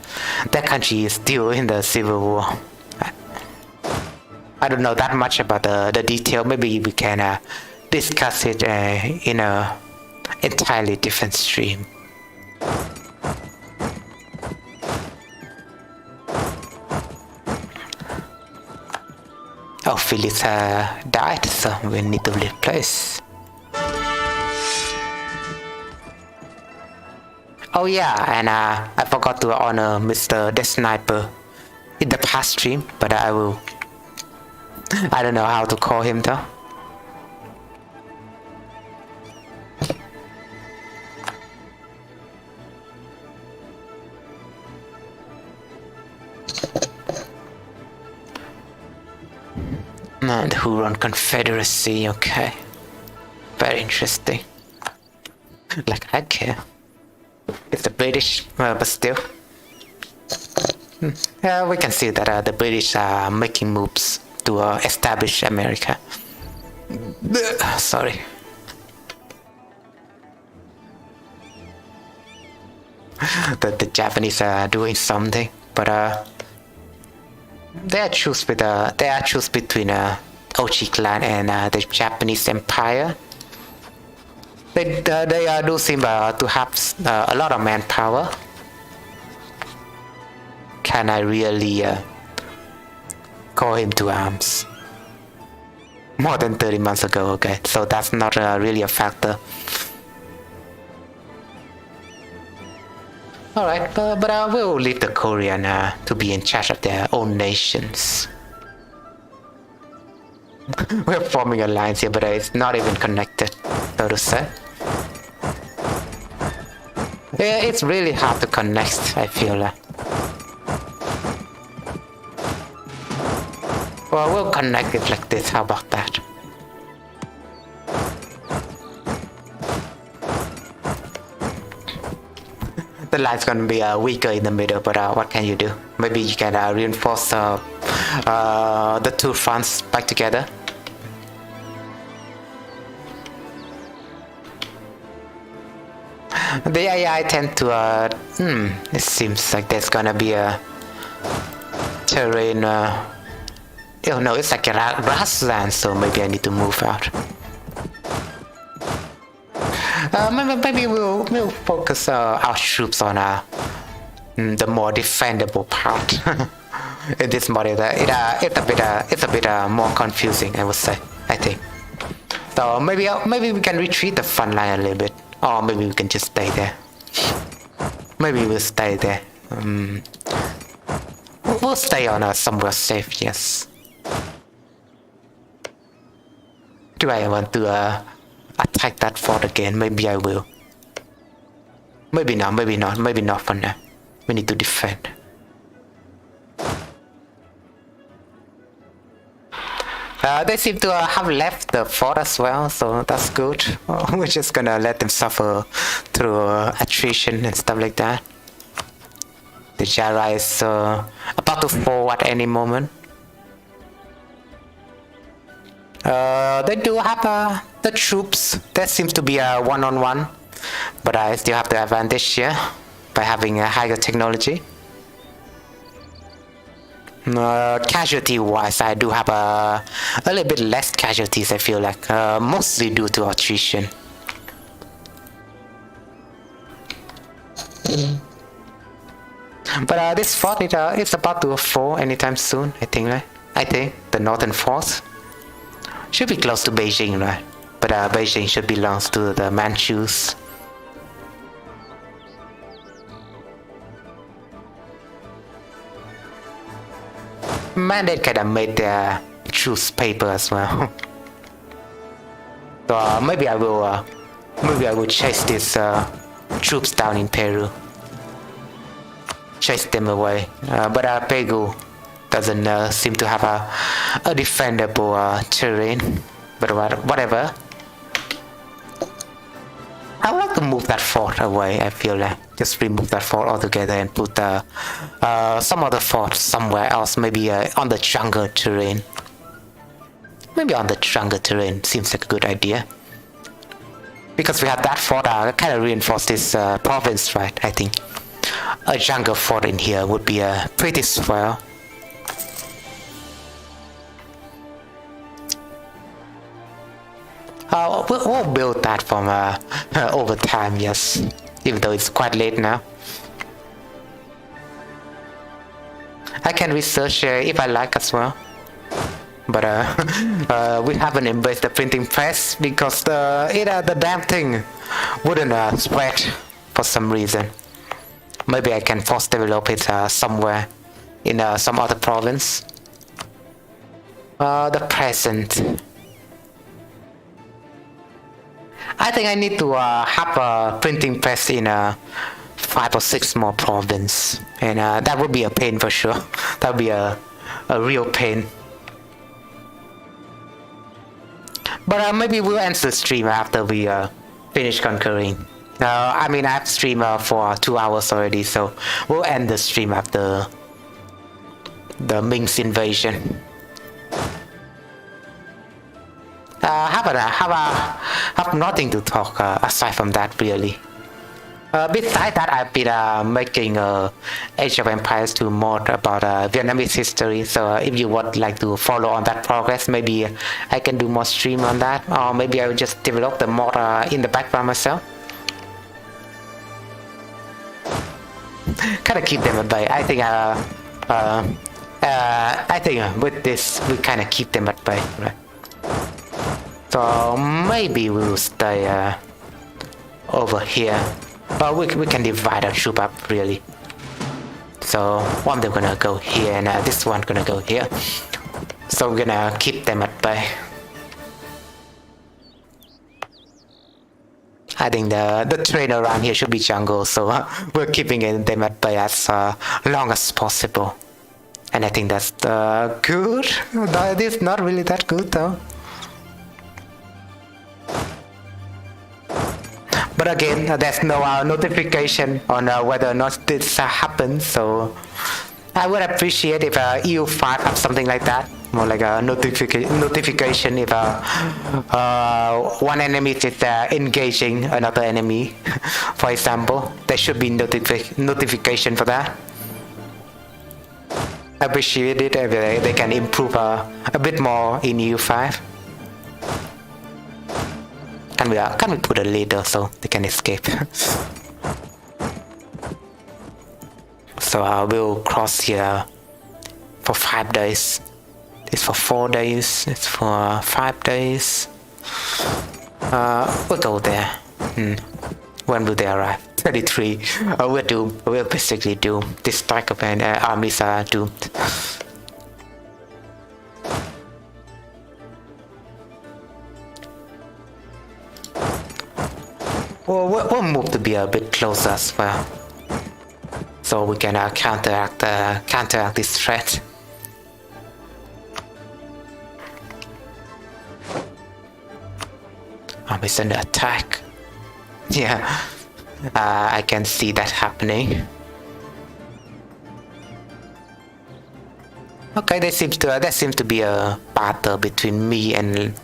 that country is still in the civil war. I don't know that much about the detail. Maybe we can discuss it in a entirely different stream. Oh, Phyllis died, so we need to replace. Oh yeah, and I forgot to honor Mr. The Sniper in the past stream, but I don't know how to call him though. And who run Confederacy? Okay, very interesting. Like I care. It's the British, but still. Yeah, we can see that the British are making moves to establish America. Sorry. The Japanese are doing something, but they are choose between Ochi clan and the Japanese Empire. They do seem to have a lot of manpower. Can I really call him to arms? More than 30 months ago, okay, so that's not really a factor. Alright, but I will leave the Korean to be in charge of their own nations. We're forming an alliance here, but it's not even connected, so to say. Yeah, it's really hard to connect, I feel like. Well, we'll connect it like this, how about that? The line's gonna be weaker in the middle, but what can you do? Maybe you can reinforce the two fronts back together. The AI tend to it seems like there's gonna be a terrain oh no, it's like a grassland, so maybe I need to move out. Maybe we'll focus our troops on the more defendable part. In this model, it's a bit more confusing, I would say. I think. So maybe we can retreat the front line a little bit, or maybe we can just stay there. Maybe we'll stay there. We'll stay on somewhere safe. Yes. Do I want to attack that fort again? Maybe I will. Maybe not. Maybe not. Maybe not for now. We need to defend. They seem to have left the fort as well, so that's good. We're just gonna let them suffer through attrition and stuff like that. The Jara is about to fall at any moment. They do have the troops. There seems to be a one-on-one, but I still have the advantage here by having a higher technology. Casualty-wise, I do have a little bit less casualties, I feel like, mostly due to attrition. But this fort, it's about to fall anytime soon, I think, right? I think the northern fort should be close to Beijing, right? But Beijing should belong to the Manchus. Man, they kinda made their truce paper as well. So maybe I will chase these troops down in Peru. Chase them away. But Pegu doesn't seem to have a defendable terrain. But whatever. I would like to move that fort away, I feel like. Just remove that fort altogether and put some other fort somewhere else, maybe on the jungle terrain. Maybe on the jungle terrain seems like a good idea. Because we have that fort, kind of reinforce this province, right? I think a jungle fort in here would be pretty swell. We'll build that from over time, yes. Even though it's quite late now. I can research if I like as well. But we haven't embraced the printing press because the damn thing wouldn't spread for some reason. Maybe I can force develop it somewhere in some other province. The present. I think I need to have a printing press in 5 or 6 more provinces, and that would be a pain for sure. That would be a real pain. But maybe we'll end the stream after we finish conquering. I mean, I've streamed for 2 hours already, so we'll end the stream after the Ming's invasion. Have nothing to talk aside from that, really. Besides that, I've been making Age of Empires 2 mod about Vietnamese history, so if you would like to follow on that progress, maybe I can do more stream on that, or maybe I will just develop the mod in the background myself. Kind of keep them at bay. I think with this we kind of keep them at bay, right? So maybe we'll stay over here. But we can divide our troop up, really. So one of them gonna go here, and this one gonna go here. So we're gonna keep them at bay. I think the terrain around here should be jungle, so we're keeping them at bay as long as possible. And I think that's good. That is not really that good though. But again, there's no notification on whether or not this happens, so I would appreciate if EU4 have something like that. more like a notification if one enemy is engaging another enemy. For example, there should be notification for that. I appreciate it if they can improve a bit more in EU5. Can we put a leader so they can escape? So I will cross here for 5 days. It's for 4 days. It's for 5 days. We'll go there. When will they arrive? 33. We're doomed. We're basically doomed. This type of armies are doomed. Well, we'll move to be a bit closer as well, so we can counteract this threat. Armies under attack. Yeah, I can see that happening. Okay, there seems to be a battle between me and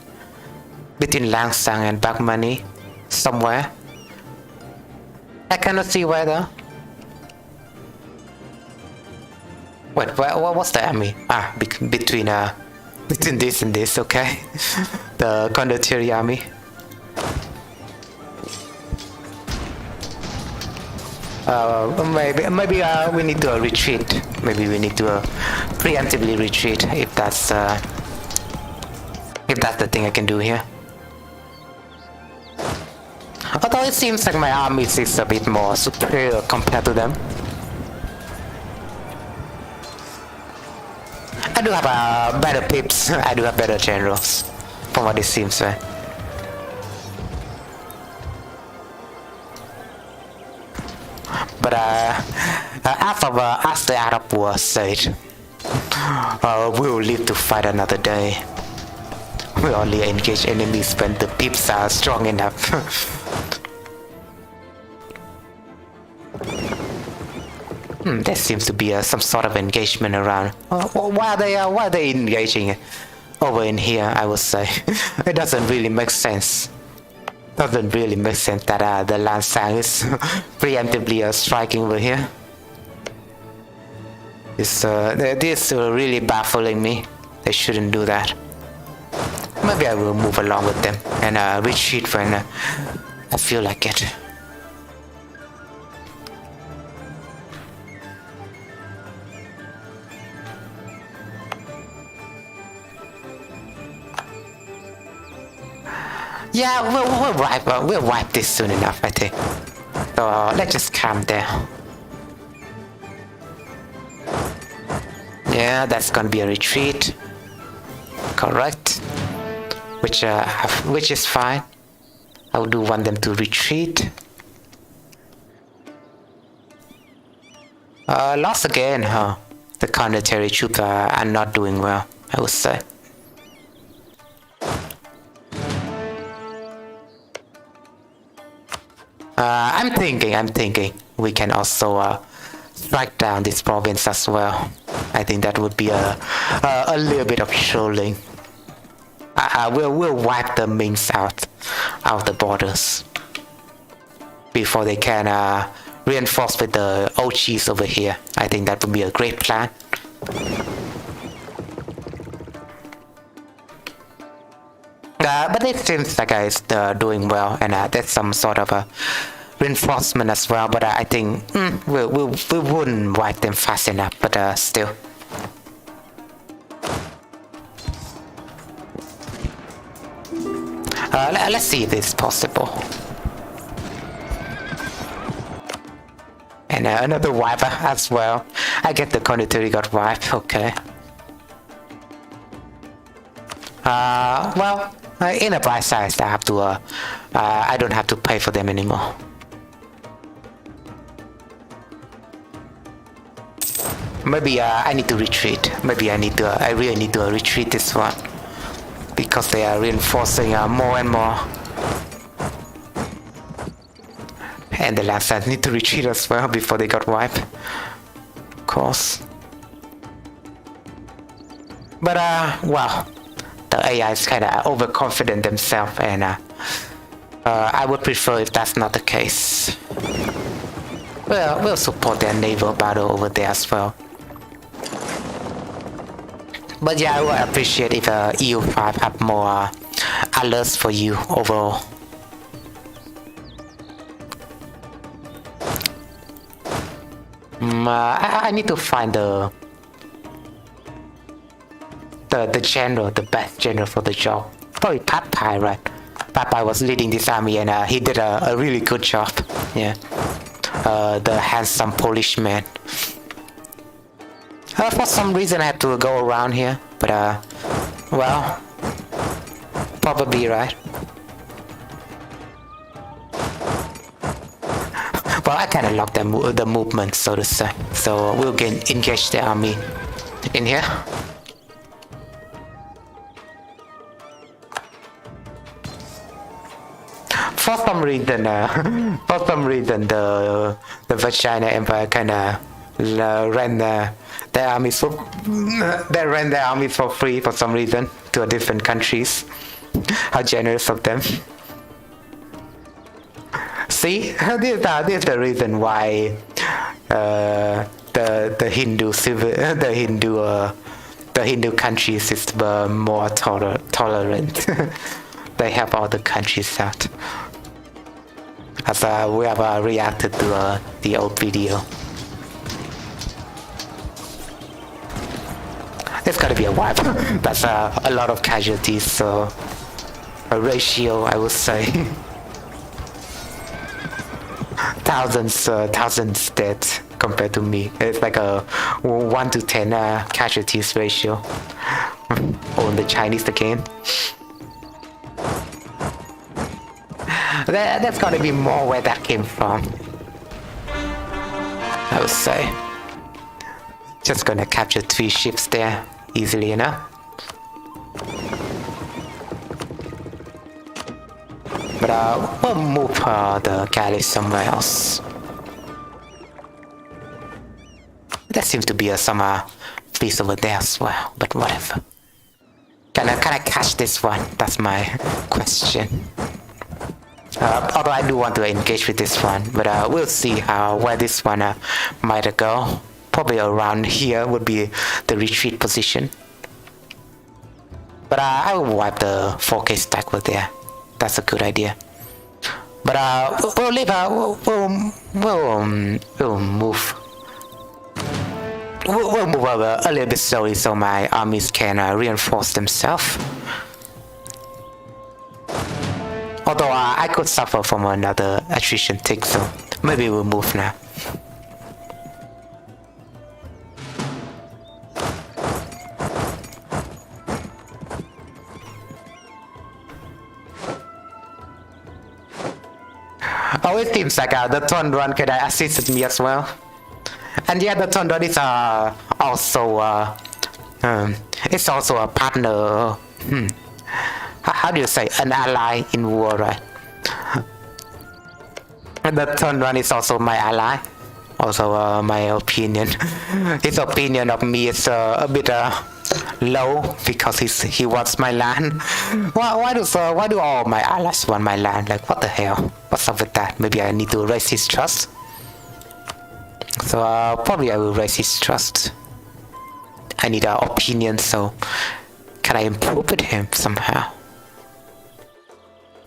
Langsang and Bagmani somewhere. I cannot see where though. Wait, what's the army? Between this and this, okay. The condottieri army. Maybe we need to retreat. Maybe we need to preemptively retreat if that's the thing I can do here. Although it seems like my army is a bit more superior compared to them. I do have better pips. I do have better generals, from what it seems, right? But as the Arab war said, we'll live to fight another day. We only engage enemies when the pips are strong enough. There seems to be some sort of engagement around. Why are they engaging over in here? I would say it doesn't really make sense. Doesn't really make sense that the Lansang is preemptively striking over here. This is really baffling me. They shouldn't do that. Maybe I will move along with them and retreat when I feel like it. Yeah, we'll wipe this soon enough, I think. So let's just calm down. Yeah, that's gonna be a retreat. Correct. Which is fine. I do want them to retreat. Lost again, huh? The counter-terror troops are not doing well, I would say. I'm thinking we can also strike down this province as well. I think that would be a little bit of trolling. We'll wipe the Mings out of the borders before they can reinforce with the OGs over here. I think that would be a great plan. But it seems like it's doing well, and there's some sort of a reinforcement as well. But I think we wouldn't wipe them fast enough. But still. Let's see if it's possible. And another wiper as well. I get the conductor got wiped. Okay. Well, in a bright side, I have to. I don't have to pay for them anymore. Maybe I need to retreat. Maybe I really need to retreat this one because they are reinforcing more and more. And the last side need to retreat as well before they got wiped. Of course. But well, the AI is kind of overconfident themselves, and I would prefer if that's not the case. Well, we'll support their naval battle over there as well. But yeah, I would appreciate if EU5 have more alerts for you overall. I need to find the general, the best general for the job. Probably Pat Pai, right? Pat Pai was leading this army, and he did a really good job. Yeah, the handsome Polish man. For some reason I had to go around here, but well, probably right. Well, I kind of locked the movement, so to say. So we'll engage the army in here. For some reason, the Vagina Empire kind of ran their armies for free for some reason to different countries. How generous of them! See, this is the reason why the Hindu countries is more tolerant. They help all the countries out. As we have reacted to the old video. There's gotta be a wipe. That's a lot of casualties, so a ratio, I would say. thousands dead compared to me. It's like a 1 to 10 casualties ratio. On the Chinese again. That's gotta be more where that came from, I would say. Just gonna capture 3 ships there easily enough. But we'll move the galleys somewhere else. There seems to be some piece over there as well, but whatever. Can I catch this one? That's my question. Although I do want to engage with this one, but we'll see where this one might go. Probably around here would be the retreat position. But I will wipe the 4K stack over there. That's a good idea. But we'll leave. We'll move. We'll move over a little bit slowly so my armies can reinforce themselves. Although I could suffer from another attrition tick, so maybe we'll move now. Oh, it seems like the Tundran could have assisted me as well. And yeah, the Tundran is also it's also a partner. How do you say, an ally in war, right? The Tundran is also my ally. Also, my opinion. His opinion of me is a bit low because he wants my land. Why do all my allies want my land? Like, what the hell? What's up with that? Maybe I need to raise his trust. So probably I will raise his trust. I need an opinion, so can I improve with him somehow?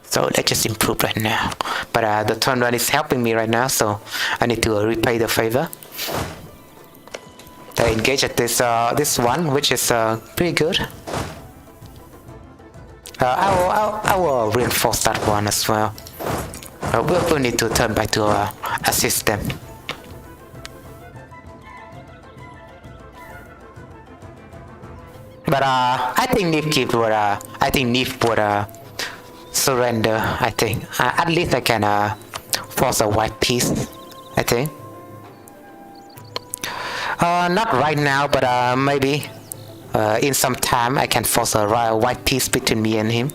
So let's just improve right now. But the Tundran is helping me right now, so I need to repay the favor. I engage at this one, which is pretty good. I will reinforce that one as well. We'll need to turn back to assist them. But I think Nif would surrender. I think at least I can force a white peace. I think. Not right now, but maybe in some time I can force a white peace between me and him.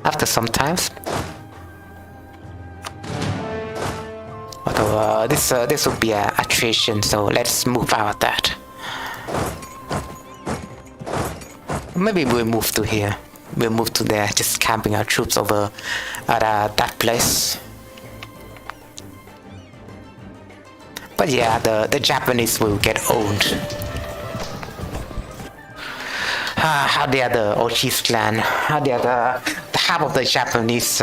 After some times. Although this would be a attrition, so let's move out of that. Maybe we'll move to here. We'll move to there, just camping our troops over at that place. But yeah, the Japanese will get owned. How dare the Ochis clan, how dare the half of the Japanese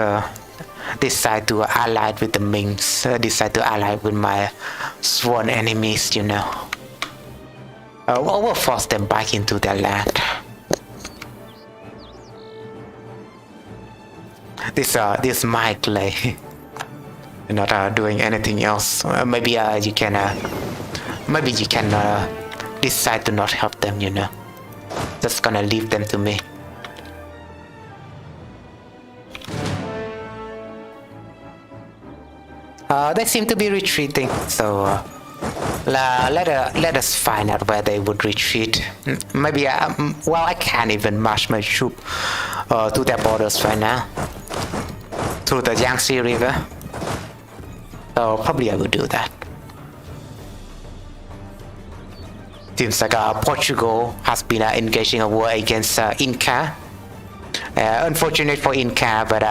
decide to ally with the Mings, decide to ally with my sworn enemies, you know. We'll force them back into their land. This my clay. Not doing anything else. Maybe you can decide to not help them, you know. Just gonna leave them to me. They seem to be retreating, so let us find out where they would retreat. Maybe well, I can't even march my troop to their borders right now, through the Yangtze River. So probably I will do that. Seems like Portugal has been engaging a war against Inca. Unfortunate for Inca, but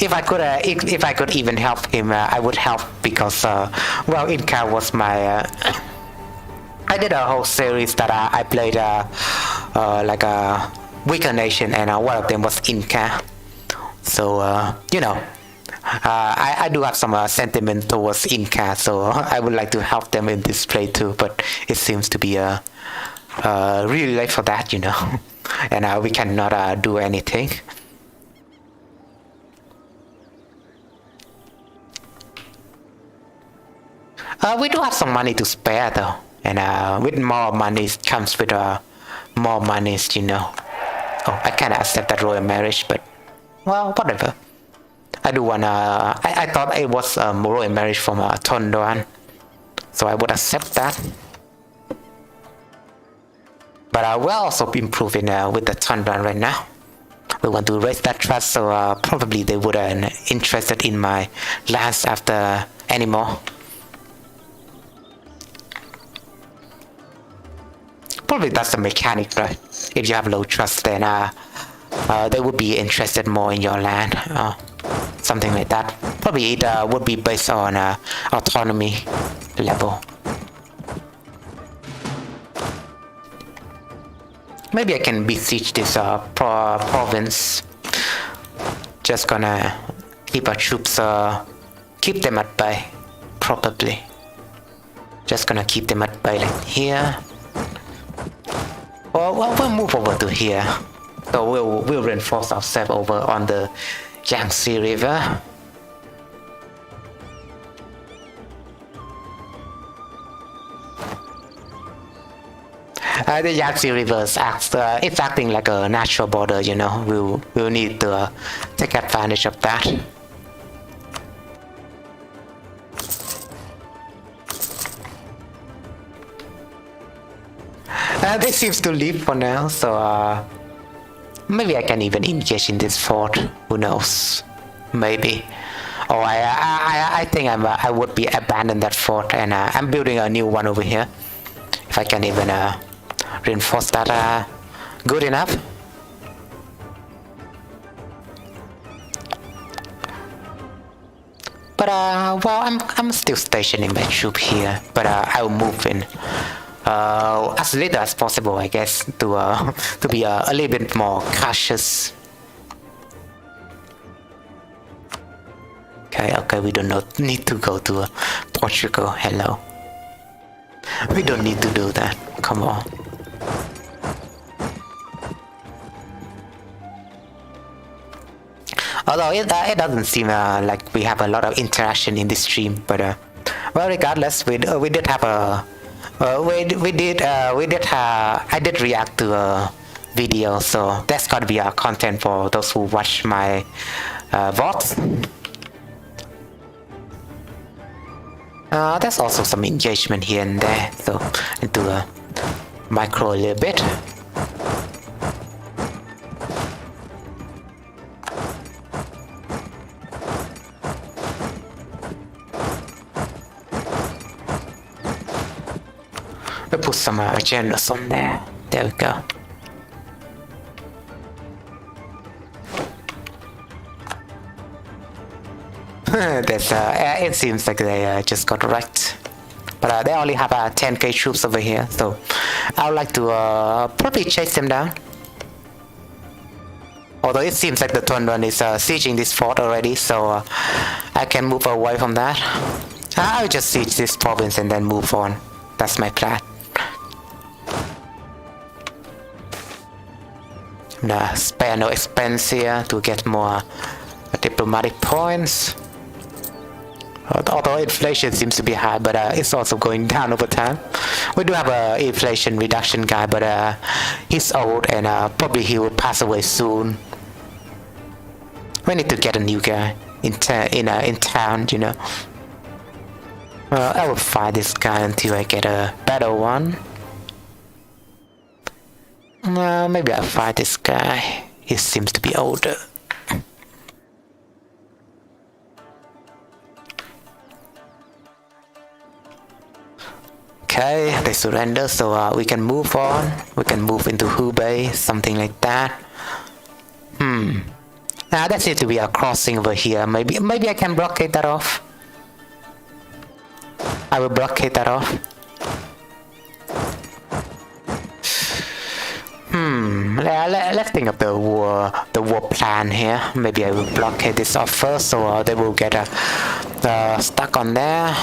if I could even help him, I would help because well, Inca was my. I did a whole series that I played like a weaker nation, and one of them was Inca. So you know. I do have some sentiment towards Inca, so I would like to help them in this play too, but it seems to be really late for that, you know, and we cannot do anything. We do have some money to spare though, and with more money comes with more monies, you know. Oh, I cannot accept that royal marriage, but well, whatever. I do wanna. I thought it was a royal marriage from Tondoan, so I would accept that. But we're also improving with the Tondoan right now. We want to raise that trust, so probably they wouldn't interested in my lands after anymore. Probably that's the mechanic, right? If you have low trust, then they would be interested more in your land. Something like that. Probably it would be based on autonomy level. Maybe I can besiege this province. Just gonna keep our troops, keep them at bay, probably. Just gonna keep them at bay like here. Well, we'll move over to here. So we'll reinforce ourselves over on the Yangtze River. The Yangtze River it's acting like a natural border, you know. We'll need to take advantage of that. They seems to leave for now, so maybe I can even engage in this fort. Who knows? Maybe. Or I think I would be abandon that fort, and I'm building a new one over here. If I can even reinforce that good enough. But well, I'm still stationing my troop here, but I'll move in as little as possible, I guess, to be a little bit more cautious. Okay, we do not need to go to Portugal. Hello. We don't need to do that. Come on. Although it doesn't seem like we have a lot of interaction in this stream, but well, regardless, we did have a I did react to a video, so that's gotta be our content for those who watch my VODs. There's also some engagement here and there, so into a micro a little bit. We'll put some generals on there. There we go. That's it seems like they just got wrecked. But they only have 10k troops over here, so I would like to probably chase them down. Although it seems like the Tundran is sieging this fort already, so I can move away from that. I'll just siege this province and then move on. That's my plan. I'm gonna spare no expense here to get more diplomatic points. Although inflation seems to be high, but it's also going down over time. We do have a inflation reduction guy, but he's old and probably he will pass away soon. We need to get a new guy in town, you know. I will fight this guy until I get a better one. Maybe I'll fight this guy. He seems to be older. Okay, they surrender, so we can move on. We can move into Hubei, something like that. That seems to be a crossing over here. Maybe I can blockade that off. I will blockade that off. Let's think of the war plan here. Maybe I will blockade this off first, so they will get stuck on there.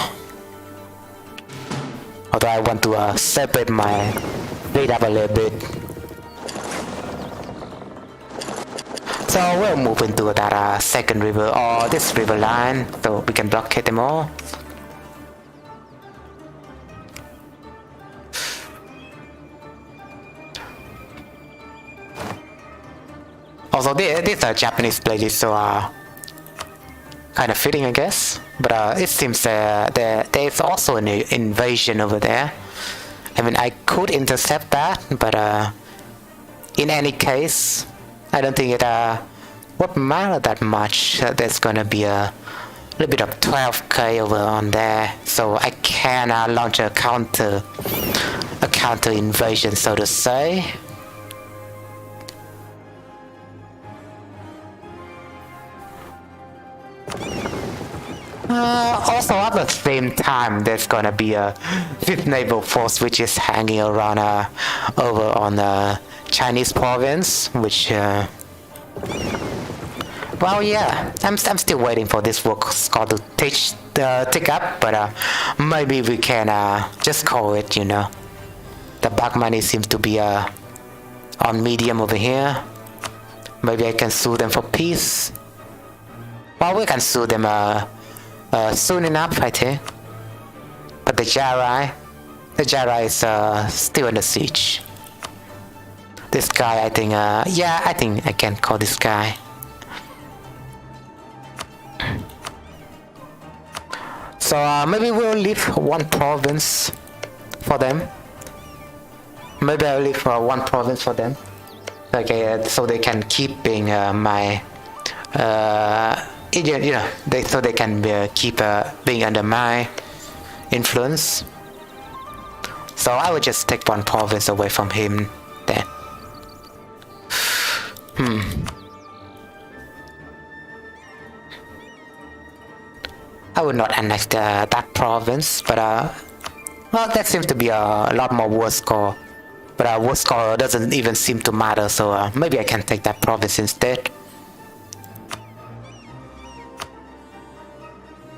Although I want to separate my fleet up a little bit. So we'll move into that second river or this river line, so we can blockade them all. Also, these are Japanese places, so kind of fitting, I guess. But it seems there's also an invasion over there. I mean, I could intercept that, but in any case, I don't think it would matter that much. There's gonna be a little bit of 12k over on there, so I can launch a counter invasion, so to say. Also at the same time, there's gonna be a fifth naval force which is hanging around over on the Chinese province, which well, yeah, I'm still waiting for this work score to tick up, but maybe we can just call it, you know. The black money seems to be on medium over here. Maybe I can sue them for peace. Well, we can sue them soon enough, I think. But the Jarai is still under siege. This guy, I think, yeah, I think I can call this guy. So maybe we'll leave one province for them. Maybe I'll leave one province for them. Okay, so they can keep being my, you know, so they can keep being under my influence. So I will just take one province away from him then. I would not annex that province, but well, that seems to be a lot more war score. But war score doesn't even seem to matter, so maybe I can take that province instead.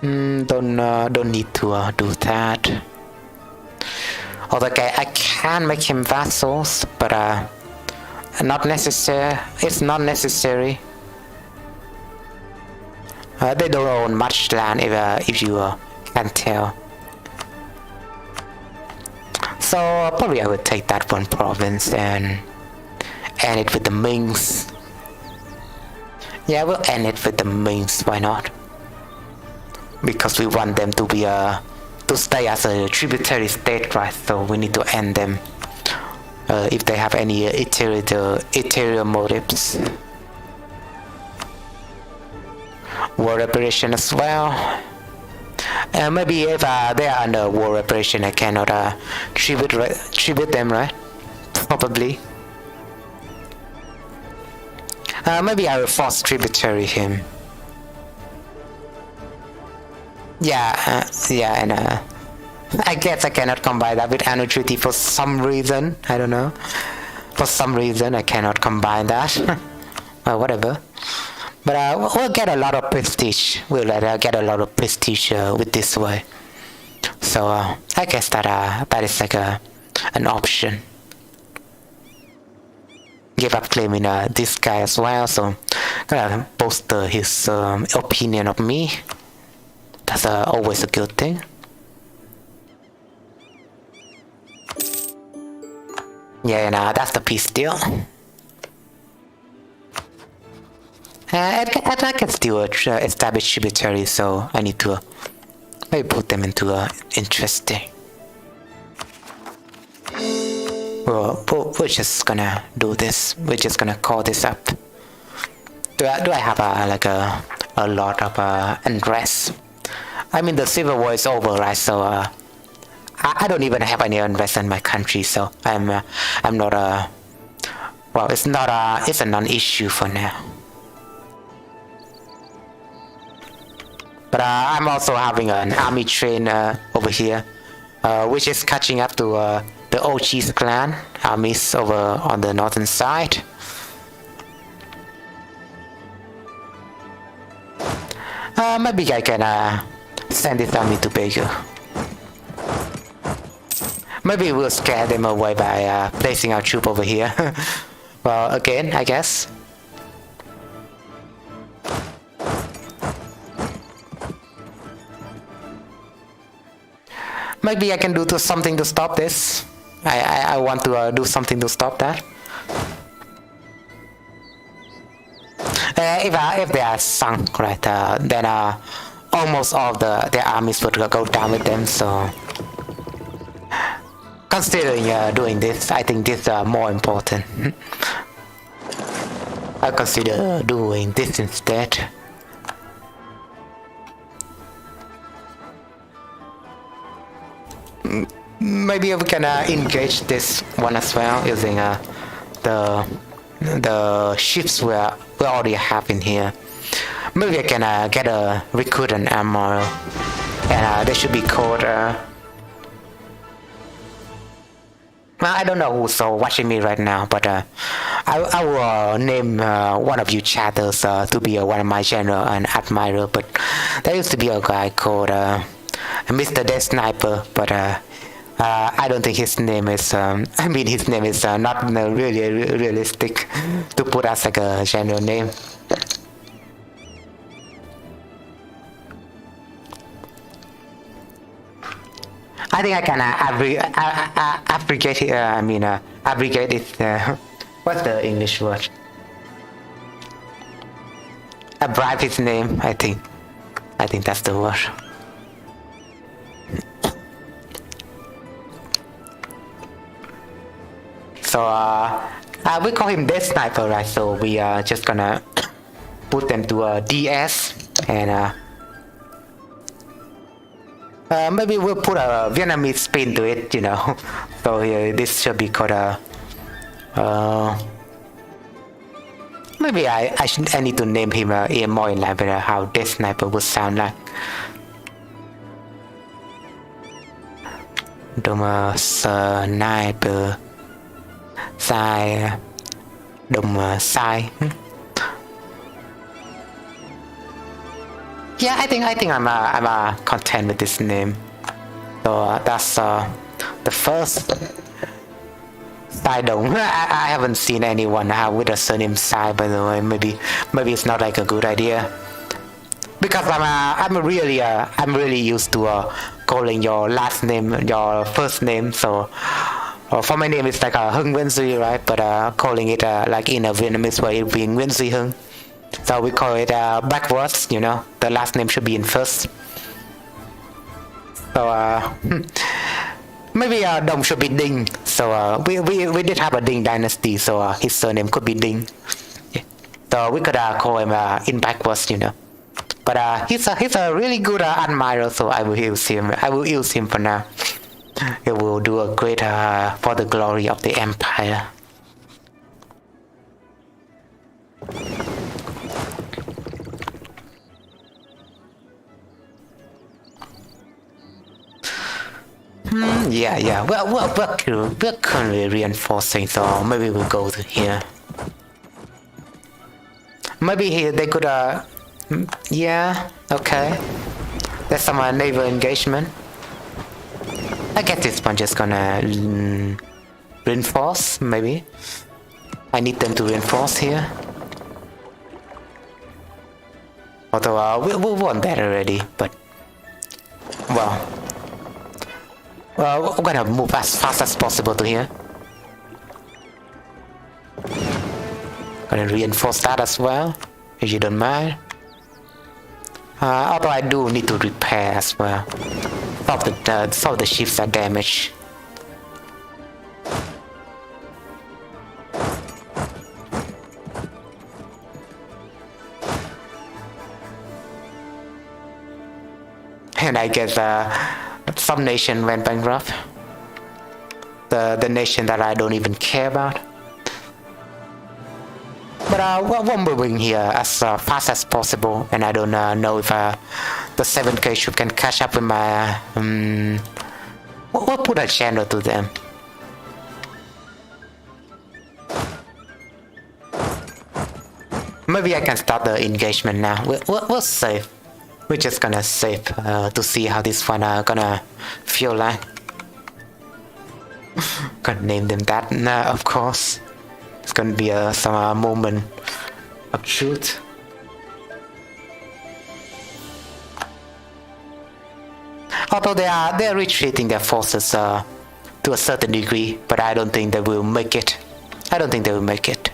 Don't need to do that. Although I can make him vassals, but not necessary. It's not necessary. They don't own much land, if you can tell. So probably I would take that one province and end it with the Mings. Yeah, we'll end it with the Mings. Why not? Because we want them to be to stay as a tributary state, right? So we need to end them if they have any ulterior motives. War reparation as well. Maybe if they are under war reparation, I cannot tribute them, right? Probably. Maybe I will force tributary him. Yeah, and I guess I cannot combine that with annuity for some reason. I don't know. For some reason, I cannot combine that. Well, whatever. But we'll get a lot of prestige. We'll get a lot of prestige with this way. So I guess that is like an option. Give up claiming this guy as well. So gonna bolster his opinion of me. That's always a good thing. Yeah, and that's the peace deal. I can still establish tributaries, so I need to maybe put them into interesting. We're just gonna do this. We're just gonna call this up. Do I have a lot of unrest? I mean, the civil war is over, right? So I don't even have any unrest in my country, so I'm not well, it's not it's a non-issue for now. But I'm also having an army train over here, which is catching up to the Ochis clan armies over on the northern side. Maybe I can send this army to Baker. Maybe we'll scare them away by placing our troop over here. Well, again, I guess. Maybe I can do something to stop this. I want to do something to stop that. If they are sunk, right, then almost all of their armies would go down with them. So, considering doing this, I think this is more important. I consider doing this instead. Maybe we can engage this one as well using the ships we already have in here. Maybe I can get a recruit and armor, and they should be called. Well, I don't know who's watching me right now, but I will name one of you chatters to be one of my general and admirer. But there used to be a guy called Mr. Death Sniper, but I don't think his name is. I mean, his name is not really realistic to put as like a general name. I think I can abrogate it. Abrogate it. What's the English word? Abride his name. I think that's the word. So we call him Death Sniper, right? So we are just gonna put them to DS, and maybe we'll put a Vietnamese spin to it, you know. So this should be called maybe I need to name him more in line with how Death Sniper would sound like. Sniper. Sai Sai. Yeah, I think I'm content with this name. So that's the first Sai Dong. I haven't seen anyone with a surname Sai, by the way. Maybe it's not like a good idea, because I'm really used to calling your last name your first name. So for my name it's like Hưng Nguyễn Duy, right? But calling it like in a Vietnamese way, it being Nguyễn Duy Hưng. So we call it backwards, you know. The last name should be in first. So maybe Dong should be Ding. So we did have a Ding dynasty, so his surname could be Ding. Yeah. So we could call him in backwards, you know. But he's a really good admirer, so I will use him. I will use him for now. It will do a great for the glory of the empire. Yeah. We're currently reinforcing, so maybe we'll go to here. Maybe here they could, yeah, okay. There's some naval engagement. I guess this one just gonna reinforce, maybe. I need them to reinforce here. Although we won that already, but well, we're gonna move as fast as possible to here. Gonna reinforce that as well, if you don't mind. Although I do need to repair as well. Some of the ships are damaged. And I guess some nation went bankrupt. The nation that I don't even care about. But we're moving here as fast as possible, and I don't know if the 7K ship can catch up with my... we'll put a channel to them. Maybe I can start the engagement now. We'll save. We're just gonna save to see how this one gonna feel like. Gonna name them that now, of course. It's gonna be some moment of truth. Although they're retreating their forces to a certain degree, but I don't think they will make it. I don't think they will make it.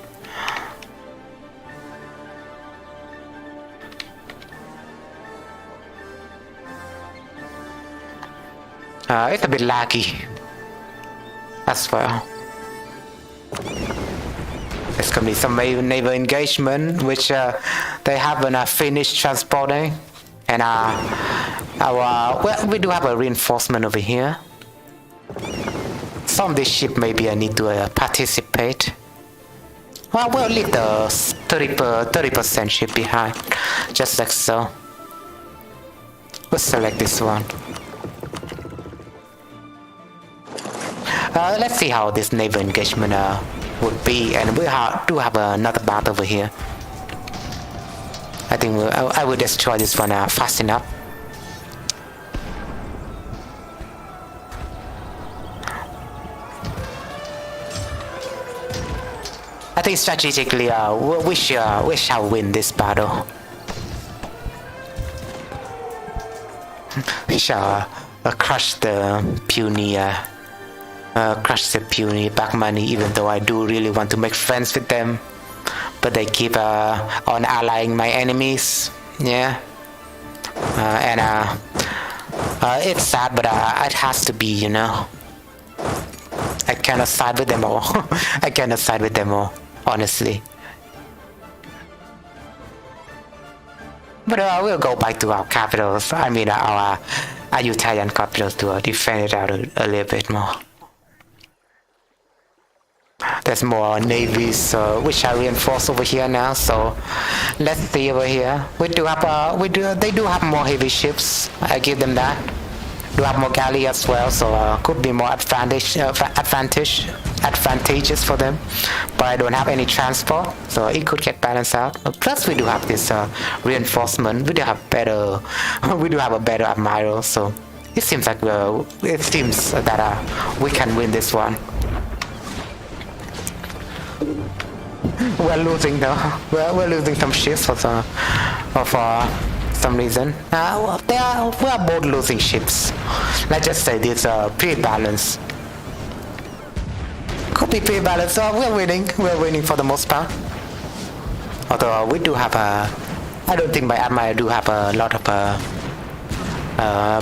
It's a bit laggy as well. There's gonna be some naval engagement which they haven't finished transporting, and well, we do have a reinforcement over here. Some of this ship maybe I need to participate. Well, we'll leave the 30% ship behind, just like so. We'll select this one. Let's see how this naval engagement would be, and we do have another battle over here. I think I will destroy this one fast enough. I think strategically we shall win this battle. We shall crush the puny back money, even though I do really want to make friends with them, but they keep on allying my enemies. Yeah, and it's sad, but it has to be, you know. I cannot side with them all. I cannot side with them all, honestly. But we'll go back to our capitals. I mean our Italian capitals to defend it out a little bit more. There's more navies which are reinforced over here now, so let's see over here. They do have more heavy ships. I give them that. Do have more galley as well, so could be more advantageous for them. But I don't have any transport, so it could get balanced out. Plus, we do have this reinforcement. We do have a better admiral, so it seems like that we can win this one. We're losing though. We're losing some ships for some reason. We are both losing ships. Let's just say this pretty balanced. Could be pretty balanced. So we're winning. We're winning for the most part. Although we do have I don't think my admiral do have a lot of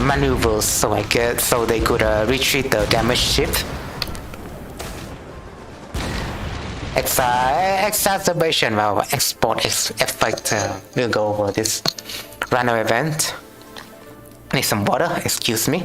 maneuvers, so they could retreat the damaged ship. Exacerbation, well, export effect. We'll go over this random event. Need some water, excuse me.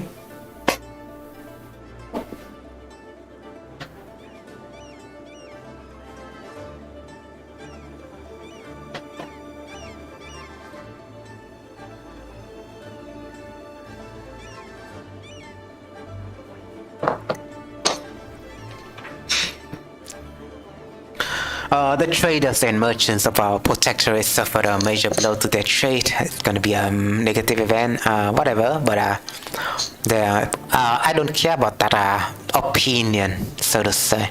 The traders and merchants of our protectorate suffered a major blow to their trade. It's gonna be a negative event, whatever. But I don't care about that opinion, so to say,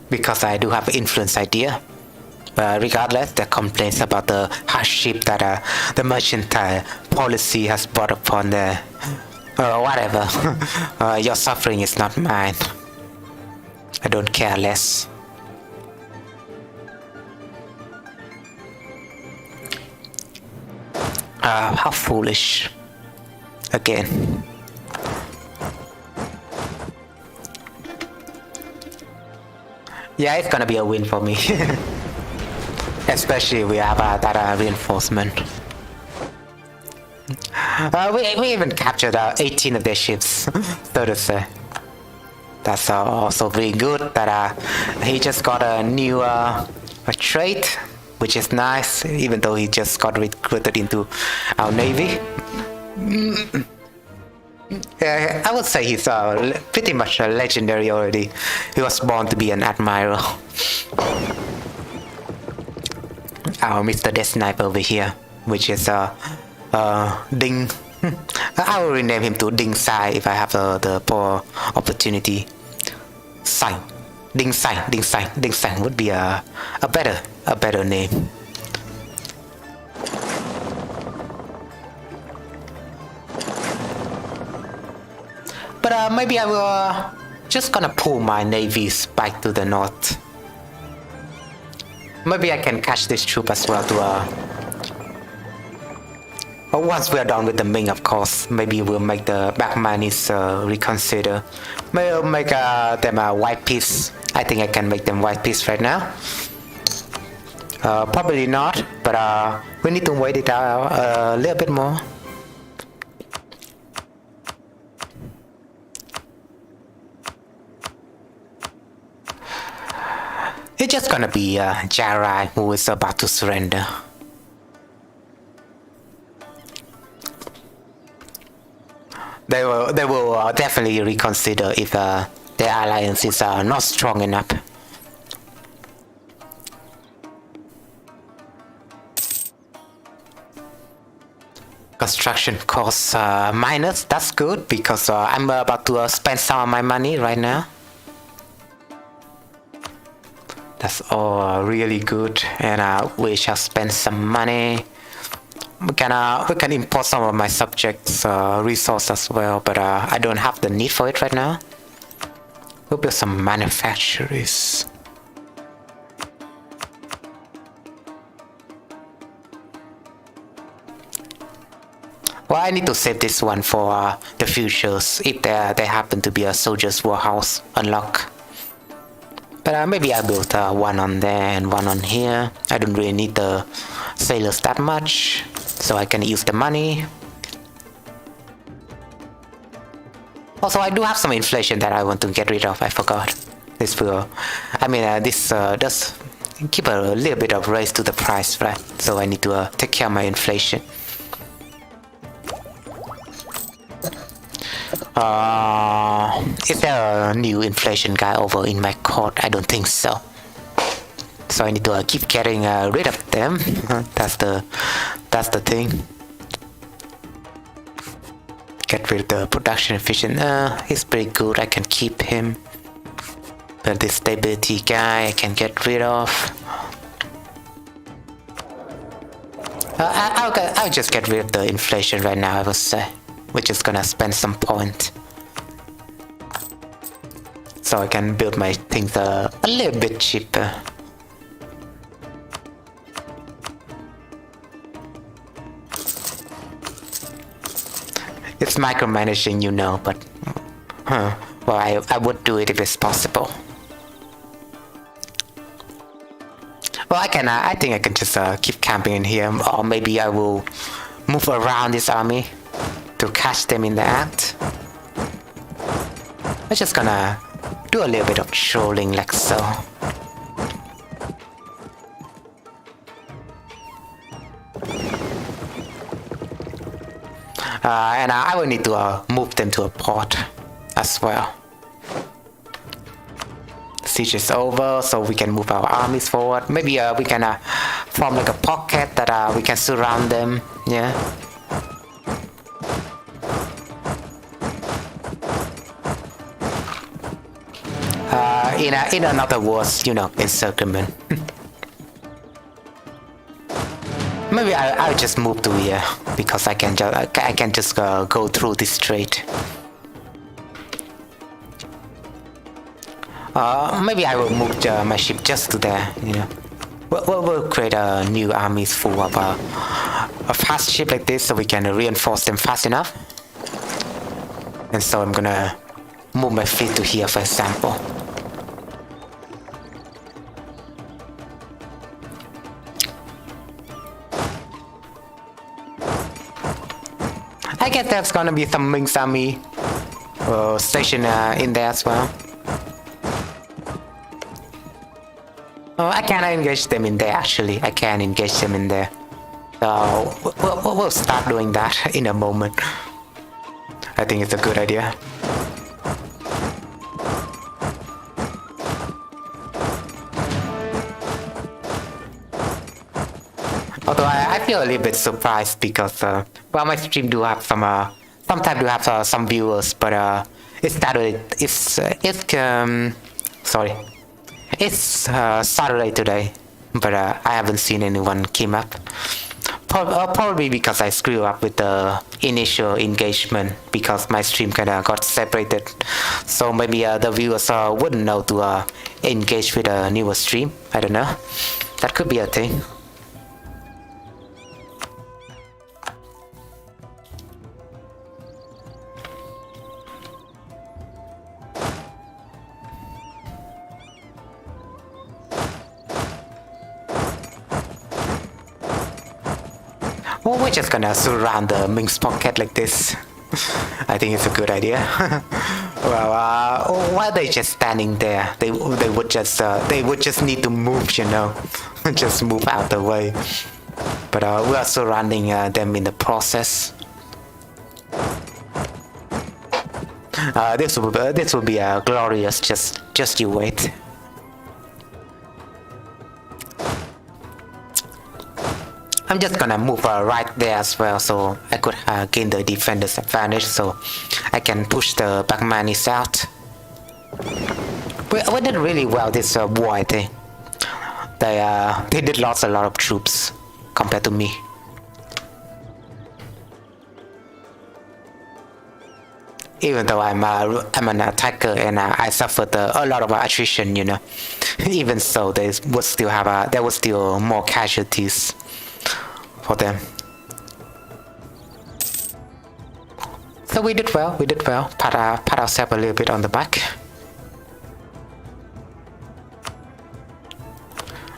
because I do have an influence idea. But regardless, the complaints about the hardship that the mercantile policy has brought upon the whatever. Your suffering is not mine. I don't care less. How foolish. Again. Yeah, it's gonna be a win for me. Especially we have that reinforcement. We even captured 18 of their ships, so to say. That's also really good that he just got a new a trait, which is nice, even though he just got recruited into our navy. I would say he's pretty much legendary already. He was born to be an admiral. Our Mr. Death Sniper over here, which is Ding. I will rename him to Ding Sai if I have the poor opportunity. Sai, Ding Sai, Ding Sai, Ding Sai would be a better name. But maybe I will just gonna pull my navies back to the north. Maybe I can catch this troop as well to once we are done with the Ming, of course, maybe we'll make the Backmanis reconsider. Maybe I'll make them a white piece. I think I can make them white piece right now. Probably not, but we need to wait it out a little bit more. It's just gonna be Jarai who is about to surrender. They will definitely reconsider if their alliances are not strong enough. Construction costs minus, that's good because I'm about to spend some of my money right now. That's all really good, and we shall spend some money. We can import some of my subjects' resources as well, but I don't have the need for it right now. We'll build some manufactories. Well, I need to save this one for the futures if there happen to be a soldier's warehouse unlock. But maybe I built one on there and one on here. I don't really need the sailors that much, so I can use the money. Also, I do have some inflation that I want to get rid of. I forgot. This will, this does keep a little bit of raise to the price, right? So I need to take care of my inflation. Is there a new inflation guy over in my court? I don't think so. So I need to keep getting rid of them. That's the thing. Get rid of the production efficient. He's pretty good. I can keep him. But this stability guy I can get rid of. I'll just get rid of the inflation right now, I would say. We're just gonna spend some point. So I can build my things a little bit cheaper. It's micromanaging, you know, but well, I would do it if it's possible. Well, I think I can just keep camping in here, or maybe I will move around this army to catch them in the act. I'm just gonna do a little bit of trolling like so. And I will need to move them to a port as well. siege is over, so we can move our armies forward. Maybe we can form like a pocket that we can surround them. Yeah. In another words, you know, encirclement. Maybe I'll just move to here because I can just go through this strait. Maybe I will move my ship just to there. You know, we'll create a new armies full of a fast ship like this, so we can reinforce them fast enough. And so I'm gonna move my fleet to here, for example. I guess there's gonna be some Ming's army stationed in there as well. Oh, I can't engage them in there actually. I can engage them in there. So we'll start doing that in a moment. I think it's a good idea. Although I feel a little bit surprised because well, my stream do have some sometimes do have some viewers, but it's Saturday today, but I haven't seen anyone came up. Probably because I screwed up with the initial engagement because my stream kinda got separated. So maybe the viewers wouldn't know to engage with a newer stream. I don't know. That could be a thing. Well, we're just gonna surround the Ming's pocket like this. I think it's a good idea. Well, why are they just standing there? They would just need to move, you know, just move out the way. But we are surrounding them in the process. This will be glorious. Just you wait. I'm just gonna move right there as well, so I could gain the defender's advantage, so I can push the Bagmanis out. We did really well this war, I think. They did lost a lot of troops compared to me. Even though I'm an attacker and I suffered a lot of attrition, you know. Even so, there would still more casualties for them. So we did well. Pat ourselves a little bit on the back.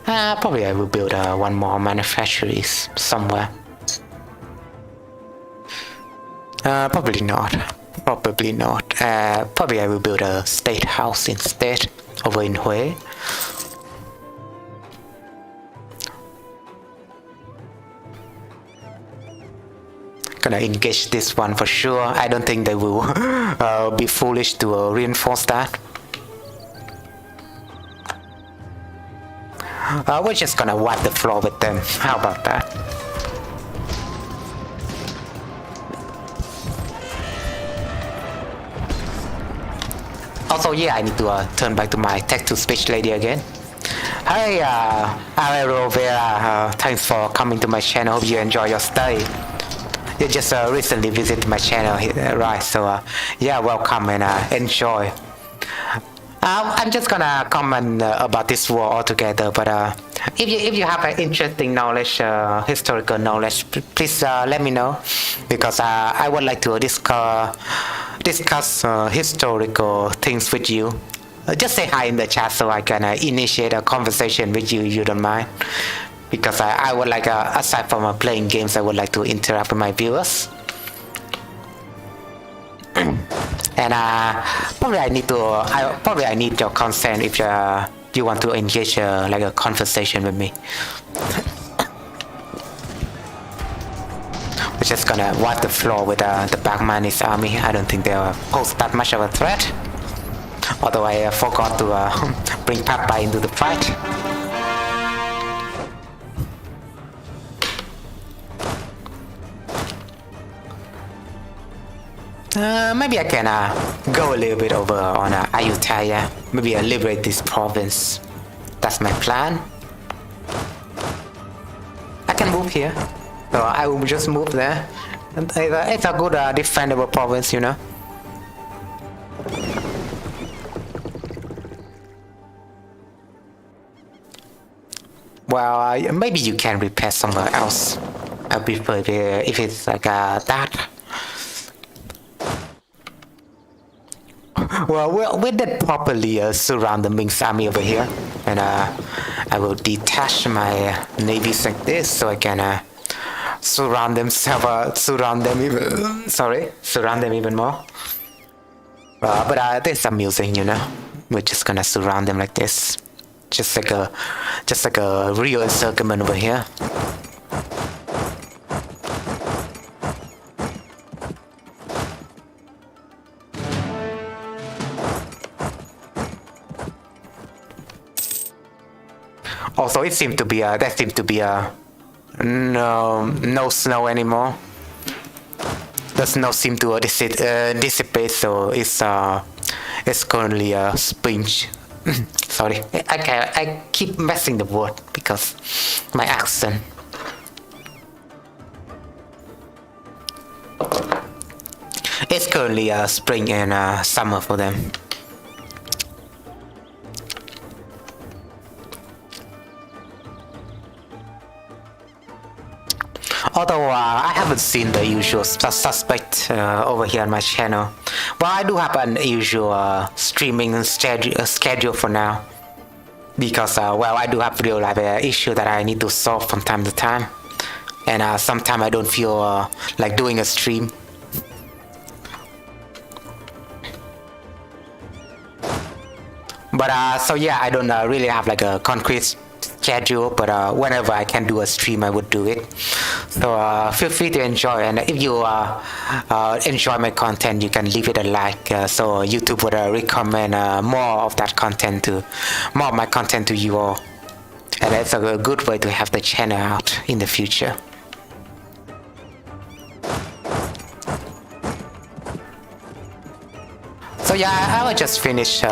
Probably I will build one more manufactories somewhere. Probably not. Probably I will build a state house instead over in Hue. Gonna engage this one for sure. I don't think they will be foolish to reinforce that. We're just gonna wipe the floor with them. How about that? Also, yeah, I need to turn back to my text-to-speech lady again. Hi, Vera. Thanks for coming to my channel. Hope you enjoy your stay. You just recently visited my channel, right? So yeah, welcome and enjoy. I'm just gonna comment about this war altogether, but if you have an interesting knowledge, historical knowledge, please let me know, because I would like to discuss historical things with you. Just say hi in the chat so I can initiate a conversation with you if you don't mind. Because I would like, aside from playing games, I would like to interact with my viewers. And probably I need your consent if you want to engage like a conversation with me. We're just gonna wipe the floor with the Bagmanis army. I don't think they'll pose that much of a threat. Although I forgot to bring Papa into the fight. Maybe I can go a little bit over on Ayutthaya. Maybe I liberate this province. That's my plan. I can move here. So I will just move there. And it's a good defendable province, you know. Well, maybe you can repair somewhere else. I prefer if it's like that. Well, we did properly surround the Ming's army over here, and I will detach my navies like this so I can surround them even more. But it's amusing, you know. We're just gonna surround them like this, just like a real encirclement over here. Also, there seems to be no snow anymore. The snow seems to dissipate, so it's currently spring. Sorry, I keep messing the word because my accent. It's currently spring and summer for them. Although I haven't seen the usual suspect over here on my channel. Well, I do have an usual streaming schedule for now. Because, well, I do have real life issue that I need to solve from time to time. And sometimes I don't feel like doing a stream. But, so yeah, I don't really have like a concrete schedule, but whenever I can do a stream, I would do it. So feel free to enjoy, and if you enjoy my content, you can leave it a like, so YouTube would recommend more of my content to you all, and that's a good way to have the channel out in the future. So yeah, I will just finish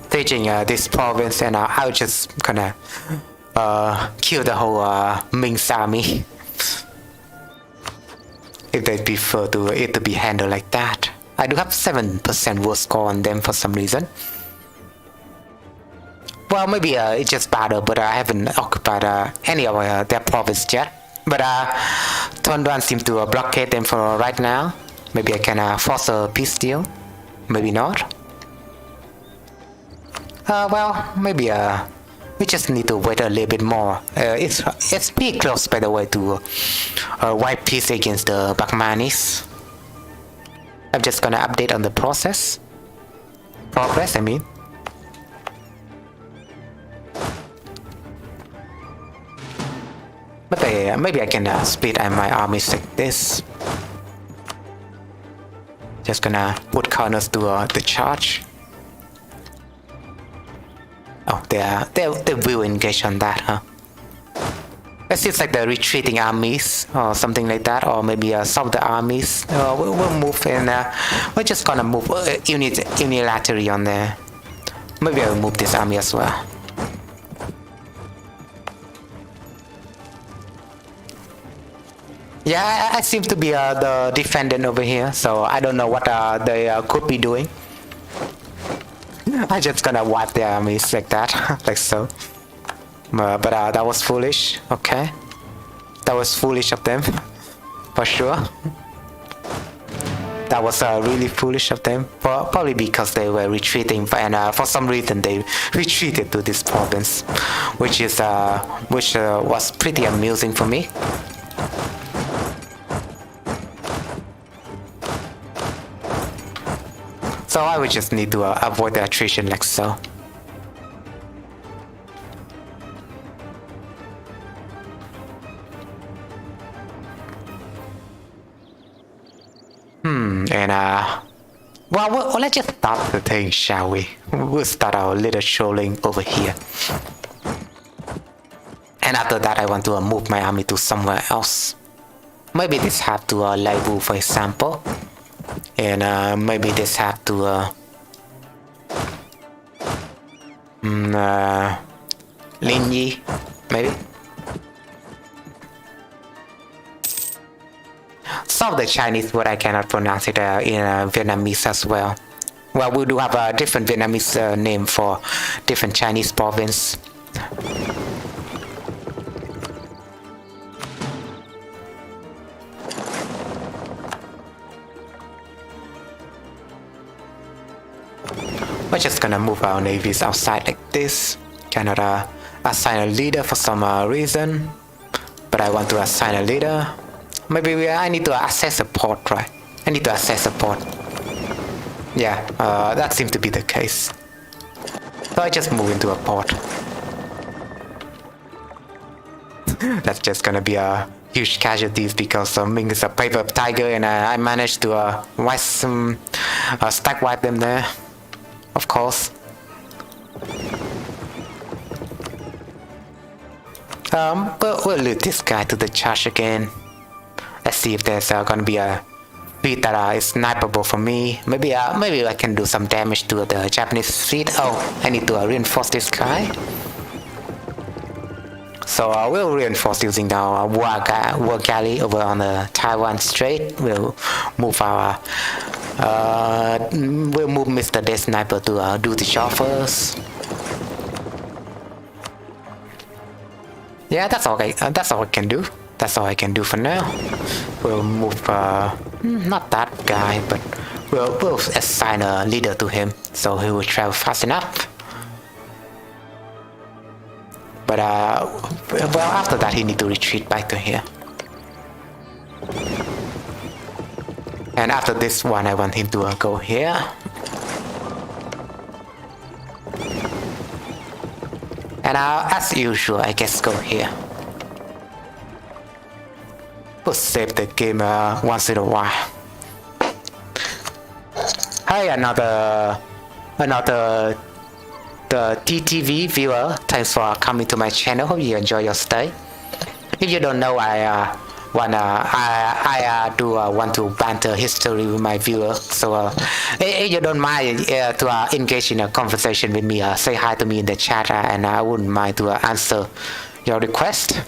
teaching this province, and I will just gonna kill the whole Ming's army. If they prefer it to be handled like that. I do have 7% war score on them for some reason. Well, maybe it's just battle, but I haven't occupied any of their province yet. But turn 1 seems to blockade them for right now. Maybe I can force a peace deal. Maybe not. Well, maybe we just need to wait a little bit more. It's pretty close, by the way, to white peace against the Bahmanis. I'm just gonna update on the progress, I mean. But maybe I can split my armies like this. Just gonna put counters to the charge. Oh, they will engage on that, huh? It seems like the retreating armies or something like that, or maybe some of the armies will move, and we're just gonna move unilaterally on there. Maybe I'll move this army as well. Yeah, I seem to be the defendant over here, so I don't know what they could be doing. I'm just gonna wipe their armies like that, like so. But that was foolish, okay. That was foolish of them, for sure. That was really foolish of them, probably because they were retreating, and for some reason they retreated to this province, which was pretty amusing for me. So I would just need to avoid the attrition like so. And Well, let's just start the thing, shall we? We'll start our little trolling over here. And after that, I want to move my army to somewhere else. Maybe this have to Laibu, for example. And maybe this have to Linyi, maybe. Some of the Chinese word I cannot pronounce it in Vietnamese as well. Well, we do have a different Vietnamese name for different Chinese province. We're just gonna move our navies outside like this. Cannot assign a leader for some reason, but I want to assign a leader. Maybe I need to access a port, right? I need to access a port. Yeah, that seems to be the case. So I just move into a port. That's just gonna be a huge casualties because Ming is a paper tiger and I managed to stack wipe them there. Of course. But we'll leave this guy to the charge again. Let's see if there's gonna be a fleet that is sniperable for me. Maybe I can do some damage to the Japanese fleet. Oh, I need to reinforce this guy. So we'll reinforce using the war galley over on the Taiwan Strait. We'll move Mr. Death Sniper to do the job first. Yeah, that's all I can do. That's all I can do for now. We'll move, not that guy, but we'll assign a leader to him, so he will travel fast enough. But, well, after that he need to retreat back to here. And after this one, I want him to go here. And as usual, I guess go here. We'll save the game once in a while. Hi, another the TTV viewer. Thanks for coming to my channel. Hope you enjoy your stay. If you don't know, I do want to banter history with my viewers. So if you don't mind to engage in a conversation with me, say hi to me in the chat, and I wouldn't mind to answer your request.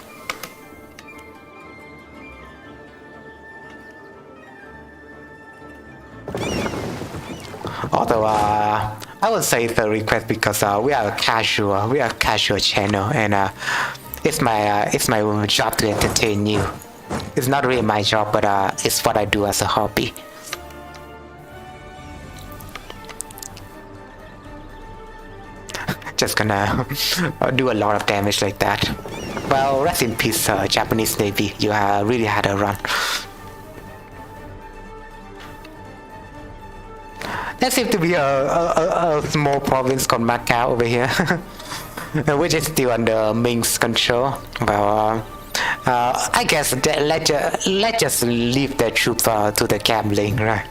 Although I would say it's a request because we are a casual channel, and it's my job to entertain you. It's not really my job, but it's what I do as a hobby. Just gonna do a lot of damage like that. Well, rest in peace, Japanese Navy. You really had a run. There seems to be a small province called Macau over here, which is still under Ming's control. Well, I guess let's just leave the troops to the gambling, right?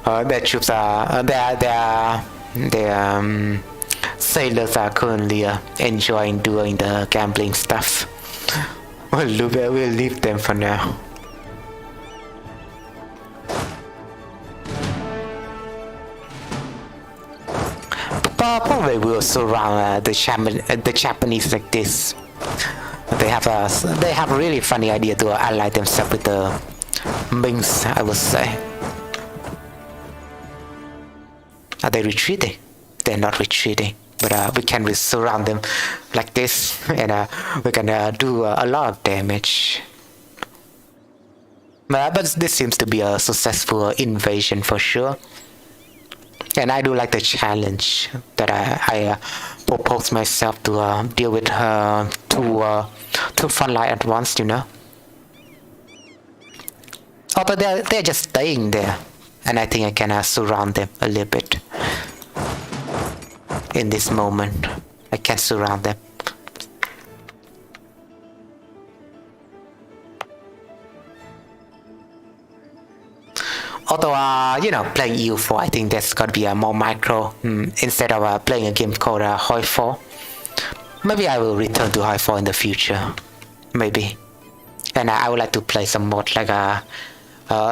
The troops are their sailors are currently enjoying doing the gambling stuff. We'll leave them for now. Probably will surround the Japanese like this. They have a really funny idea to ally themselves with the Mings, I would say. Are they retreating? They're not retreating, but we can surround them like this, and we can do a lot of damage. But this seems to be a successful invasion for sure. And I do like the challenge that I propose myself to deal with two front line at once, you know. Although they're just staying there, and I think I can surround them a little bit. In this moment, I can surround them. Although, playing EU4, I think that's gonna be a more micro instead of playing a game called Hoi4. Maybe I will return to Hoi4 in the future. Maybe. And I would like to play some mod like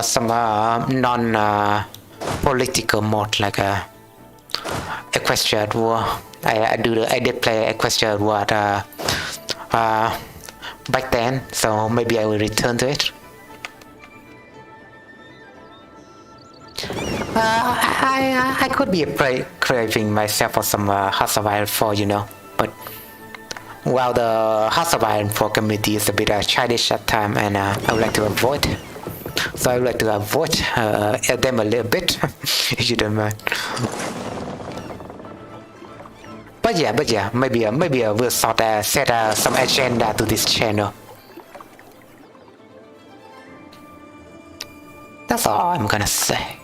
some non-political mod like Equestrian War. I did play Equestrian War back then, so maybe I will return to it. I could be craving myself for some House of Iron 4, but well, the House of Iron 4 community is a bit childish at time, and I would like to avoid. So I would like to avoid them a little bit, if you don't mind. But yeah, maybe we'll set some agenda to this channel. That's all I'm gonna say.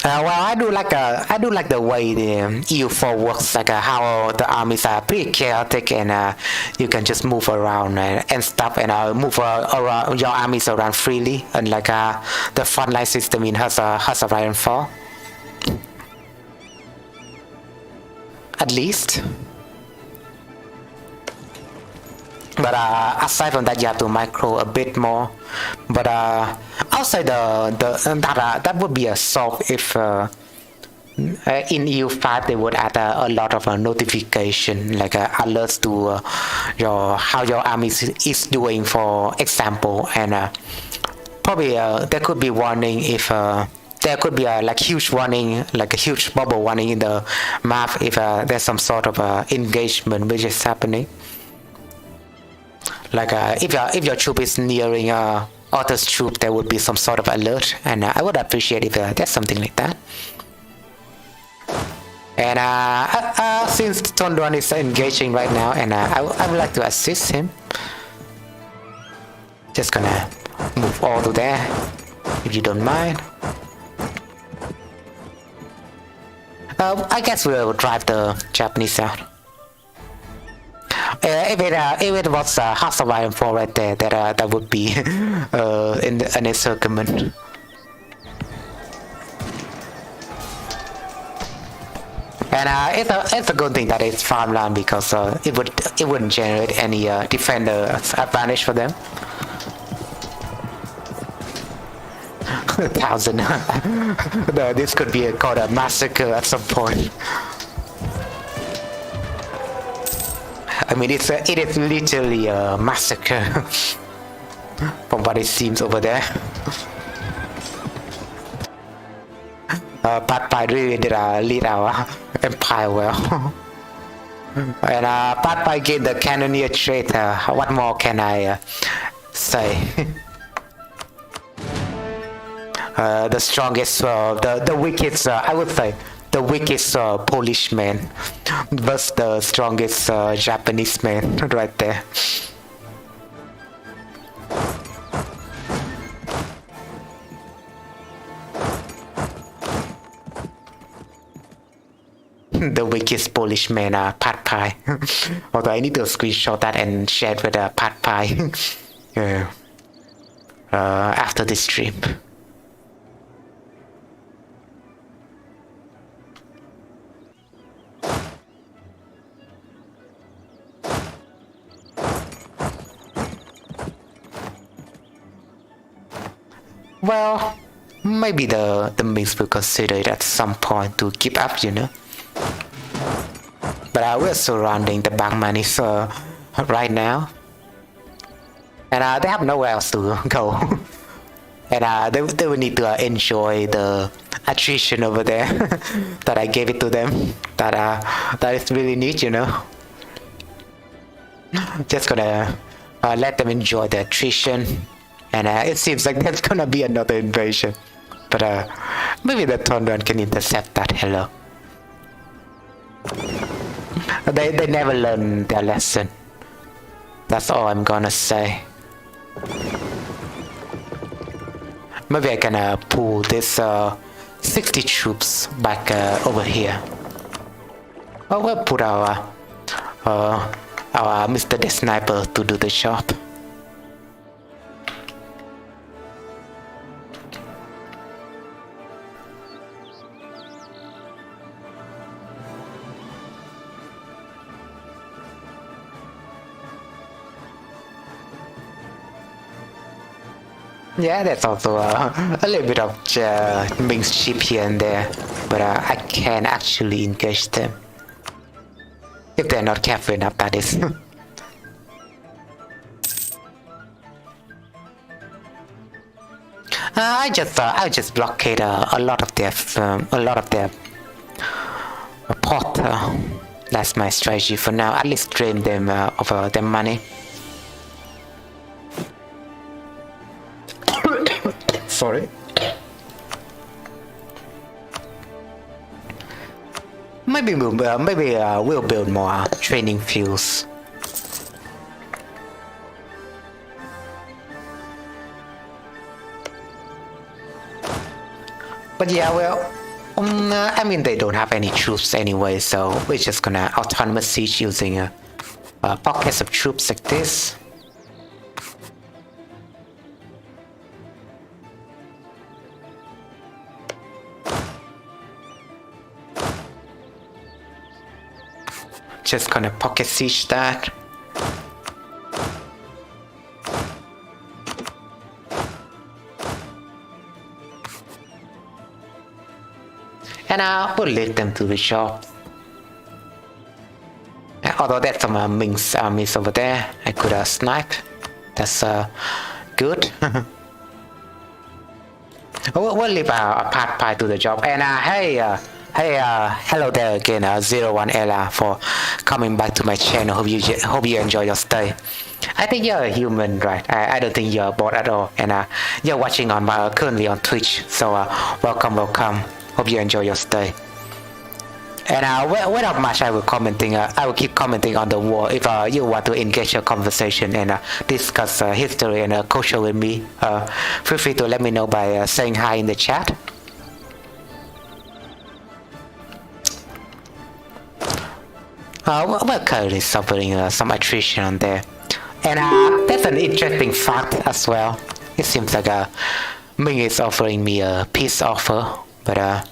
Well, I do like the way the EU4 works, like how the armies are pretty chaotic, and you can just move around and stuff, and move around your armies around freely, unlike the frontline system in House of Iron 4. At least. But aside from that, you have to micro a bit more. But outside that would be a solve if in EU5 they would add a lot of notification, like alerts to how your army is doing, for example, and probably there could be warning if there could be a huge warning, like a huge bubble warning in the map if there's some sort of engagement which is happening. Like if your troop is nearing Otter's troop, there would be some sort of alert, and I would appreciate if there's something like that. And since Tondron is engaging right now, and I would like to assist him. Just gonna move all to there, if you don't mind. I guess we'll drive the Japanese out. If it was House of Iron 4 right there, that would be in an encirclement. And it's a good thing that it's farmland, because it wouldn't generate any defender advantage for them. 1,000. This could be called a massacre at some point. I mean, it is literally a massacre from what it seems over there. Pad Pai really did lead our empire well. And Pad Pai gained the cannoneer trait. What more can I say? The strongest, the weakest, I would say, the weakest Polish man versus the strongest Japanese man right there. The weakest Polish man, Pad Pai. Although I need to screenshot that and share it with Pad Pai after this stream. Well, maybe the Mings will consider it at some point to keep up, But we're surrounding the Bangmanis right now. And they have nowhere else to go. And they will need to enjoy the attrition over there that I gave it to them. That is really neat, Just gonna let them enjoy the attrition. And it seems like there's gonna be another invasion. But maybe the Tondron can intercept that. Hello. They never learn their lesson. That's all I'm gonna say. Maybe I can pull this 60 troops back over here. Oh, we'll put our Mr. the Sniper to do the job. Yeah, that's also a little bit of mixed ship here and there, but I can actually engage them. If they're not careful enough, that is. I just blockade a lot of their port. That's my strategy for now. At least drain them of their money. Sorry. Maybe we'll build more training fields. But yeah, well, I mean they don't have any troops anyway, so we're just gonna autonomous siege using pockets of troops like this. Just gonna pocket siege that. And I will lead them to the shop. Although there's some Ming's armies over there, I could snipe. That's good. We'll leave a part pie to the job. And hello there again, 01 Ella, for coming back to my channel. Hope you enjoy your stay. I think you're a human, right? I don't think you're a bot at all. And you're watching on currently on Twitch. So welcome. Hope you enjoy your stay. And when not much, I will keep commenting on the war. If you want to engage a conversation and discuss history and culture with me, feel free to let me know by saying hi in the chat. We're currently suffering some attrition on there. And that's an interesting fact as well. It seems like Ming is offering me a peace offer, but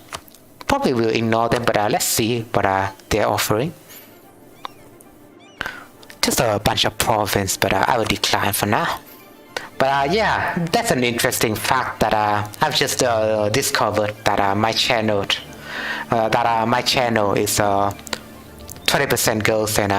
probably will ignore them, but let's see what they're offering. Just a bunch of province, but I will decline for now. But yeah, that's an interesting fact that I've just discovered that my channel is 20% girls, and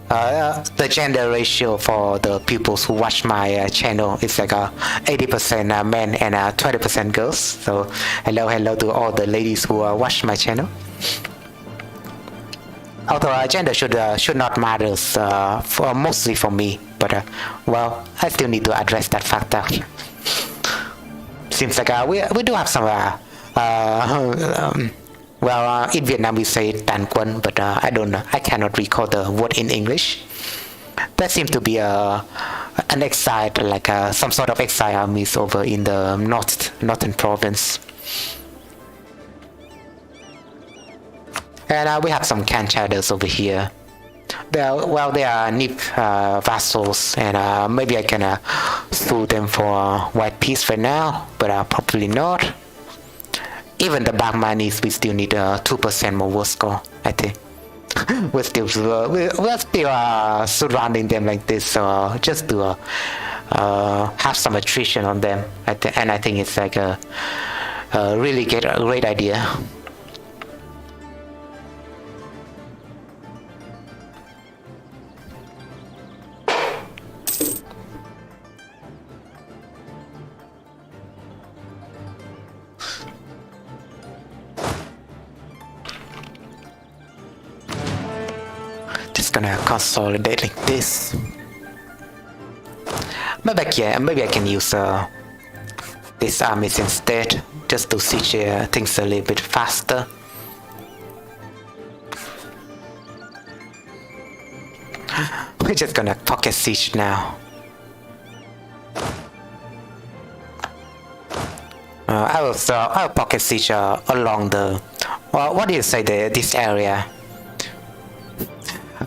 the gender ratio for the pupils who watch my channel is like 80% men and 20% girls. So hello to all the ladies who watch my channel. Although gender should not matter mostly for me, but well, I still need to address that factor. Seems like we do have some well, in Vietnam we say tan quân, but I cannot recall the word in English. There seems to be an exile, like some sort of exile armies over in the northern province. And we have some Kanchaders over here. They are Nip vassals, and maybe I can sue them for white peace right now, but probably not. Even the black monies, we still need 2% more war score, I think. we're still surrounding them like this, so just to have some attrition on them. And I think it's like a really great idea. Gonna consolidate like this. Maybe I can use these armies instead, just to siege things a little bit faster. We're just gonna pocket siege now. I'll pocket siege along the. What do you say? This area.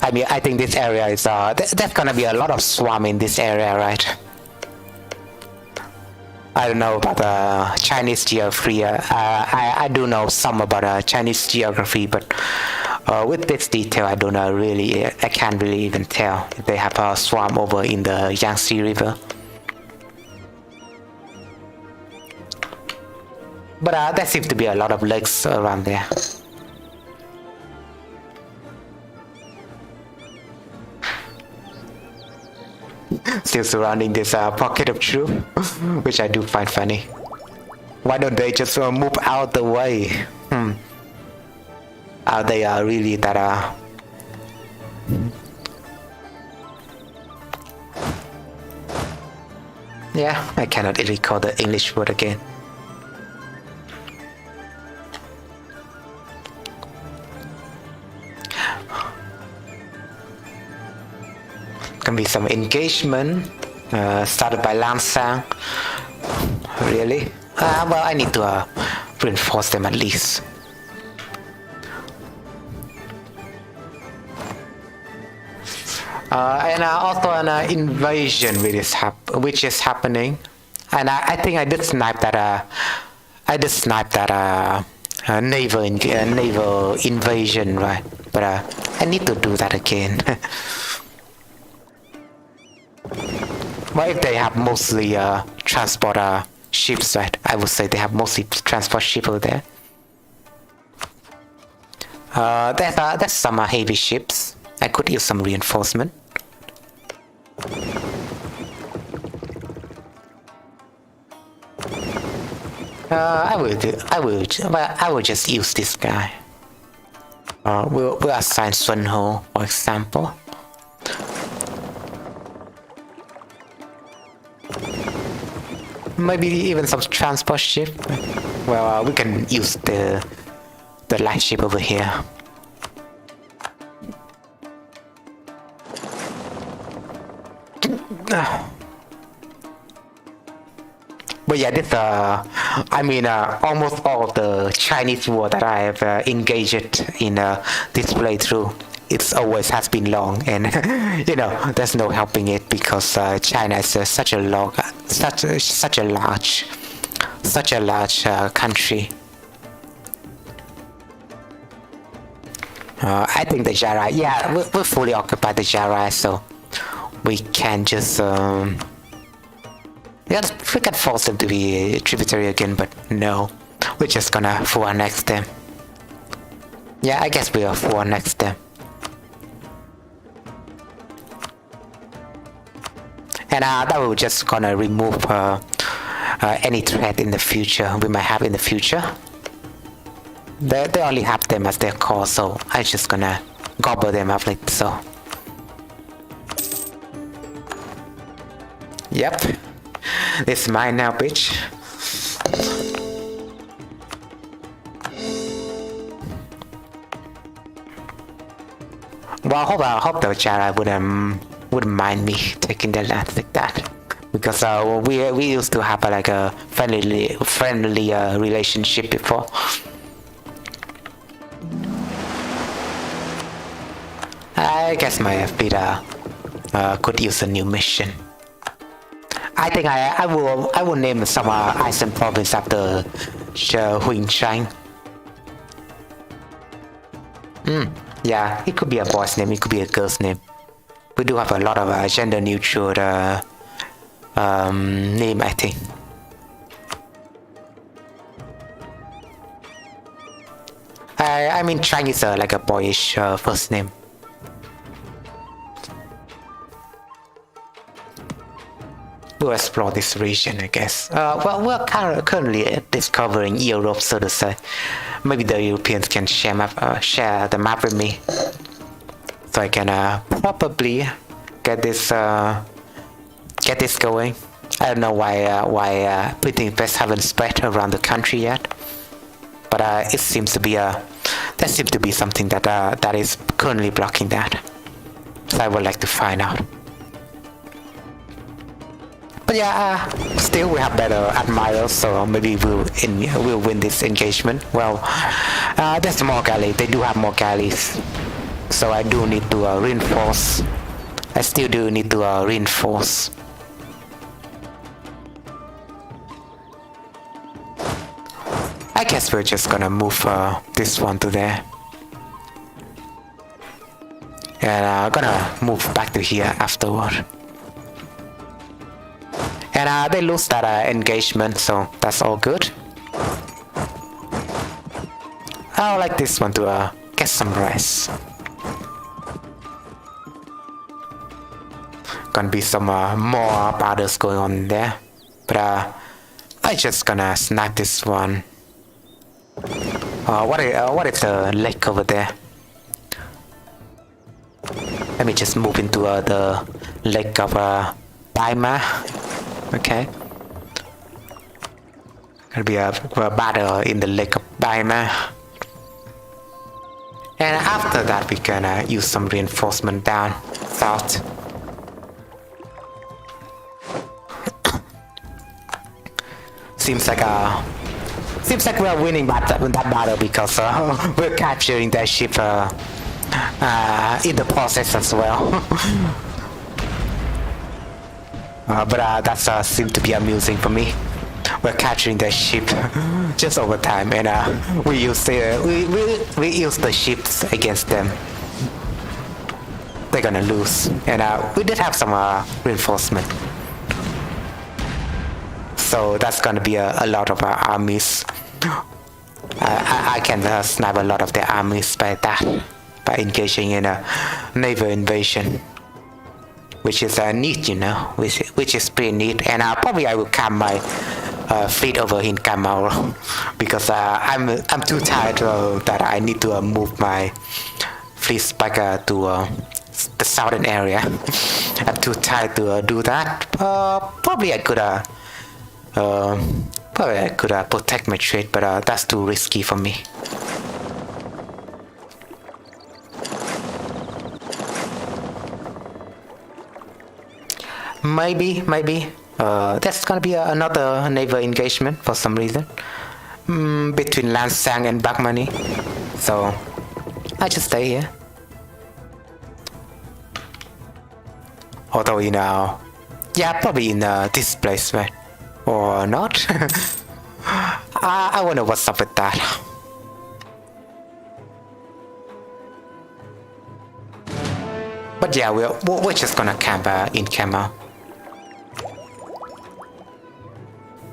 I mean, I think this area is. There's gonna be a lot of swarm in this area, right? I don't know about Chinese geography. I do know some about Chinese geography, but with this detail, I don't know really. I can't really even tell if they have a swarm over in the Yangtze River. But there seems to be a lot of lakes around there. Still surrounding this pocket of truth, which I do find funny. Why don't they just move out the way? Are they really that Yeah, I cannot recall the English word again. Can be some engagement started by Lam Sang. Really? Well, I need to reinforce them at least. And also an invasion which is happening, and I think I did snipe that. Naval invasion, right? But I need to do that again. Well, if they have mostly transport ships, right? I would say they have mostly transport ships over there. There's some heavy ships. I could use some reinforcement. I will just use this guy. We'll assign Sun Ho, for example. Maybe even some transport ship. Well, we can use the light ship over here. But yeah, this almost all of the Chinese war that I have engaged in this playthrough, it always has been long, and there's no helping it because China is such a large country. I think the Jarai, yeah, we're fully occupied the Jarai, so we can just we can force them to be tributary again, but no, we're just gonna full annex them. Yeah, I guess we'll full annex them. And that will just gonna remove any threat in the future we might have in the future. They only have them as their core, so I'm just gonna gobble them up like so. Yep, it's mine now, bitch. Well, I hope the Jedi wouldn't mind me taking the land like that, because we used to have like a friendly relationship before. I guess my fleet could use a new mission. I think I will name some Iceland province after Huing Chang. Yeah, it could be a boy's name, it could be a girl's name. We do have a lot of gender neutral name, I think. I mean, Chang is like a boyish first name. We'll explore this region, I guess. Well, we're currently discovering Europe, so to say. Maybe the Europeans can share the map with me, so I can probably get this going. I don't know why printing press haven't spread around the country yet, but it seems to be there seems to be something that is currently blocking that. So I would like to find out. But But yeah, still we have better admirers, so maybe we'll win this engagement. Well, there's more galleys. They do have more galleys, so I do need to reinforce. I still do need to reinforce. I guess we're just gonna move this one to there. And I'm gonna move back to here afterward. And they lose that engagement, so that's all good. I would like this one to get some rest. Gonna be some more battles going on there. But I just gonna snap this one. What is the lake over there? Let me just move into the lake of Baima. Okay. Gonna be a battle in the lake of Baima. And after that we can use some reinforcement down south. Seems like we are winning that battle because we're capturing their ship in the process as well. But that seems to be amusing for me. We're capturing their ship just over time, and we use the ships against them. They're gonna lose, and we did have some reinforcement. So that's gonna be a lot of armies. I can snipe a lot of their armies by engaging in a naval invasion, which is neat, you know, which is pretty neat. And probably I will camp my fleet over in Kamau because I'm too tired that I need to move my fleets back to the southern area. I'm too tired to do that. Probably I could protect my trade, but that's too risky for me. Maybe there's gonna be another naval engagement for some reason between Lansang and Bagmani, so I just stay here. Although yeah, probably in this place, right? Or not? I wonder what's up with that. But yeah, we're just gonna camp in Kamau.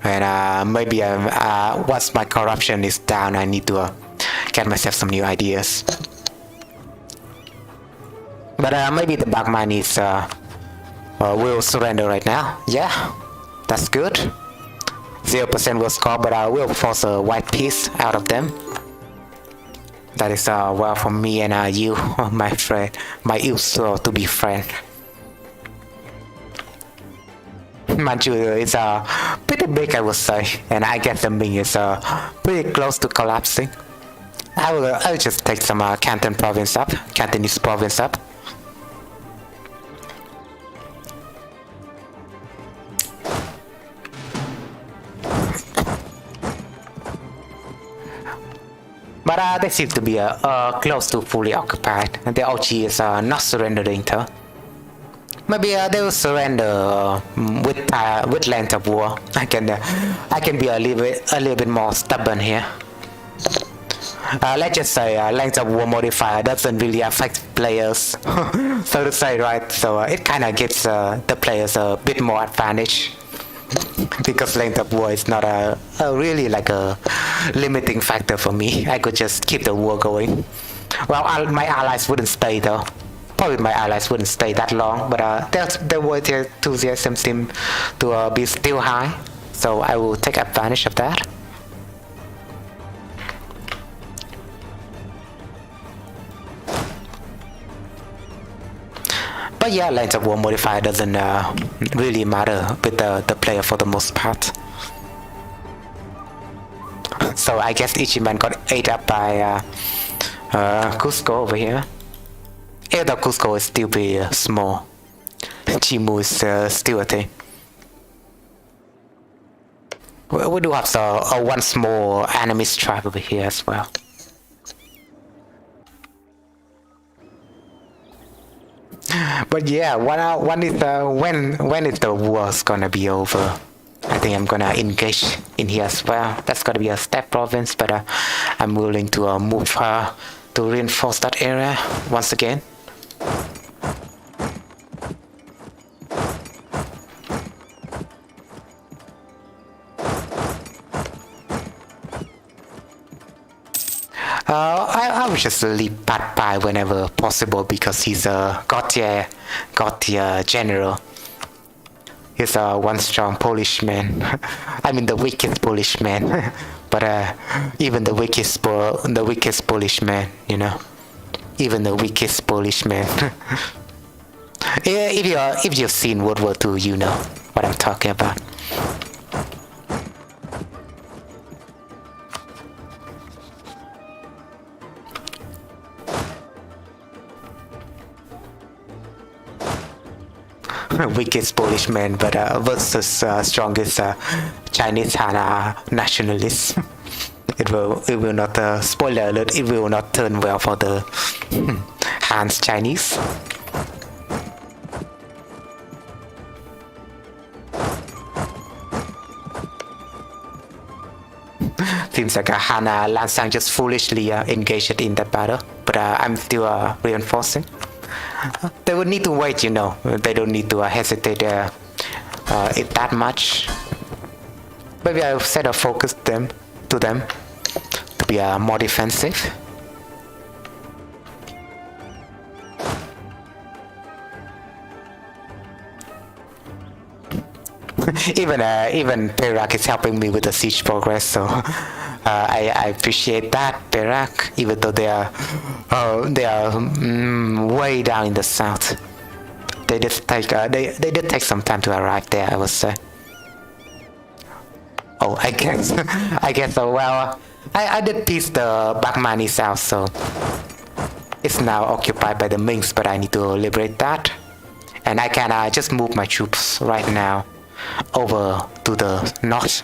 And maybe once my corruption is down, I need to get myself some new ideas. But maybe the Bagman will surrender right now. Yeah, that's good. 0% will score, but I will force a white piece out of them. That is well for me and you, my friend, my used to be friend. Manchuria is pretty big, I would say, and I guess the Ming is pretty close to collapsing. I will just take some Cantonese province up. But they seem to be close to fully occupied, and the OG is not surrendering to. Maybe they will surrender with length of war. I can be a little bit more stubborn here. Let's just say length of war modifier doesn't really affect players, so to say, right? So it kind of gives the players a bit more advantage. Because length of war is not a really like a limiting factor for me. I could just keep the war going. Well, my allies wouldn't stay though. Probably my allies wouldn't stay that long, but their war enthusiasm seems to be still high, so I will take advantage of that. But yeah, length of war modifier doesn't really matter with the player for the most part. So I guess Ichiban got ate up by Cusco over here. Even though Cusco is still pretty small, Chimu is still a thing. We do have one small Vietnamese tribe over here as well. But yeah, when is the war's gonna be over? I think I'm gonna engage in here as well. That's gonna be a step province, but I'm willing to move to reinforce that area once again. I will just leave Pad Pai whenever possible because he's a god tier general. He's one strong Polish man. I mean the weakest Polish man. But even the weakest Polish man, you know. Even the weakest Polish man. If you've seen World War II, you know what I'm talking about. Weakest Polish man, but versus strongest Chinese Han nationalists. It will not, spoiler alert, it will not turn well for the Han's Chinese. Seems like Han Lansang just foolishly engaged in that battle, but I'm still reinforcing. They would need to wait, you know. They don't need to hesitate it that much. Maybe I'll set a focus to them to be more defensive. Even Perak is helping me with the siege progress, so I appreciate that, Perak, even though they are way down in the south. They did take some time to arrive there, I would say. Oh, I guess so. Well, I did piece the Baghmani south, so it's now occupied by the Minks, but I need to liberate that, and I can just move my troops right now over to the north.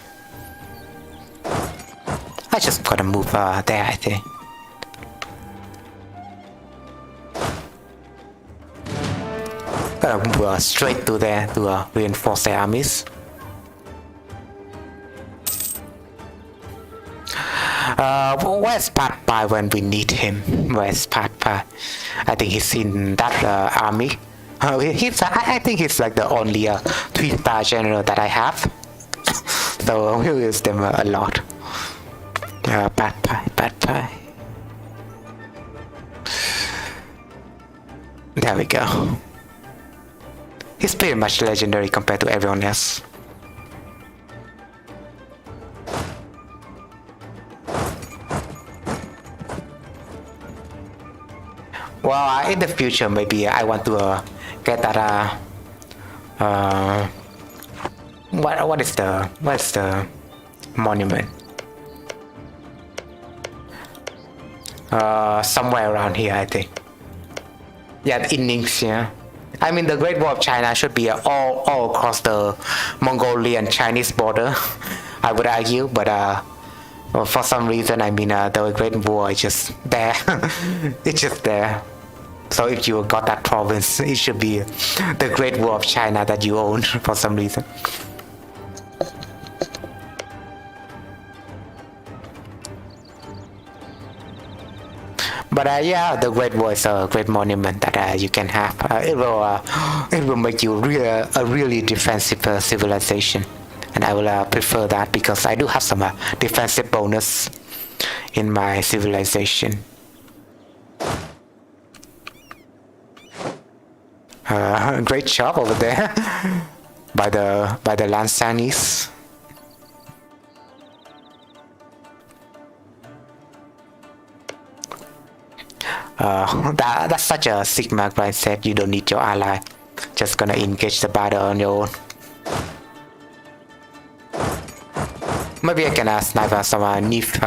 I just gotta move there, I think. Gotta move straight to there to reinforce the armies. Where's Pad Pai when we need him? Where's Pad Pai? I think he's in that army. I think he's like the only 3-star general that I have. So we use them a lot. Pad Pai. There we go. He's pretty much legendary compared to everyone else. Well, in the future, maybe I want to get that. What is the monument? Somewhere around here, I think. Yeah, in Ningxia. I mean, the Great Wall of China should be all across the Mongolian Chinese border, I would argue, but for some reason, I mean, the Great Wall is just there. It's just there. So if you got that province, it should be the Great Wall of China that you own for some reason. But yeah, the Great Wall is a great monument that you can have. It will make you a really defensive civilization, and I will prefer that because I do have some defensive bonus in my civilization. Great job over there by the Lansanis. That's such a Sigma mindset. You don't need your ally. Just gonna engage the battle on your own. Maybe I can snipe some Nif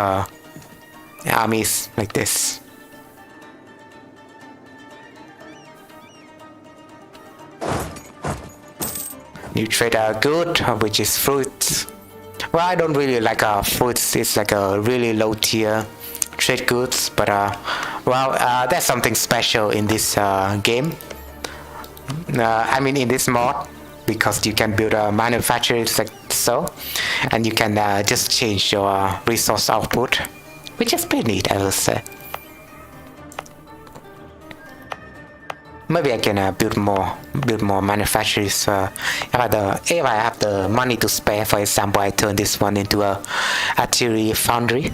armies like this. New trade are good, which is fruits. Well, I don't really like foods. It's like a really low tier trade goods, but there's something special in this game. I mean, in this mod, because you can build a manufacturer like so, and you can just change your resource output, which is pretty neat, I will say. Maybe I can build more manufacturers. If I have the money to spare, for example, I turn this one into a artillery foundry.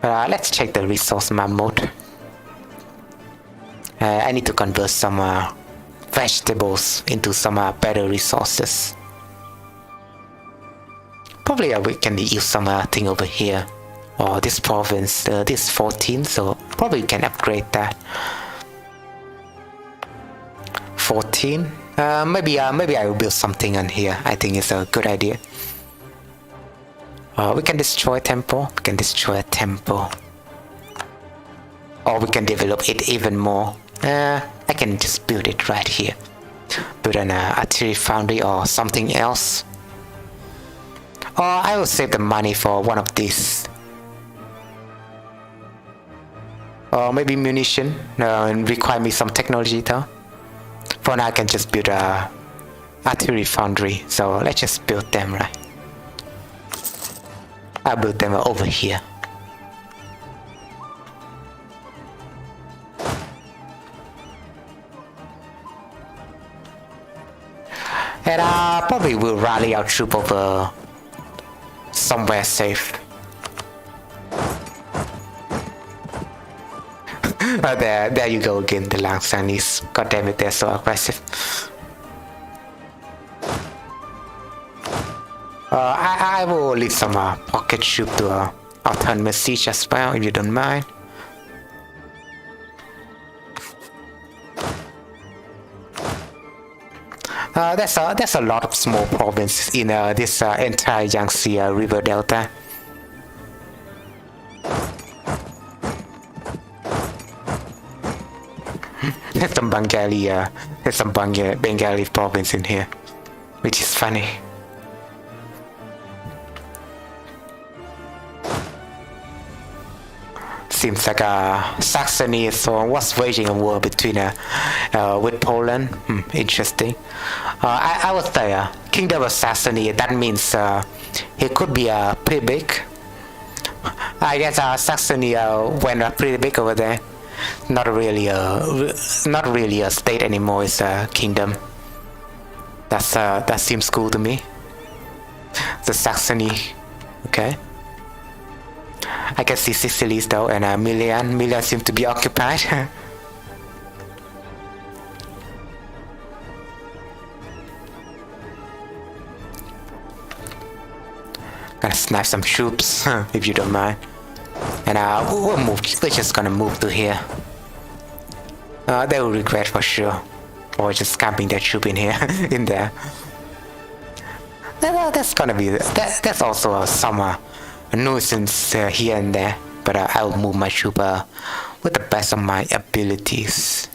Let's check the resource map mode. I need to convert some vegetables into some better resources. Probably we can use some thing over here. Or this province, this 14, so probably we can upgrade that. 14. Maybe I will build something on here. I think it's a good idea. We can destroy a temple. We can destroy a temple. Or we can develop it even more. I can just build it right here. Build an artillery foundry or something else. Or I will save the money for one of these. Or maybe munition, and require me some technology though. For now I can just build a artillery foundry, so let's just build them, right? I'll build them over here. And probably will rally our troop over somewhere safe. There you go again, the Langsanis. God damn it, they're so aggressive. I will leave some pocket troop to autonomous siege as well, if you don't mind. There's a lot of small provinces in this entire Yangtze River Delta. There's some Bengali province in here, which is funny. Seems like Saxony was waging a war between with Poland. Interesting. I would say Kingdom of Saxony. That means it could be pretty big. I guess Saxony went pretty big over there. Not really a state anymore. It's a kingdom. That seems cool to me. The Saxony. Okay. I can see Sicily though, and Milan seems to be occupied. Gonna snipe some troops, if you don't mind. And we're just gonna move to here. They will regret for sure. Or just camping their troop in here, in there. That's gonna be, that's also some nuisance here and there. But I will move my troop with the best of my abilities.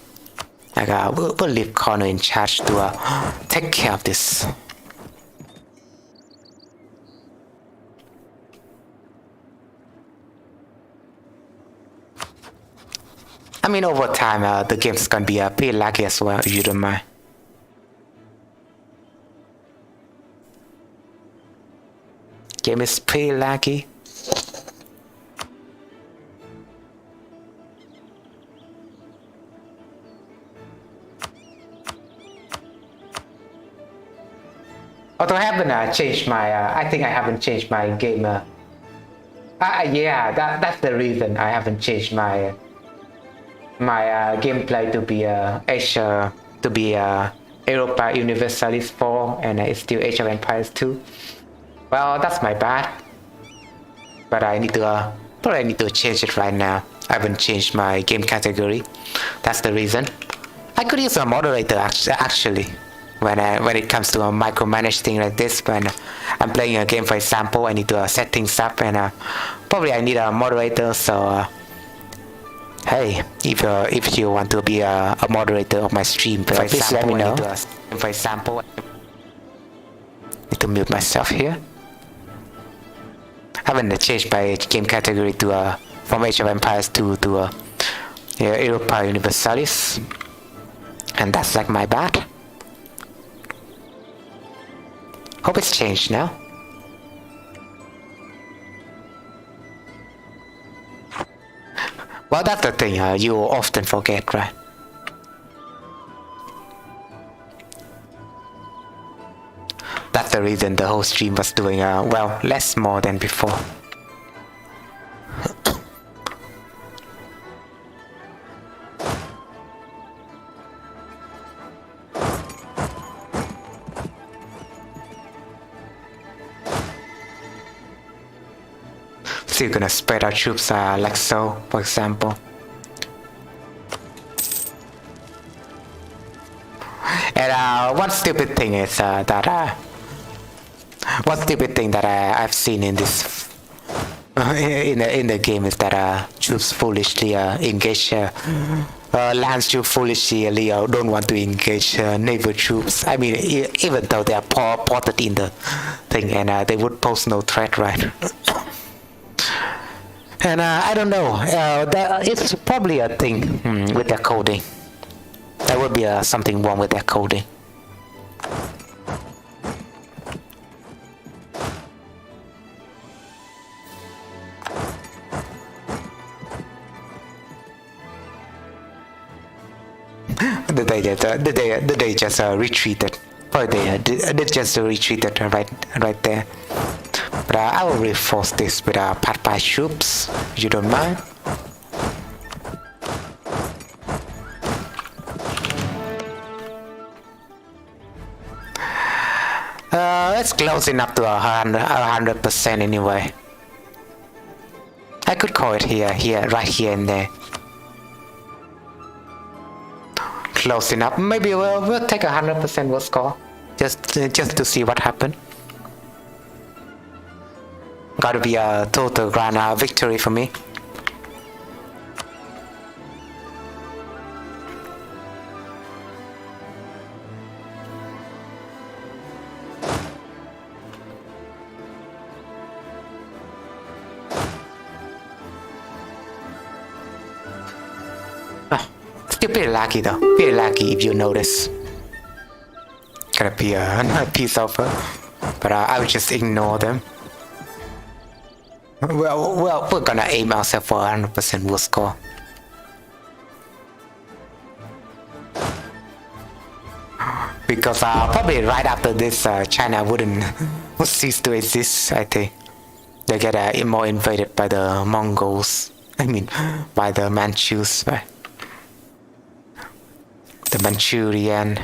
We'll leave Connor in charge to take care of this. I mean, over time, the game's gonna be pretty laggy as well, if you don't mind. Game is pretty laggy. Although I haven't changed my, I think I haven't changed my game. Yeah, that's the reason I haven't changed my gameplay to be Europa Universalis 4, and it's still Age of Empires 2. Well, that's my bad. But I need to probably need to change it right now. I haven't changed my game category. That's the reason. I could use a moderator actually. When it comes to a micromanage thing like this, when I'm playing a game, for example, I need to set things up, and probably I need a moderator. So hey, if you want to be a moderator of my stream, please let me know. For example, mute myself here. I haven't changed my game category to from Age of Empires 2 to Europa Universalis, and that's like my bad. Hope it's changed now. Well, that's the thing you often forget, right? That's the reason the whole stream was doing well, less more than before. So you're gonna spread our troops like so, for example. And one stupid thing is one stupid thing that I've seen in this in the game is that troops foolishly engage land troops foolishly don't want to engage naval troops. I mean, even though they are ported in the thing and they would pose no threat, right? And I don't know. It's probably a thing with their coding. There would be something wrong with their coding. Did they just retreated? Oh, they just retreated right there. But I will reinforce this with Pad by troops, if you don't mind. It's close enough to 100% anyway. I could call it here, right here and there. Close enough. Maybe we'll take 100% world score, just to see what happened. Gotta be a total grand victory for me. Still pretty lucky though. Pretty lucky if you notice. Gotta be a piece of but I would just ignore them. Well, we're gonna aim ourselves for 100% world score. Because probably right after this, China would cease to exist. I think they get more invaded by the Mongols. I mean, by the Manchus, right? The Manchurian.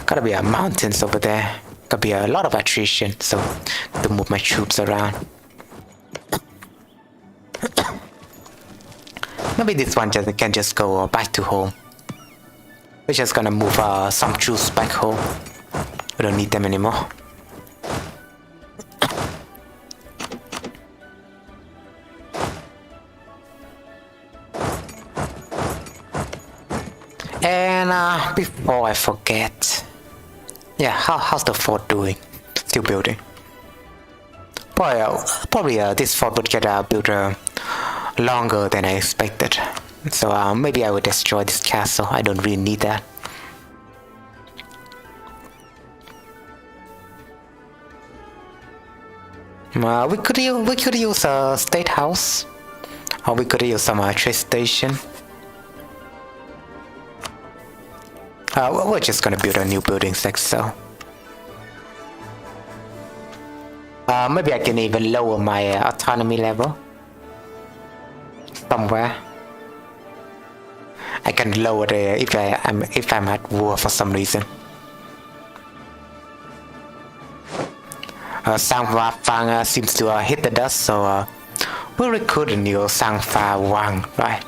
Gotta be mountains over there. Gotta be a lot of attrition, so to move my troops around. Maybe this one can just go back to home. We're just gonna move some troops back home. We don't need them anymore. And before I forget, yeah, how's the fort doing? Still building. Probably this fort would get built longer than I expected. So maybe I would destroy this castle. I don't really need that. We could use a state house, or we could use some train station. We're just gonna build a new building like so. Maybe I can even lower my autonomy level somewhere. I can lower it if I'm at war for some reason. Sang Fa Fang seems to hit the dust, so we'll recruit a new Sang Fa Wang, right?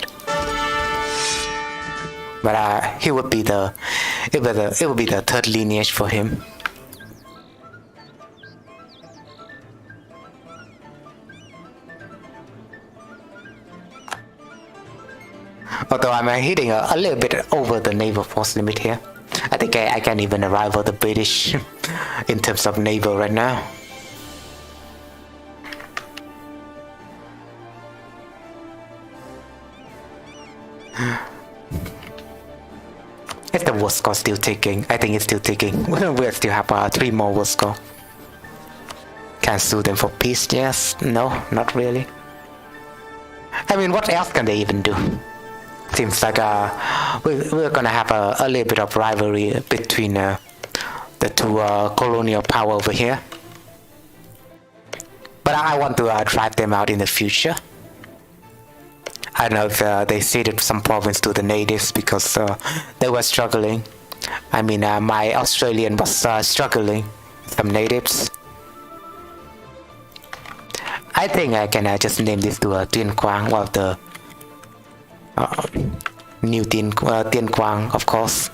But it would be the third lineage for him. Although I'm hitting a little bit over the naval force limit here. I think I can even rival the British in terms of naval right now. Is the war score still ticking? I think it's still ticking. We still have 3 more war score. Can sue them for peace? Yes. No, not really. I mean, what else can they even do? Seems like we're gonna have a little bit of rivalry between the 2 colonial power over here. But I want to drive them out in the future. I don't know if they ceded some province to the natives because they were struggling. I mean, my Australian was struggling with some natives. I think I can just name this to Tien Quang, well, the New Tien Quang, of course.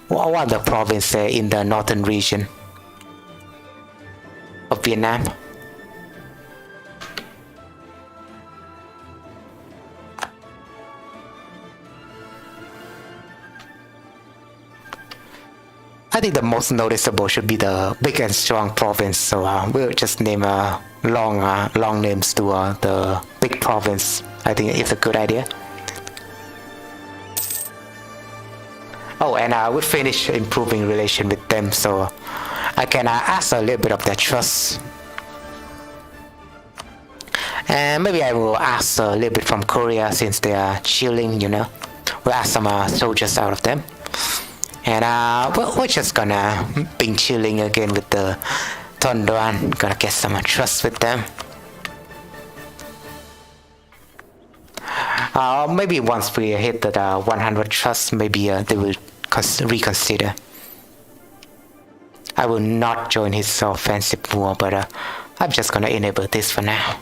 One of the province in the northern region of Vietnam. I think the most noticeable should be the big and strong province, so we'll just name long names to the big province. I think it's a good idea. Oh, and we'll finish improving relation with them, so I can ask a little bit of their trust. And maybe I will ask a little bit from Korea since they are chilling, you know. We'll ask some soldiers out of them. And we're just gonna be chilling again with the Ton Doan. Gonna get some trust with them. Maybe once we hit the 100 trust, maybe they will reconsider. I will not join his offensive war, but I'm just gonna enable this for now.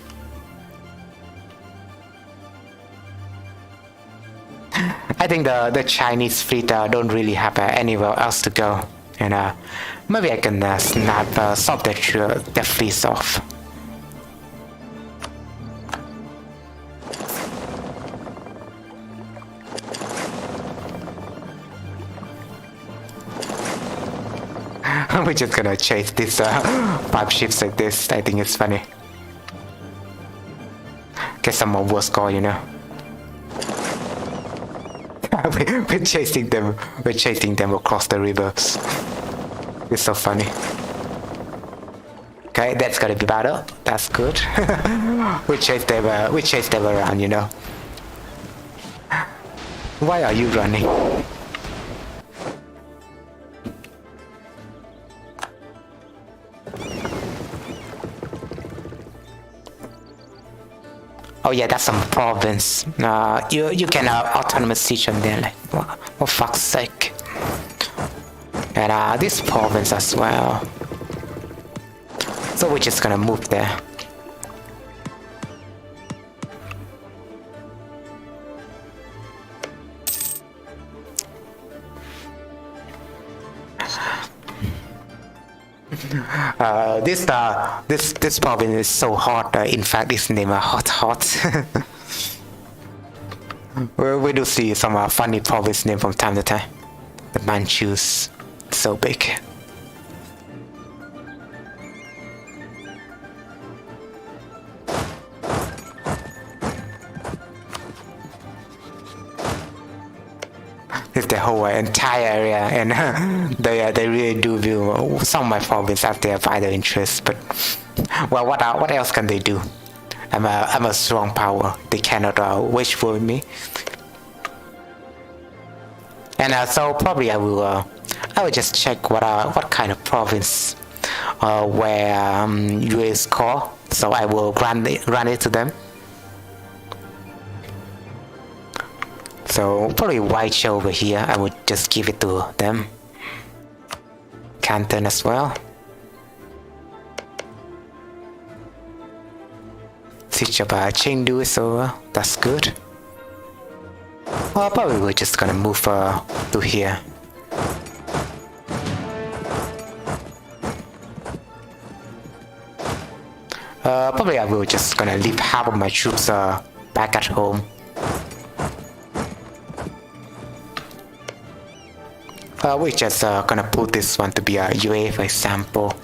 I think the Chinese fleet don't really have anywhere else to go, and maybe I can snap some of their fleets off. We're just gonna chase these 5 ships like this. I think it's funny. Get some more war score, you know. We're chasing them. We're chasing them across the rivers. It's so funny. Okay, that's gonna be battle. That's good. We chase them. We chase them around, you know. Why are you running? Oh yeah, that's some province. You can autonomous siege on there, like for fuck's sake. And this province as well. So we're just gonna move there. This province is so hot. In fact, it's named Hot. We do see some funny province name from time to time. The Manchus, so big. It's the whole entire area, and they really do view some of my provinces out there by their interest. But well, what else can they do? I'm a strong power. They cannot wage war with me. And so probably I will just check what kind of province where US call. So I will grant it to them. So probably White Show over here, I would just give it to them. Canton as well. Siege of Chengdu is over, that's good. Well, probably we're just gonna move to here. Probably I will just gonna leave half of my troops back at home. We just gonna put this one to be a UA, for example.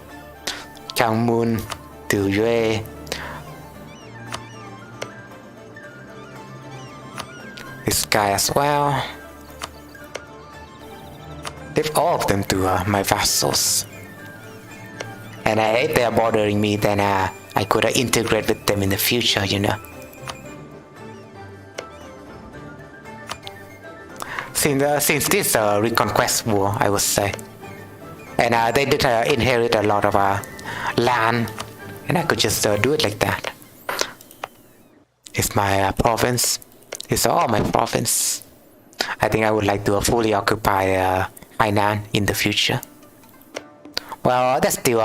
Moon to UA. This guy as well. Leave all of them to my vassals. And if they are bothering me, then I could integrate with them in the future, you know. Since this reconquest war, I would say. And they did inherit a lot of land, and I could just do it like that. It's my province. It's all my province. I think I would like to fully occupy Hainan in the future. Well, that's still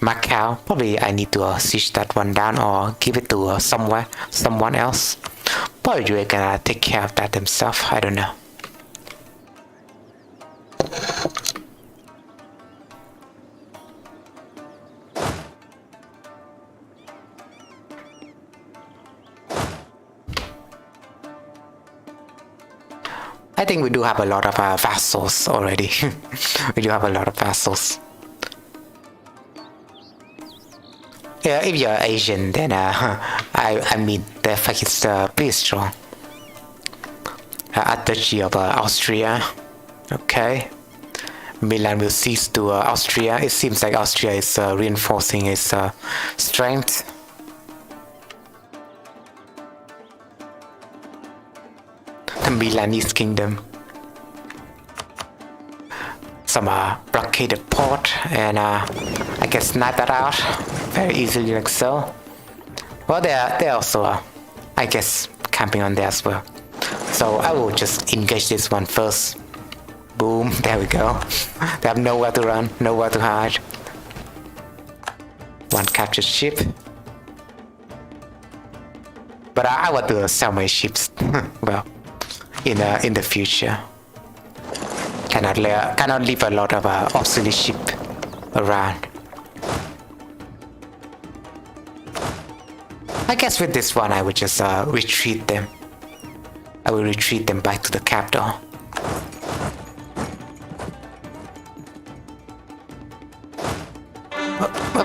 Macau. Probably I need to siege that one down or give it to someone else. Probably they can take care of that themselves. I don't know. I think we do have a lot of vassals already. We do have a lot of vassals. Yeah, if you're Asian, then I mean the fact is pretty strong. Duchy of Austria. Okay. Milan will cease to Austria. It seems like Austria is reinforcing its strength. The Milanese kingdom. Some blockaded port, and I can snipe that out very easily like so. Well, they're also, I guess, camping on there as well. So I will just engage this one first. Boom, there we go. They have nowhere to run, nowhere to hide. One captured ship. But I want to sell my ships. Well, in the future. Cannot leave a lot of obsolete ship around. I guess with this one I would just retreat them. I will retreat them back to the capital. We'll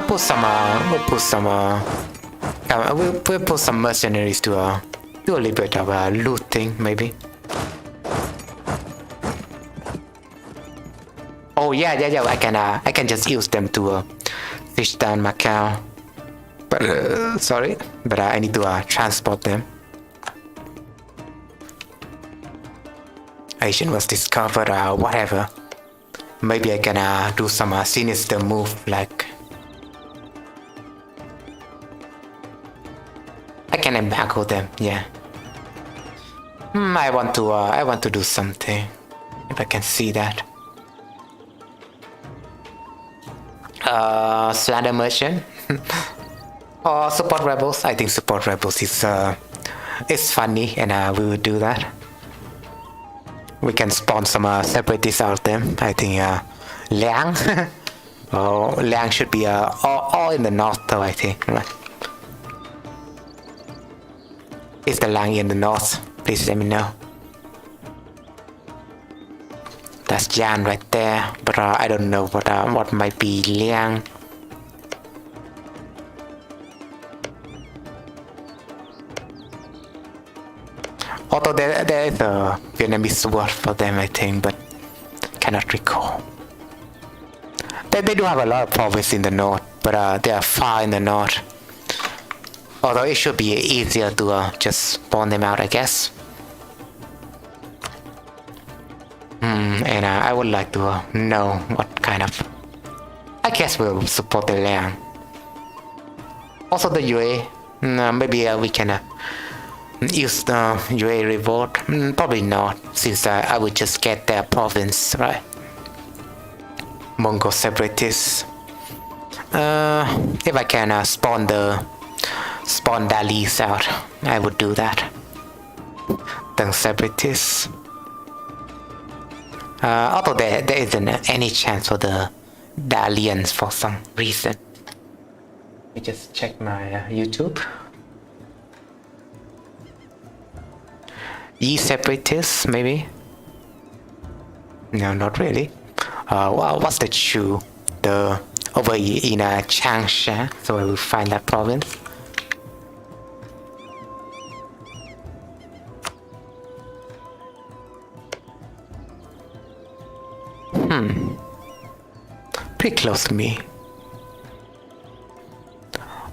put some mercenaries to do a little bit of looting, maybe. Oh yeah. I can just use them to fish down Macau. But sorry, but I need to transport them. Asian was discovered or whatever. Maybe I can do some sinister move like. I can embargo them, yeah. I want to do something. If I can see that. Slander merchant. Or support rebels. I think support rebels is funny, and we will do that. We can spawn some separatists out of them. I think Liang. Oh, Liang should be all in the north though, I think. Right. Is the Liang in the north? Please let me know. That's Jan right there, but I don't know what might be Liang. Although there is a Vietnamese word for them, I think, but cannot recall. They do have a lot of provinces in the north, but they are far in the north. Although it should be easier to just spawn them out, I guess. And I would like to know what kind of. I guess we'll support the Liang. Also the UA. Maybe we can use the UA revolt. Probably not, since I would just get their province, right? Mongol separatists. If I can spawn Dalis out, I would do that. The separatists. Although there isn't any chance for the Dalians for some reason. Let me just check my YouTube. Separatists, maybe? No, not really. What's the Chu? The over in Changsha, so I will find that province. Pretty close to me.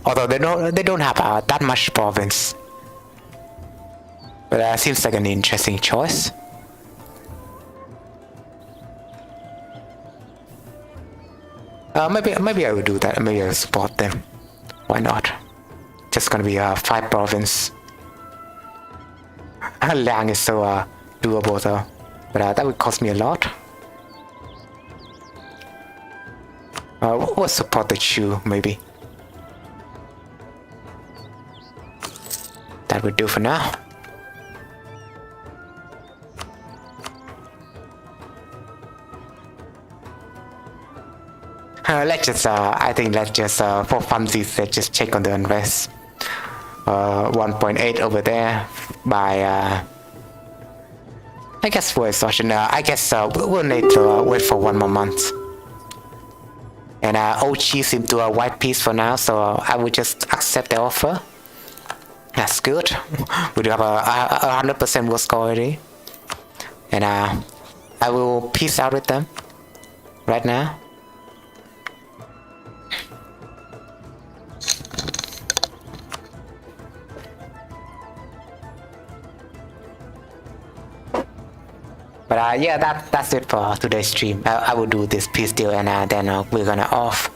Although they don't have that much province, but seems like an interesting choice. Maybe I will do that. Maybe I will support them. Why not? Just gonna be 5 province. Liang is so doable though, but that would cost me a lot. We'll support the Chu maybe. That would do for now. Let's just, I think let's just, for funsies, let's just check on the unrest. 1.8 over there by, I guess for exhaustion. I guess we'll need to wait for 1 more month. And Ochi seemed to a white piece for now, so I will just accept the offer. That's good. We do have a 100% war score already. And I will peace out with them right now. But yeah, that's it for today's stream. I will do this peace deal and then we're gonna off.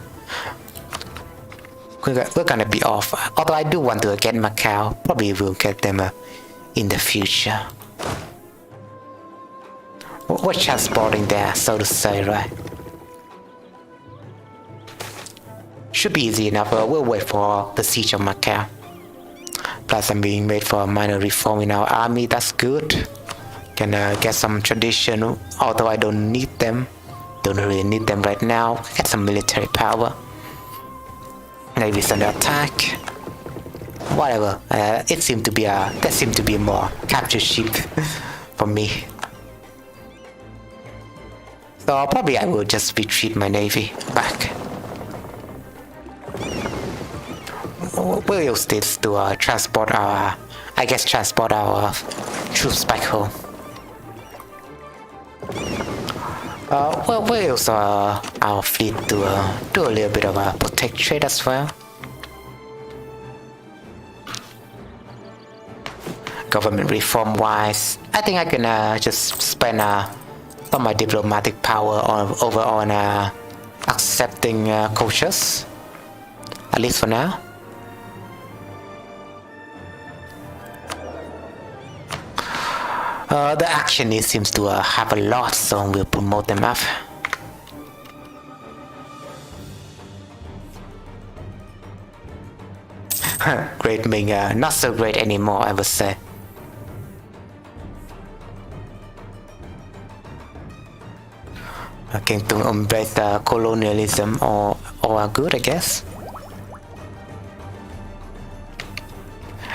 We're gonna be off. Although I do want to get Macau. Probably we'll get them in the future. We're transporting there, so to say, right? Should be easy enough. We'll wait for the siege of Macau. Plus I'm being made for a minor reform in our army. That's good. Can get some tradition, although I don't need them. Don't really need them right now. Get some military power. Maybe send an attack. Whatever. It seemed to be there seemed to be more capture ship for me. So probably I will just retreat my navy back. We'll use this to transport our, troops back home. We'll use our fleet to do a little bit of a protect trade as well. Government reform wise, I think I can just spend some of my diplomatic power over on accepting cultures, at least for now. The actionist seems to have a lot, so we'll promote them up. Great Ming, not so great anymore, I would say. Can to embrace colonialism or good, I guess.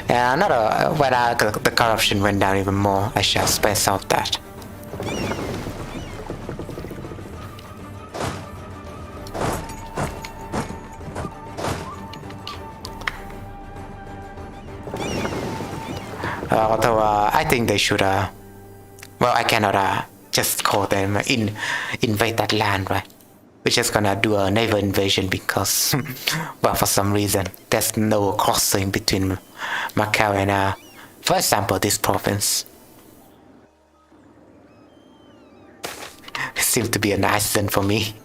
Yeah, when the corruption went down even more, I shall spend some of that. Although I think they should, well, I cannot just call them invade that land, right? We're just gonna do a naval invasion because, well, for some reason, there's no crossing between Macau and, for example, this province. It seems to be a nice zone for me,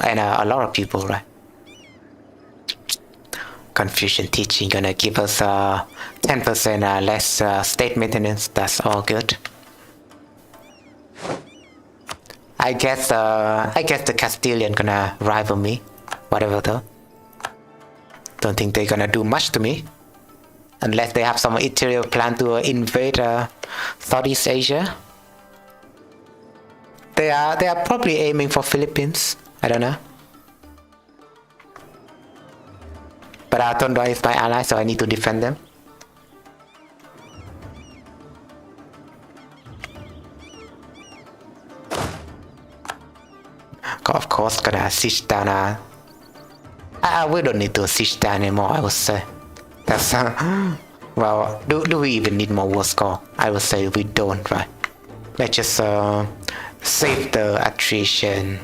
and a lot of people, right? Confucian teaching gonna give us 10% less state maintenance. That's all good. I guess the Castilian gonna rival me, whatever though. Don't think they're gonna do much to me, unless they have some interior plan to invade Southeast Asia. They are probably aiming for Philippines. I don't know. But Tondo is my ally, so I need to defend them. of course gonna siege down. We don't need to siege down anymore, I would say. That's well, do we even need more war score? I would say we don't, right? Let's just save the attrition.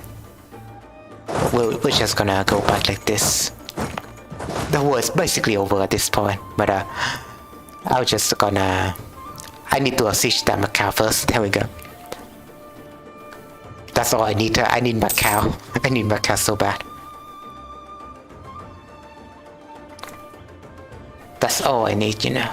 We're just gonna go back like this. The war is basically over at this point, but I'm just gonna. I need to siege down Macau first. There we go. That's all I need. I need Macau. I need Macau so bad. That's all I need, you know.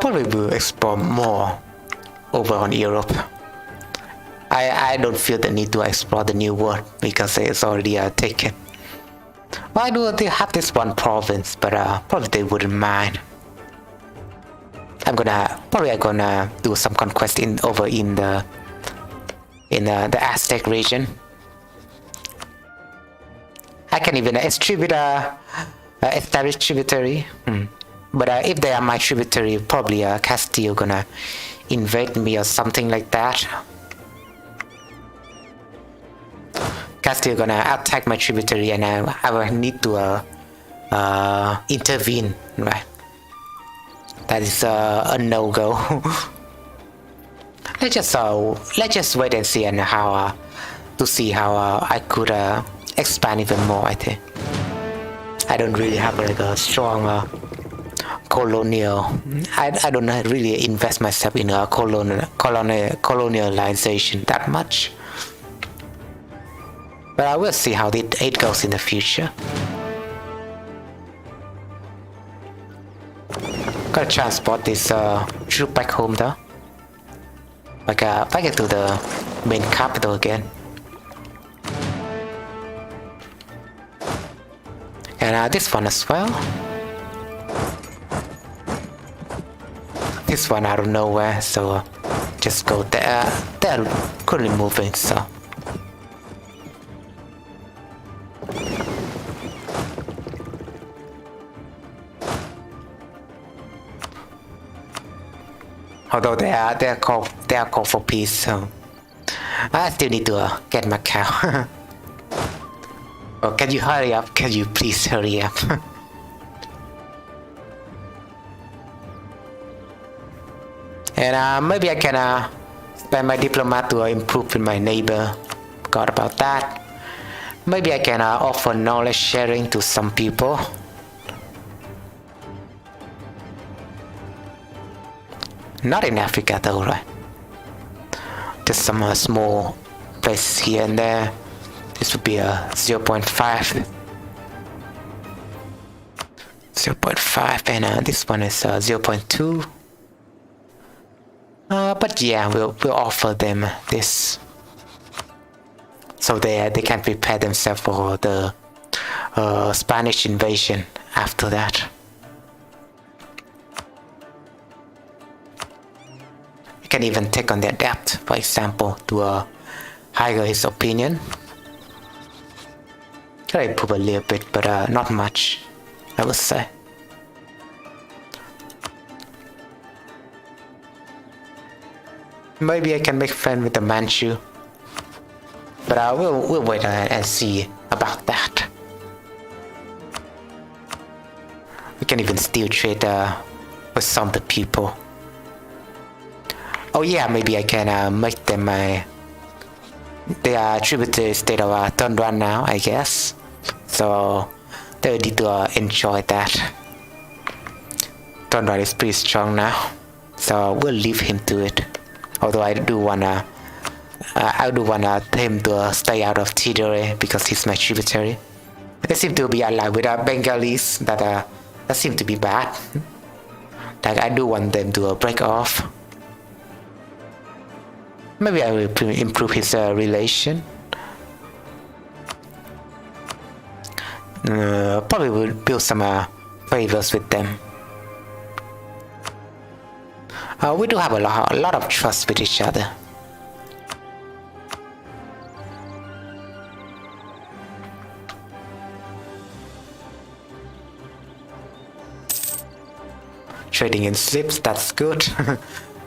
Probably will explore more over on Europe. I don't feel the need to explore the new world because it's already taken. Why do they have this one province? But probably they wouldn't mind. I'm gonna do some conquest over in the Aztec region. I can even establish tributary. But if they are my tributary, probably Castile gonna invade me or something like that. Castile gonna attack my tributary, and I will need to intervene, right? That is a no-go. let's just wait and see, and how to see how I could expand even more. I think I don't really have like a strong colonial. I don't really invest myself in a colonialization that much. But I will see how it goes in the future. Gotta transport this troop back home though. Like back into the main capital again. And this one as well. This one out of nowhere, so just go there. They're currently moving, so. Although they are called for peace, so I still need to get Macau. Oh, can you hurry up? Can you please hurry up? And maybe I can spend my diplomat to improve with my neighbor. Forgot about that. Maybe I can offer knowledge sharing to some people. Not in Africa though, right? Just some small places here and there. This would be a 0.5. 0.5, and this one is 0.2. But yeah, we'll offer them this, so they can prepare themselves for the Spanish invasion after that. You can even take on their debt, for example, to higher his opinion. Can improve a little bit, but not much, I would say. Maybe I can make friends with the Manchu, but we'll wait and see about that. We can even still trade with some of the people. Oh yeah, maybe I can make them they are tributary state of Tundra now, I guess. So they need to enjoy that. Tundra is pretty strong now, so we'll leave him to it. Although I do wanna him to stay out of Tidore because he's my tributary. They seem to be allied with Bengalis that seem to be bad. Like I do want them to break off. Maybe I will improve his relation. Probably will build some favors with them. We do have a lot of trust with each other. trading in ships. That's good.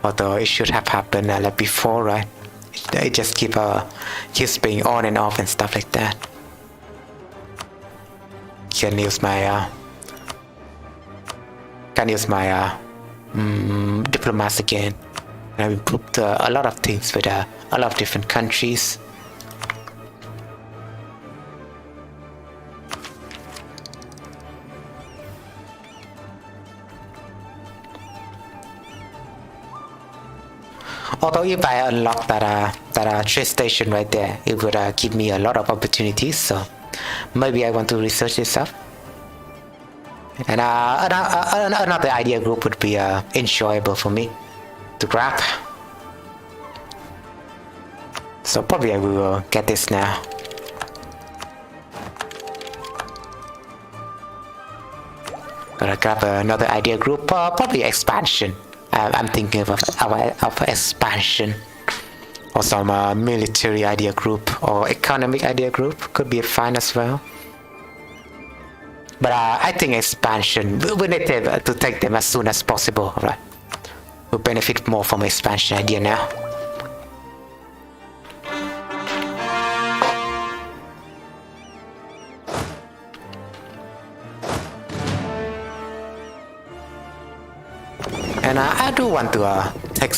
Although it should have happened like before, right? It just keeps being on and off and stuff like that. Can use my diplomacy again. And I've improved a lot of things with a lot of different countries. Although if I unlock that trade station right there, it would give me a lot of opportunities. So maybe I want to research this up. And another idea group would be enjoyable for me to grab. So probably I will get this now. Gonna grab another idea group, probably expansion. I'm thinking of expansion, or some military idea group, or economic idea group could be fine as well. But I think expansion, we need to take them as soon as possible, right? We'll benefit more from expansion idea now. And I do want to take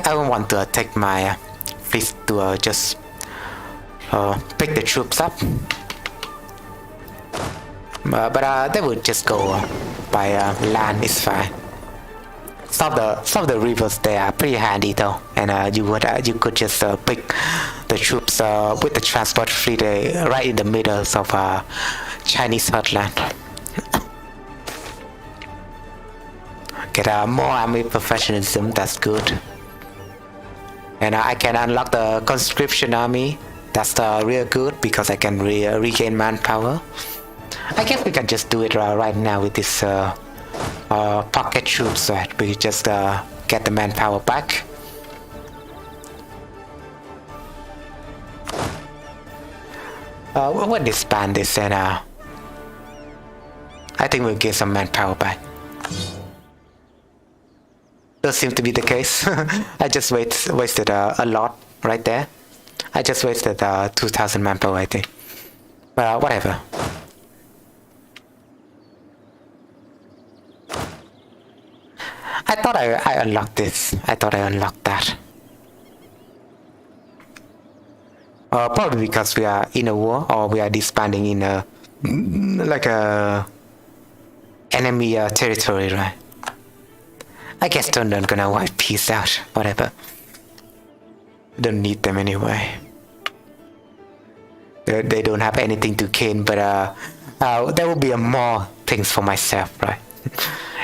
I want to take my fleet to just pick the troops up. But they would just go by land. Is fine. Some of the rivers they are pretty handy though, and you could just pick the troops with the transport fleet right in the middle of Chinese heartland. Get more army professionalism. That's good. And I can unlock the conscription army. That's real good because I can regain manpower. I guess we can just do it right now with this pocket troops, right? We just get the manpower back. We'll disband this and I think we'll get some manpower back. Does seem to be the case. I just wasted a lot right there. I just wasted 2,000 manpower, I think. But whatever. I thought I unlocked this. I thought I unlocked that. Probably because we are in a war, or we are disbanding in a enemy territory, right? I guess they're not gonna wipe peace out. Whatever. Don't need them anyway. They don't have anything to gain, but there will be more things for myself, right?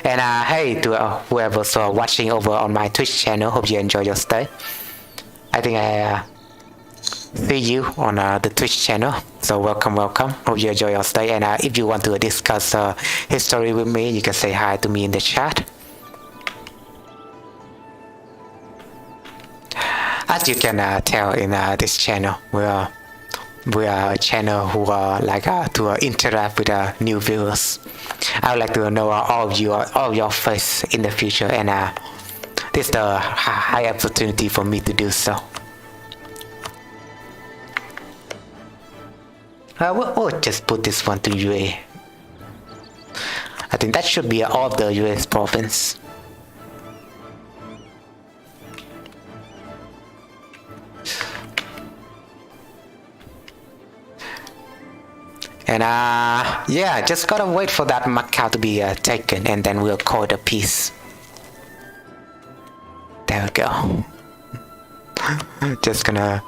And hey to whoever's watching over on my Twitch channel, hope you enjoy your stay. I think I see you on the Twitch channel, so welcome. Hope you enjoy your stay, and if you want to discuss history with me, you can say hi to me in the chat. As you can tell in this channel, we are a channel who like to interact with new viewers. I would like to know all of your face in the future, and this is the high opportunity for me to do so. We'll just put this one to UA. I think that should be all of the US province. And yeah, just gotta wait for that Macau to be taken, and then we'll call it a peace. There we go. Just gonna...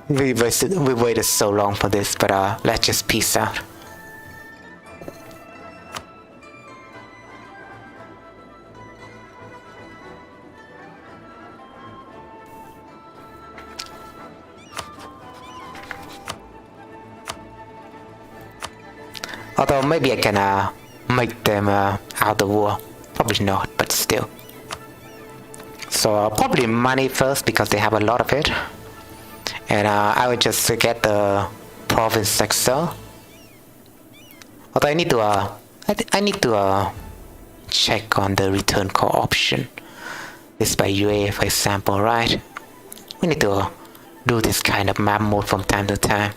We waited so long for this, but let's just peace out. Although maybe I can make them out the war. Probably not, but still. So probably money first because they have a lot of it. And I would just get the province sector. Although I need to I need to check on the return call option. This by UA, for example, right? We need to do this kind of map mode from time to time.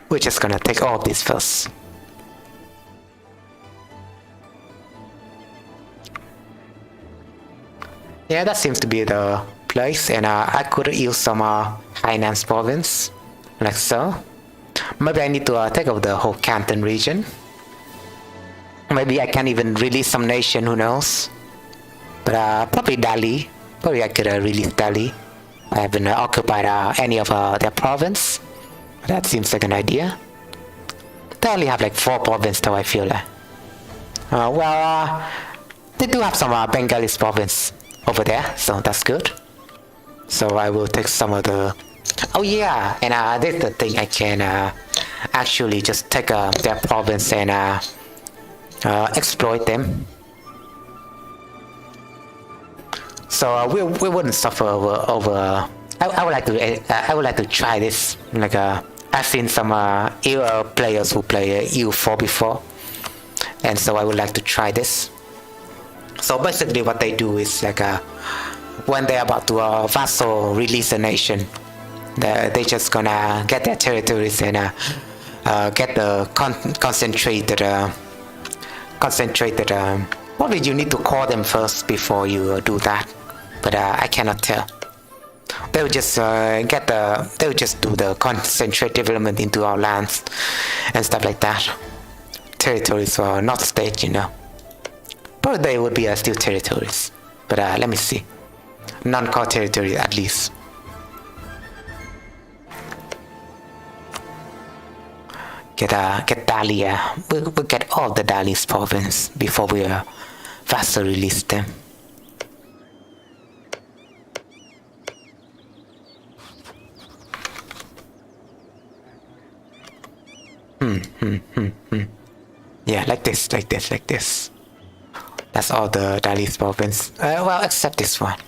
We're just gonna take all of this first. Yeah, that seems to be the place, and I could use some Hainan province, like so. Maybe I need to take over the whole Canton region. Maybe I can even release some nation, who knows? But probably Dali. Probably I could release Dali. I haven't occupied any of their province. That seems like an idea. They only have like 4 provinces, though, I feel like. They do have some Bengalis province over there, so that's good. So I will take some of the... Oh yeah, and this is the thing, I can actually just take their province and exploit them. So we wouldn't suffer over. I would like to try this. Like I've seen some players who play EU4 before, and so I would like to try this. So basically, what they do is like when they're about to vassal release a nation, they just gonna get their territories and get the concentrated. Probably you need to call them first before you do that, but I cannot tell. They will just they will just do the concentrate development into our lands and stuff like that. Territories are not states, you know. But they would be still territories. But let me see. Non-core territory at least. Get Dalia. We'll get all the Dali's province before we vassal release them. Yeah, like this. That's all the Dali's province. Well, except this one.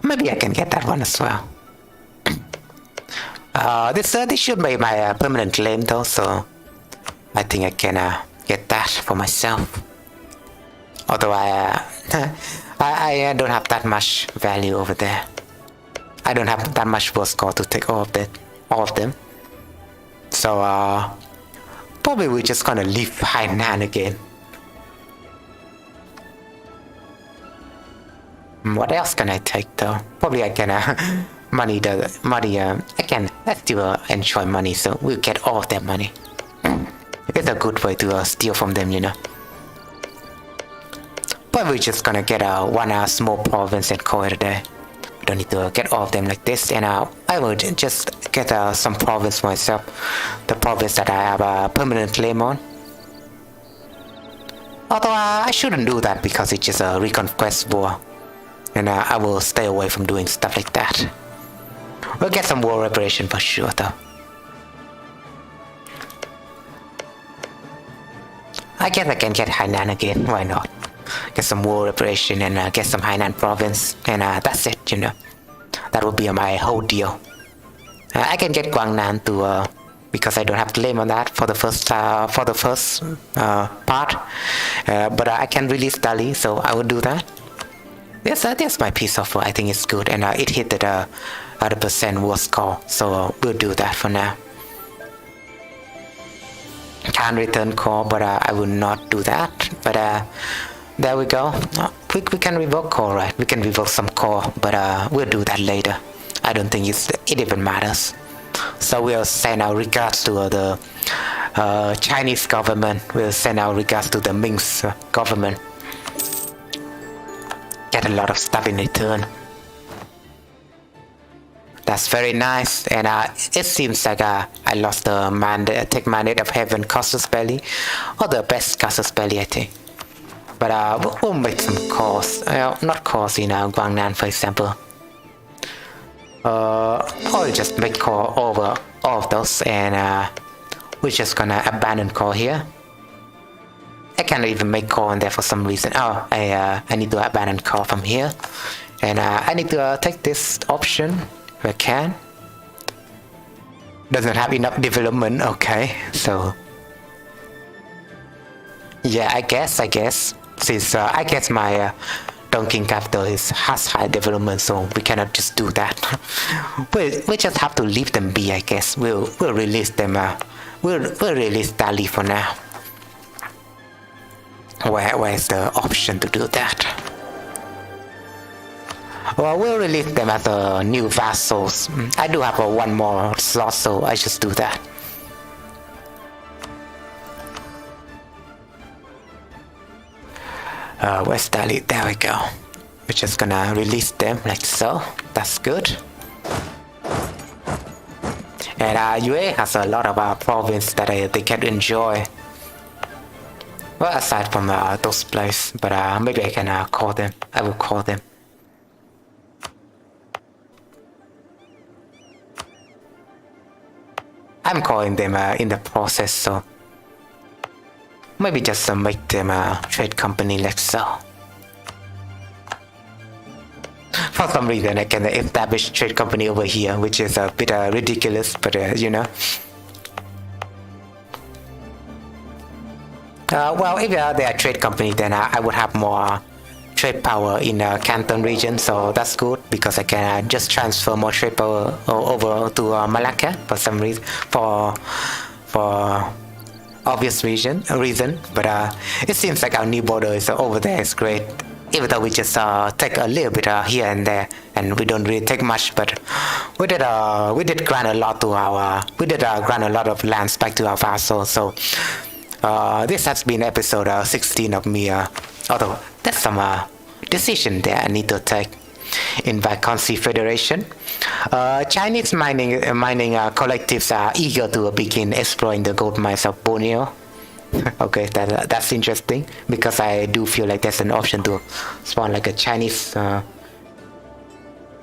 Maybe I can get that one as well. This should be my permanent claim though, so I think I can get that for myself. Although I don't have that much value over there. I don't have that much war score to take all of them. So probably we're just gonna leave Hainan again. What else can I take though? Probably I can I can still enjoy money, so we'll get all of that money. It's a good way to steal from them, you know. But we're just gonna get one small province and call it a day. We don't need to get all of them like this, and I will just get some province myself. The province that I have a permanent claim on. Although I shouldn't do that because it's just a reconquest war. And I will stay away from doing stuff like that. We'll get some war reparation for sure though. I guess I can get Hainan again, why not? Get some war reparation and get some Hainan province, and that's it, you know. That will be my whole deal. I can get Guangnan to because I don't have claim on that for the first part. But I can release Dali, so I will do that. Yes, that's my piece of I think it's good, and it hit the 100% war score, so we'll do that for now. Can't return call, but I will not do that. But there we go. We can revoke call, right? We can revoke some call, but we'll do that later. I don't think it even matters. So we'll send our regards to the Chinese government. We'll send our regards to the Ming's government. Get a lot of stuff in return. That's very nice, and it seems like I lost the take mandate of heaven casus belli, or the best casus belli, I think. But we'll make some calls, not calls in Guangnan, for example. Or just make call over all of those, and we're just gonna abandon call here. I can't even make call in there for some reason. Oh, I need to abandon call from here, And I need to take this option if I can. Doesn't have enough development. Okay, so yeah, I guess since I guess my Donking capital has high development, so we cannot just do that. we just have to leave them be, I guess. We'll release them. We'll release Dali for now. Where's the option to do that? Well, we'll release them as new vassals. I do have one more slot, so I just do that. Where's Dali? There we go. We're just gonna release them like so. That's good. And UA has a lot of province that they can enjoy. Well, aside from those places, but maybe I can call them. I will call them. I'm calling them in the process, so maybe just make them a trade company like so. For some reason, I can establish trade company over here, which is a bit ridiculous, but you know. Well, if they are a trade company, then I would have more trade power in Canton region, so that's good because I can just transfer more trade power over to Malacca for some reason, for obvious reason. But it seems like our new border is over there is great, even though we just take a little bit here and there, and we don't really take much. But we did grant a lot to our grant a lot of lands back to our vassals. So this has been episode 16 of me. Although there's some decision there I need to take. Invite Consi Federation. Chinese mining collectives are eager to begin exploring the gold mines of Borneo. Okay, that's interesting because I do feel like there's an option to spawn like a Chinese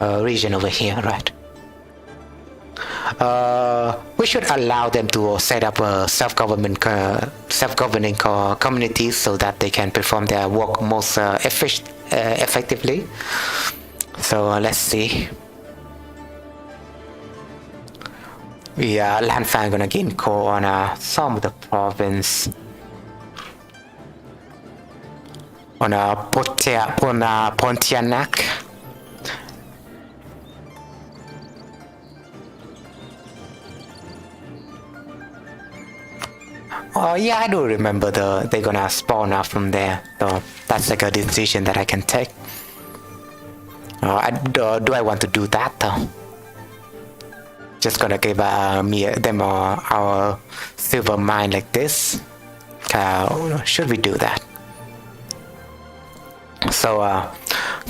region over here, right? We should allow them to set up a self-governing communities so that they can perform their work most effectively. So let's see. Land fan gonna gain core on some of the province. On Pontianak. Oh yeah, I do remember they're gonna spawn out from there. So that's like a decision that I can take. Do I want to do that though? Just gonna give them our silver mine like this. Should we do that? So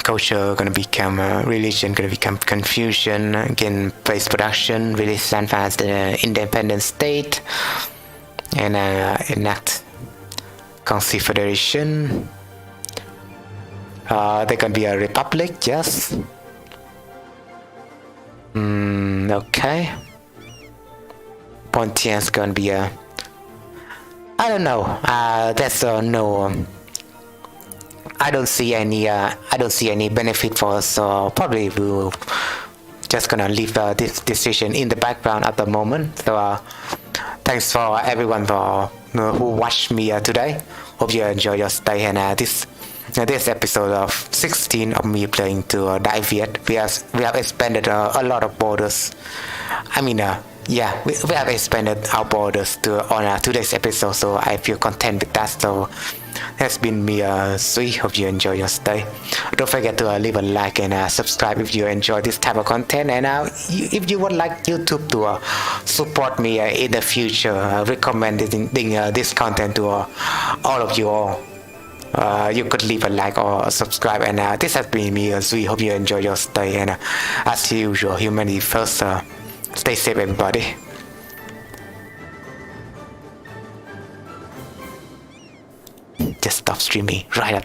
culture gonna become religion, gonna become confusion. Again, place production, release San Fan as the independent state. And enact Confederation. They can be a republic, yes. Okay. Pontian's gonna be a. I don't know. There's no. I don't see any. I don't see any benefit for us. So probably we'll just gonna leave this decision in the background at the moment. So. Thanks for everyone who watched me today. Hope you enjoy your stay, and this episode of 16 of me playing to Dai Viet. We have expanded a lot of borders. I mean, we have expanded our borders on today's episode, so I feel content with that. So that's been me, Sui. Hope you enjoy your stay. Don't forget to leave a like and subscribe if you enjoy this type of content. And if you would like YouTube to support me in the future, recommending this content to all of you all, you could leave a like or subscribe. And this has been me, Sui. Hope you enjoy your stay. And as usual, humanity first. Stay safe, everybody. Just stop streaming right up.